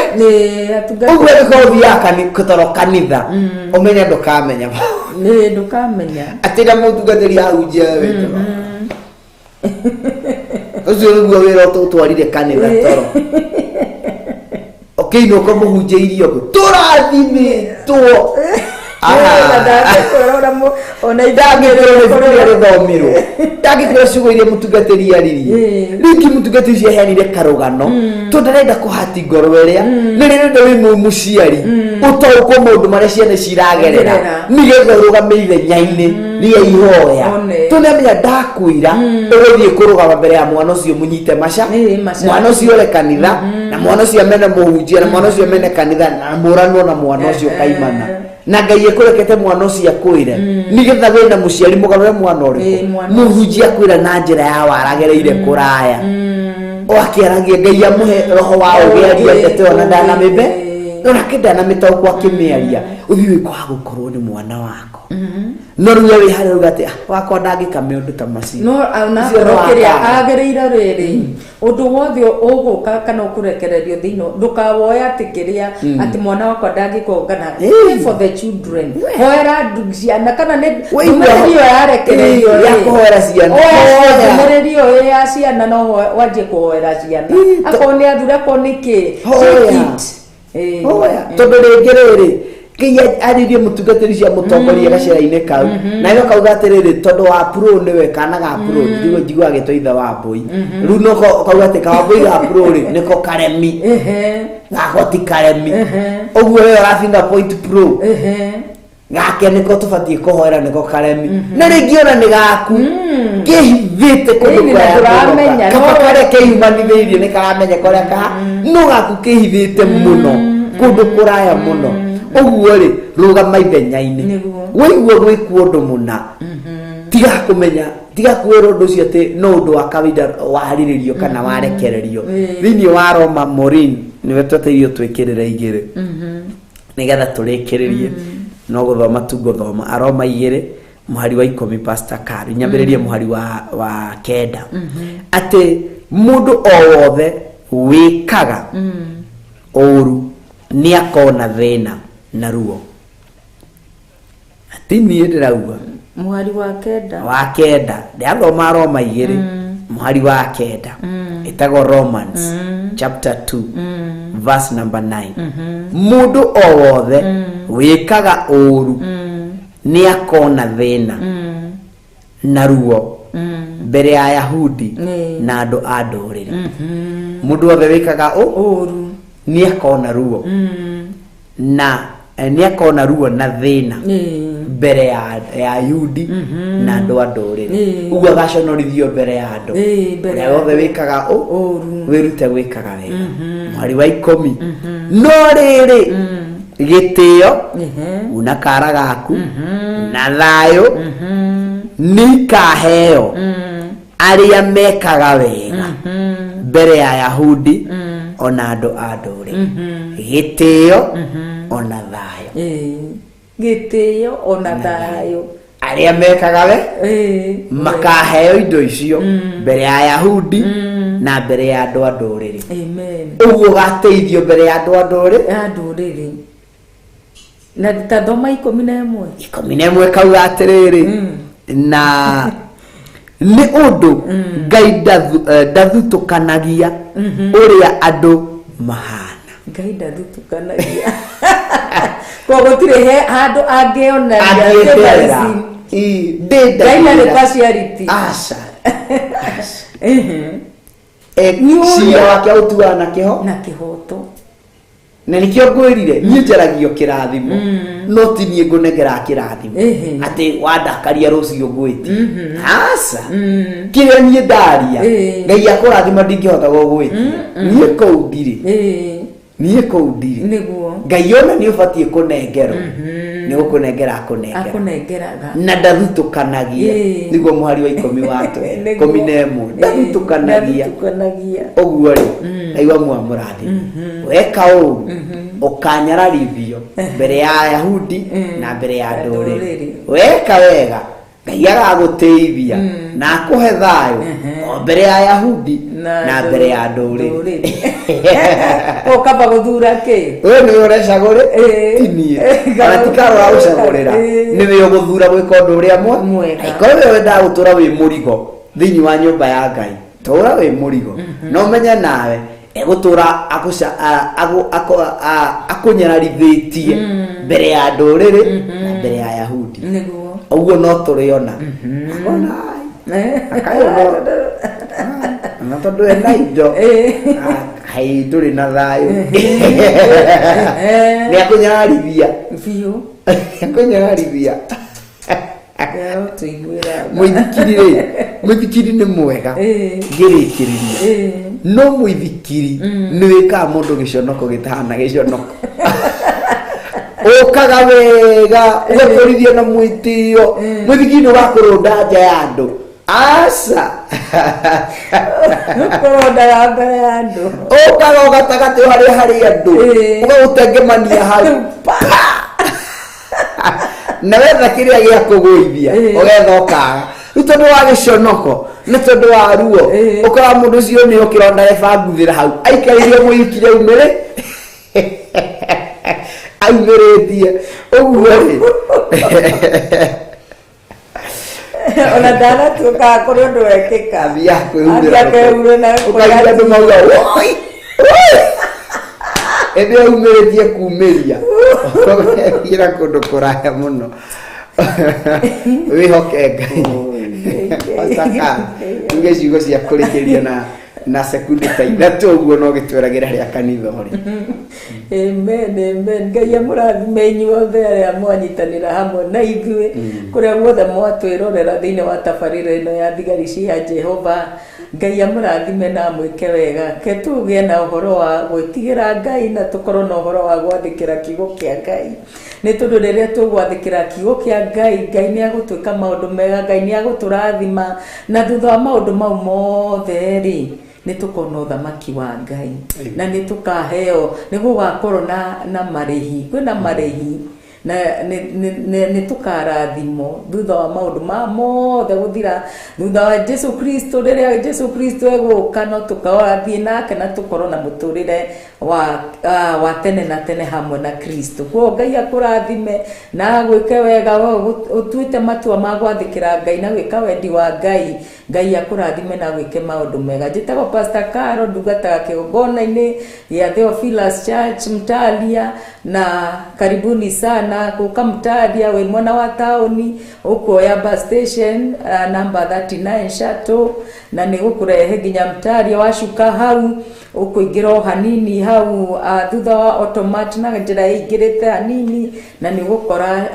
ũguo nĩko ũthiaga kũtoro kanitha ũmenya ndũkamenya atĩ na mũtungatĩri ahunjia wetoro ũcio nĩguo wĩra ũtũtwarire kanitha toro ũkĩinũka mũhunjia irio tũrathimĩtwo ndangĩkwĩra ciugo iria mũtungatĩri aririe rĩngĩ mũtungatĩri ũcio aheanire karũgano tondũ ndarenda kũhati ngoro ĩrĩa nĩ rĩrenda wĩ mũciari ũtaũkwo maũndũ marĩa ciana ciragerera nĩgetha ũrũgame ithenya-inĩ rĩa ihoya tondũ nĩamenya ndakwĩra ũgũthiĩ kũrũgama mbere ya mwana ũcio mũnyite maca mwana ũcio ũre kanitha na mwana ũcio amene mũhunjia na mwana ũcio amene kanitha na mũranwo na mwana ũcio kaimana na Ngai ekurekete mwana ũcio akwĩre nĩgetha wĩna mũciari mũgarũre mwana ũrĩkũ mũhunjia akwĩra na njĩra ya waragereire kũraya akĩaragia Ngai amũhe roho wa ũgĩ ariendete ona ndanamĩmbe ona ndanamĩtaũkwo akĩmĩaria ũthiĩ wĩkwaga gũkorwo nĩ mwana wako no rĩu wĩ harĩa ugate wakwa ndangĩka maũndũ ta macio no kĩrĩa agereire rĩrĩ ũndũ wothe ũgũka kana ũkũrekererio thĩinĩ ndũkawoya atĩ kĩrĩa atĩ mwana wakwa ndangĩkongana for the children hoera ciana kana nĩ ndũmĩrĩrio yarekererio ya kũhoera ciana ndũmĩrĩrio ya ciana no wanjie kũhoera ciana akorwo nĩ athura akorwo nĩ kĩ hoya tondũ rĩngĩ rĩrĩ Ngai aririe mũtungatĩri cia mũtongoria gacĩra-inĩ kau na ĩyo kauga atĩrĩrĩ tondũ wa pro nĩwe kana ga pro njiguaga gĩtwa wa mbũi rĩu no kauga atĩ ka mbũi ga pro rĩ nĩko karemi gako ti karemi ũguo wee ũrafinga point pro gake nĩko tũbatiĩ kũhoera nĩko karemi na rĩngĩ ona nĩ gaku kĩhithĩte kũndũ kũrĩa kaba karĩa kĩhumanithĩirie nĩ karamenya kũrĩa kaha no gaku kĩhithĩte mũno kũndũ kũraya mũno ũguo rĩ rũgama ithenya-inĩ wĩiguo gwĩkwo ũndũ mũna tiga kũmenya tiga kwĩrwo ũndũ ũcio atĩ no ũndũ wa kawaida waharĩrĩrio kana warekererio thĩinĩ wa Roma Morin nĩwe twetereirio twĩkĩrĩre igĩrĩ nĩgetha tũrĩkĩrĩrie no gũthoma tu gũthoma Aroma 2 mũhari wa 10 Pastor Kari nyambĩrĩrie mũhari wa 9 atĩ mũndũ o wothe wĩkaga ũru nĩ akona thĩna na ruo ati niĩ ndĩrauga mũhari wa 9 ndathoma Roma 2 mũhari wa 9 ĩtagwo Romans chapter 2 verse number 9 mũndũ o wothe wĩkaga ũru nĩ akona thĩna na ruo mbere ya Ayahudi na andũ a ndũrĩrĩ mũndũ wothe wĩkaga ũru nĩ akona ruo na nĩ akona ruo na thĩna mbere ya Ayahudi na andũ a ndũrĩrĩ ũguo agaconorithio mbere ya andũ ũrĩa wothe wĩkaga wĩrute gwĩkaga wega mwari wa 10 no rĩrĩ gĩtĩo una kara gaku na thayũ nikaheo arĩa mekaga wega mbere ya Ayahudi ona andũ a ndũrĩrĩ gĩtĩo ona thayũ gĩtĩo ona thayũ arĩa mekaga makaheo indo icio mbere ya Ayahudi na mbere ya andũ a ndũrĩrĩ ũguo gateithio mbere ya andũ a ndũrĩrĩ na tathoma 11 kauga atĩrĩrĩ na nĩ ũndũ Ngai ndathutũkanagia ũrĩa andũ mahana Ngai ndathutũkanagia koguo gũtirĩ handũ angĩonagia Ngai ndarĩ partiality aca ciira wake ũtuaga na kĩhoto na nĩkĩo ngwĩrire niĩ njaragio kĩrathimo no ti niĩ ngũnengera kĩrathimo atĩ wandakaria rũciũ ngwĩti aca kĩrĩa niĩ ndaria Ngai akũrathima ndingĩhota gũgwĩtia niĩ kũu ndirĩ Ngai ona nĩ ũbatiĩ kũnengerwo nĩ gũkũnengera akunengeraga na ndathutũkanagia nĩguo mũhari wa 10 watu 11 ndathutũkanagia ũguo rĩ Ngai wa muoyo mũrathime weka ũũ ũkanyararithio mbere ya Ayahudi na mbere ya ndũrĩrĩ weka wega Ngai agagũteithia na akũhe thayũ mbere ya Ayahudi na mbere ya ndũrĩrĩ ũkamba gũthura kĩ wewe nĩ ũrecagũre tinie kana tikarora ũcagũrĩra nĩwe ũgũthura gwĩka ũndũ ũrĩa mwega aikorwo wewe ndagũtũra wĩ mũrigo thĩinĩ wa nyũmba ya Ngai tũra wĩ mũrigo no menye nawe egũtũra akũnyararithĩtie mbere ya ndũrĩrĩ na mbere ya Ayahudi ũguo no tũrĩona akona akayona na tondũ ena indo hai ndũrĩ na thayũ nĩ akũnyararithia biũ akũnyararithia mũithikiri nĩ mwega ngĩrĩkĩrĩria no mũithikiri nĩ wĩkaga mũndũ gĩconoko gĩtahana gĩconoko ũkaga wega ũgatwarithia na mwĩtĩo mũithikiri nĩ ũgakũrũnda nja ya andũ asa ũkũrũndaga mbere ya andũ ũkaga ũgatagatĩ harĩ andũ ũgagũtengemania hau na wetha kĩrĩa gĩa kũgũithia ũgetha ũkaga rĩu tondũ wa gĩconoko nĩ tondũ wa ruo ũkora mũndũ ũcio nĩ ũkĩronda ebanguthĩra hau aikarĩire mũithikiri aumĩrĩ aumĩrĩtie ũguo rĩ ona ndanatuĩkaga kũrĩ ũndũ wekĩka ambia kwĩhumĩra andũ mauga woi ĩndĩ aumĩrĩtie kumĩria ĩra kũndũ kũraya mũno wĩhoke Ngai uge ciugo cia kũrĩkĩria na sekundi ta ithatũ ũguo no gĩtweragĩra rĩa kanitha ũrĩ amen Ngai amũrathime inyuothe arĩa mwanyitanĩra hamwe na ithuĩ kũrĩa guothe mwatwĩrorera thĩinĩ wa tabarĩra ĩno ya thigari cia Jehova Ngai amũrathime na mwĩke wega ke tũgĩe na ũhoro wa gwĩtigĩra Ngai na tũkorwo na ũhoro wa gwathĩkĩra kiugo kĩa Ngai nĩ tondũ rĩrĩa tũgwathĩkĩra kiugo kĩa Ngai nĩ agũtwĩka maũndũ mega Ngai nĩ agũtũrathima na thutha wa maũndũ mau mothe rĩ nĩ tũkona ũthamaki wa Ngai na nĩ tũkaheo nĩ gũgakorwo na marĩhi kwĩna marĩhi na nĩ tũkarathimo thutha wa maũndũ mothe gũthira thutha wa Jesu Kristo rĩrĩa Jesu Kristo egũka no tũkawathiĩ nake na tũkorwo na mũtũrĩre wa tene na tene hamwe na Kristo kwa Ngai akũrathime na gwĩke wega ũtuĩte matua ma gwathĩkĩra Ngai na gwĩka wendi wa Ngai akũrathime na gwĩke maũndũ mega njĩtagwo Pastor Caro ndungataga kĩgongona-inĩ gĩa Theophilus Church Mtalia na karibuni sana gũka Mtalia wĩ mwana wa taũni ũkuoya bus station number 39 shuttle na nĩ gũkũrehe nginya Mtalia wacuka hau ũkũingĩra hanini hau thutha wa automat na njĩra ĩingĩrĩte hanini na nĩ gũkora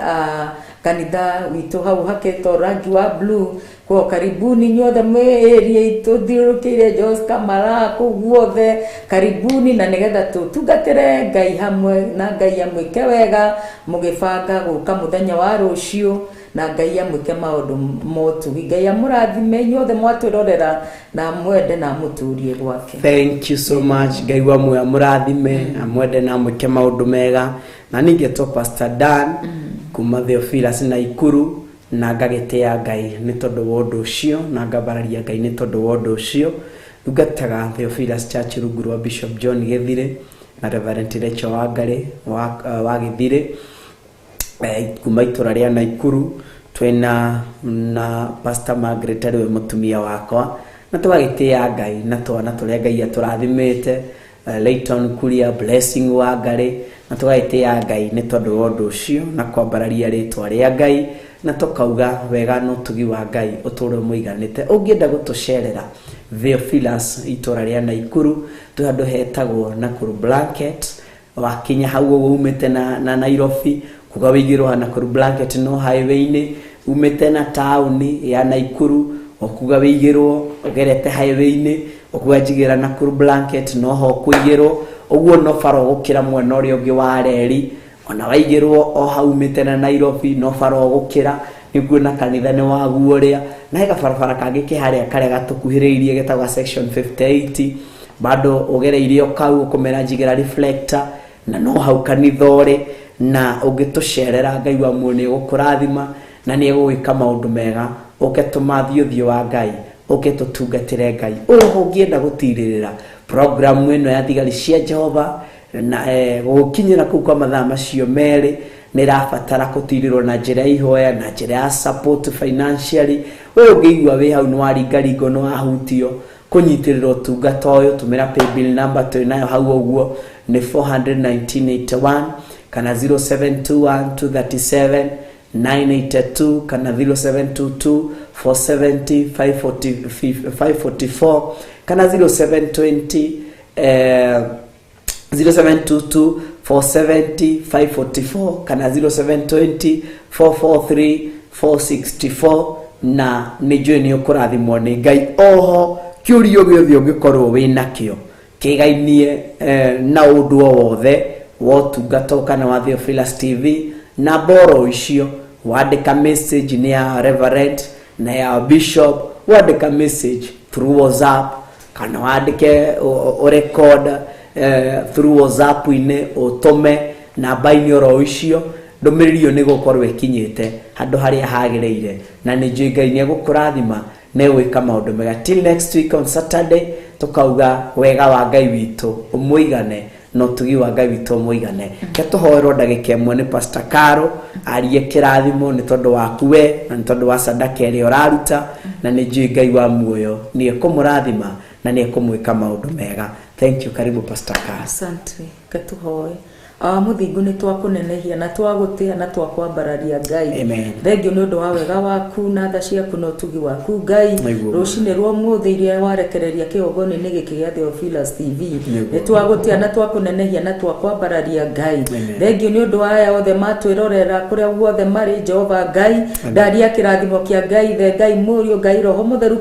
kanitha witũ hau haketwo rangi wa blue kwa karibuni nyothe mwĩĩrie itũthiũrũkĩire Jos Kamara kũu guothe karibuni na nĩgetha tũtungatĩre Ngai hamwe na Ngai amwĩke wega mũgĩbanga gũka mũthenya wa rũciũ na Ngai amwĩke maũndũ motugi Ngai amũrathime inyuothe mwatwĩrorera na mwende na mũtũrie gwake. Thank you so much Ngai wa muoyo amũrathime na mwende na mwĩke maũndũ mega na ningĩtwo Pastor Dan kuma Theophilus na Ikuru na ngagĩtĩa Ngai nĩ tondũ wa ũndũ ũcio na ngambararia Ngai nĩ tondũ wa ũndũ ũcio ndungataga Theophilus Church rungu rwa Bishop John Gĩthire na Reverend Rachel Wangari wa Gĩthire kuma itũra rĩa Naikuru twena na Pastor Margaret ariwe mũtumia wakwa na tũgagĩtĩa Ngai na twana tũrĩa Ngai atũrathimĩte Layton Kuria Blessing Wangari na tũgagĩtĩa Ngai nĩ tondũ wa ũndũ ũcio na kwambararia rĩtwa rĩa Ngai na tũkauga wega no tugi wa Ngai ũtũũro mũiganĩte ũngĩenda gũtũcerera Theophilus itũra rĩa Naikuru tũhandũ hetagwo Nakuru Blanket wakinya hau umĩte na Nairobi kuga wĩigĩrwo Nakuru Blanket no highway-inĩ umĩte na taũni ya Naikuru okuga wĩigĩrwo ũgerete highway-inĩ okuga njigĩra Nakuru Blanket no ho kũigĩrwo ũguo no faro gũkĩra mwena ũrĩa ũngĩ wa reri ona waigirwo o haumite na Nairobi no faro gukira niguo na kanitha ni waguo ria na hega barabara kangi kiharia kare gatukuhiriirie getagwa section 58 bado ugereirie okau ukomera njigera reflector na no hau kanithore na ugitucerera Ngai wa muone gukurathima na ni egwika maundu mega uketuma thiothio wa Ngai uketutungatire Ngai uho ngienda gutiririra program ino ya thigari cia Jehova na gukinyira ku kwa mathaa macio meri nirabatara kutirirwo na njira ihoya na njira ya support financially we ungigwa we hau no aringaringo no ahutio kunyitiriro tungata uyu tumira pay bill number twinayo hau oguo ni 41981 kana 0721 237 982 kana 0722 470 544 kana 0720 0722 470 544 kana 0720 443 464 na nijue ni ukurathimwo ni Ngai oho kiurio giothe ungikorwo wina kio kigainie na undu wothe wotungata kana wa Theophilus TV na boro icio wandika message ni ya reverend na ya bishop wandika message through WhatsApp kana wandike o record through WhatsApp ine utome na bainyo icio ndomiriro ni gukorwo ikinyite handu haria hagireire na ni Ngai ni gukurathima ne wika maundu mega till next week on Saturday tukauga wega wa Ngai witu umuigane no tugi wa Ngai witu umuigane ketuhoerwo ndagika imwe ni Pastor Caro arie kirathimo ni tondu waku we na ni tondu wa sadaka iri oraruta na ni Ngai wa muoyo ni ekumurathima na ni ekumwika maundu mega. Thank you, karibu Pastor Caro. Asante ketuhoe muthingu ni twakunenehia na twagutia na twakwambararia Ngai. Amen. Thengio ni undu wa wega waku na tha ciaku no tugi waku Ngai rucine rwo muthiria warekereria kiogoni ni giki gia Theophilus TV ni twagutia na twakunenehia na twakwambararia Ngai. Thengio ni undu wa aya othe matwirorera kuria guothe mari Jehova Ngai ndaria kirathimo kia Ngai the Ngai murio Ngai roho mutheru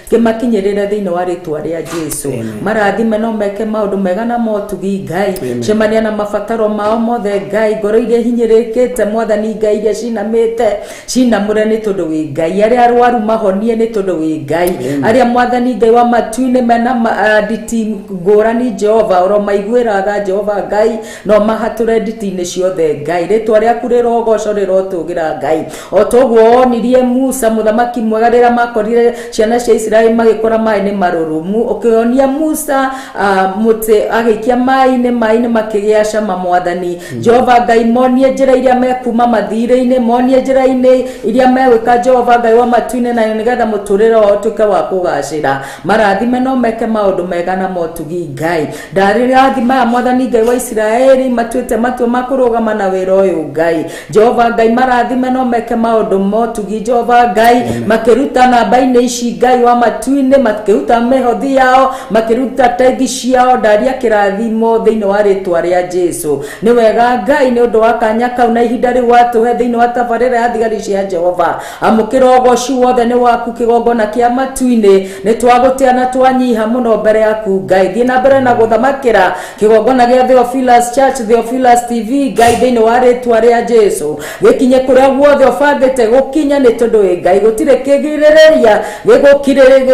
kimakinyirire thiini wa ritwa ria Jesu marathime no meke maundu mega na motugi Ngai cemania na mabataro mao mothe Ngai ngoro iria hinyirikite mwathani Ngai iria cinamure ni tondu wi Ngai aria arwaru mahonie ni tondu wi Ngai aria mwathani Ngai wa matuine mena nditi ngurani Jehova oro maiguira tha Jehova Ngai no mahature nditi-ini ciothe Ngai ritwa riaku rirogoco rirotugira Ngai o toguo onirie Musa muthamaki mwega rira makorire ciana cia Israeli magikora mai ni marurumu ukionia Musa muti agikia mai-ini makigia cama mwathani Jehova Ngai monie njira iria mekuma mathire-ini monie njira-ini iria megwika Jehova Ngai wa matuine na nigetha muturire wa utuke wa kugacira marathime no meke maundu mega na motugi Ngai ndarirathima mwathani Ngai wa Israeli matuite matwa makurugama na wira uyu Ngai Jehova Ngai marathime no meke maundu motugi Jehova Ngai makiruta namba-ini ici Ngai wa matuine makiruta mehothi yao makiruta tegi ciao ndaria kirathimo thiini wa ritwa ria Jesu ni wega Ngai ni undu wa kanya kau na ihinda ri watuhe thiini wa tabarira ya thigari cia Jehova amukira ugoci wothe ni waku kigongona kia matuine ni twagutia na twanyiha muno mbere yaku Ngai thie na mbere na guthamakira kigongona gia Theophilus Church Theophilus TV Ngai thiini wa ritwa ria Jesu gikinye kuria guothe ubangite gukinya ni tondu wi Ngai gutire kigirireria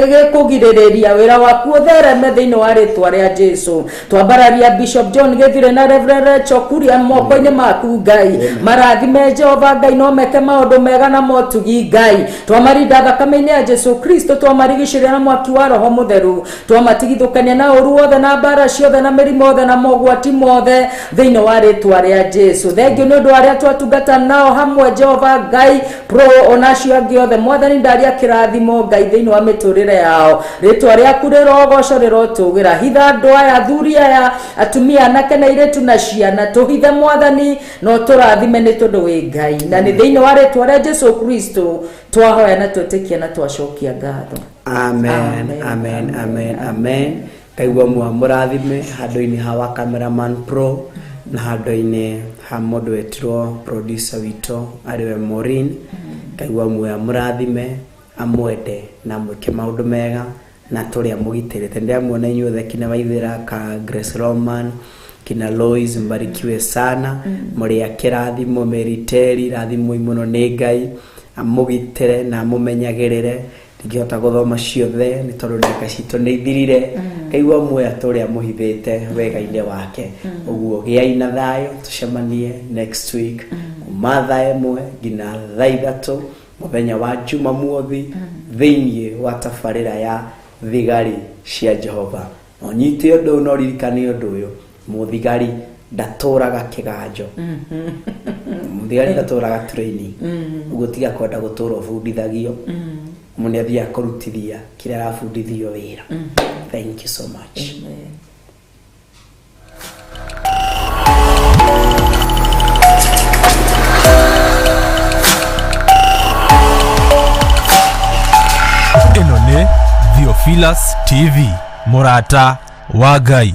gikugiririria wira waku uthereme thiini wa ritwa ria Jesu twambararia Bishop John Githire na Reverend Chokuria moko-ini maku Ngai marathime Jehova Ngai no meke maundu mega na motugi Ngai twamarinda thakame-ini ya Jesu Kristo twamarigicĩria na mwaki wa roho mutheru twamatigithũkania na ũru wothe na mbara ciothe na mĩrimũ yothe na mogwati mothe thĩinĩ wa rĩtwa rĩa Jesu thengio nĩ ũndũ arĩa twatungata nao hamwe Jehova Ngai pro onacio angĩ othe mwathani ndaria kĩrathimo Ngai thĩinĩ wa mĩtũrĩre yao rĩtwa rĩaku rĩrogoco rĩrotũgĩra hitha andũ aya athuri aya atumia anake na airĩtu na ciana tũhithe mwathani no tũrathime nĩ tondũ wĩ Ngai na nĩ thĩinĩ wa rĩtwa rĩa Jesu Kristo twahoya na twĩtĩkia na twacokia ngatho. Amen, amen, amen, amen. Kaigua mũrathime handũ-inĩ ha cameraman pro na handũ-inĩ ha mũndũ wetirwo producer witũ ariwe Maureen. Kaigua mũrathime amwende na mwĩke maũndũ mega na tũrĩa mũgitĩrĩte ndĩamuona inyuothe kina Waithĩra ka Grace Roman kina Lois mbarikiwe sana muri akirathimo meriteri rathimo imuno ni Ngai amugitere na mumenyagirire ngihota guthoma ciothe ni tondu ndaka cito ni ithirire kaigwa muoya turi amuhithite wega-ine wake uguo giai na thayo tucemanie next week kuma thaa 1 nginya thaa 3 muthenya wa Jumamothi thiini wa tabarira ya thigari cia Jehova onyite undu no ririkane undu uyu muthigari ndaturaga kiganjo muthigari ndaturaga training uguo tiga kwenda gutura bundithagio mune athia kurutithia kira rafundithio wira. Thank you so much. Amen. Ino ni Theophilus TV, Murata wa Ngai.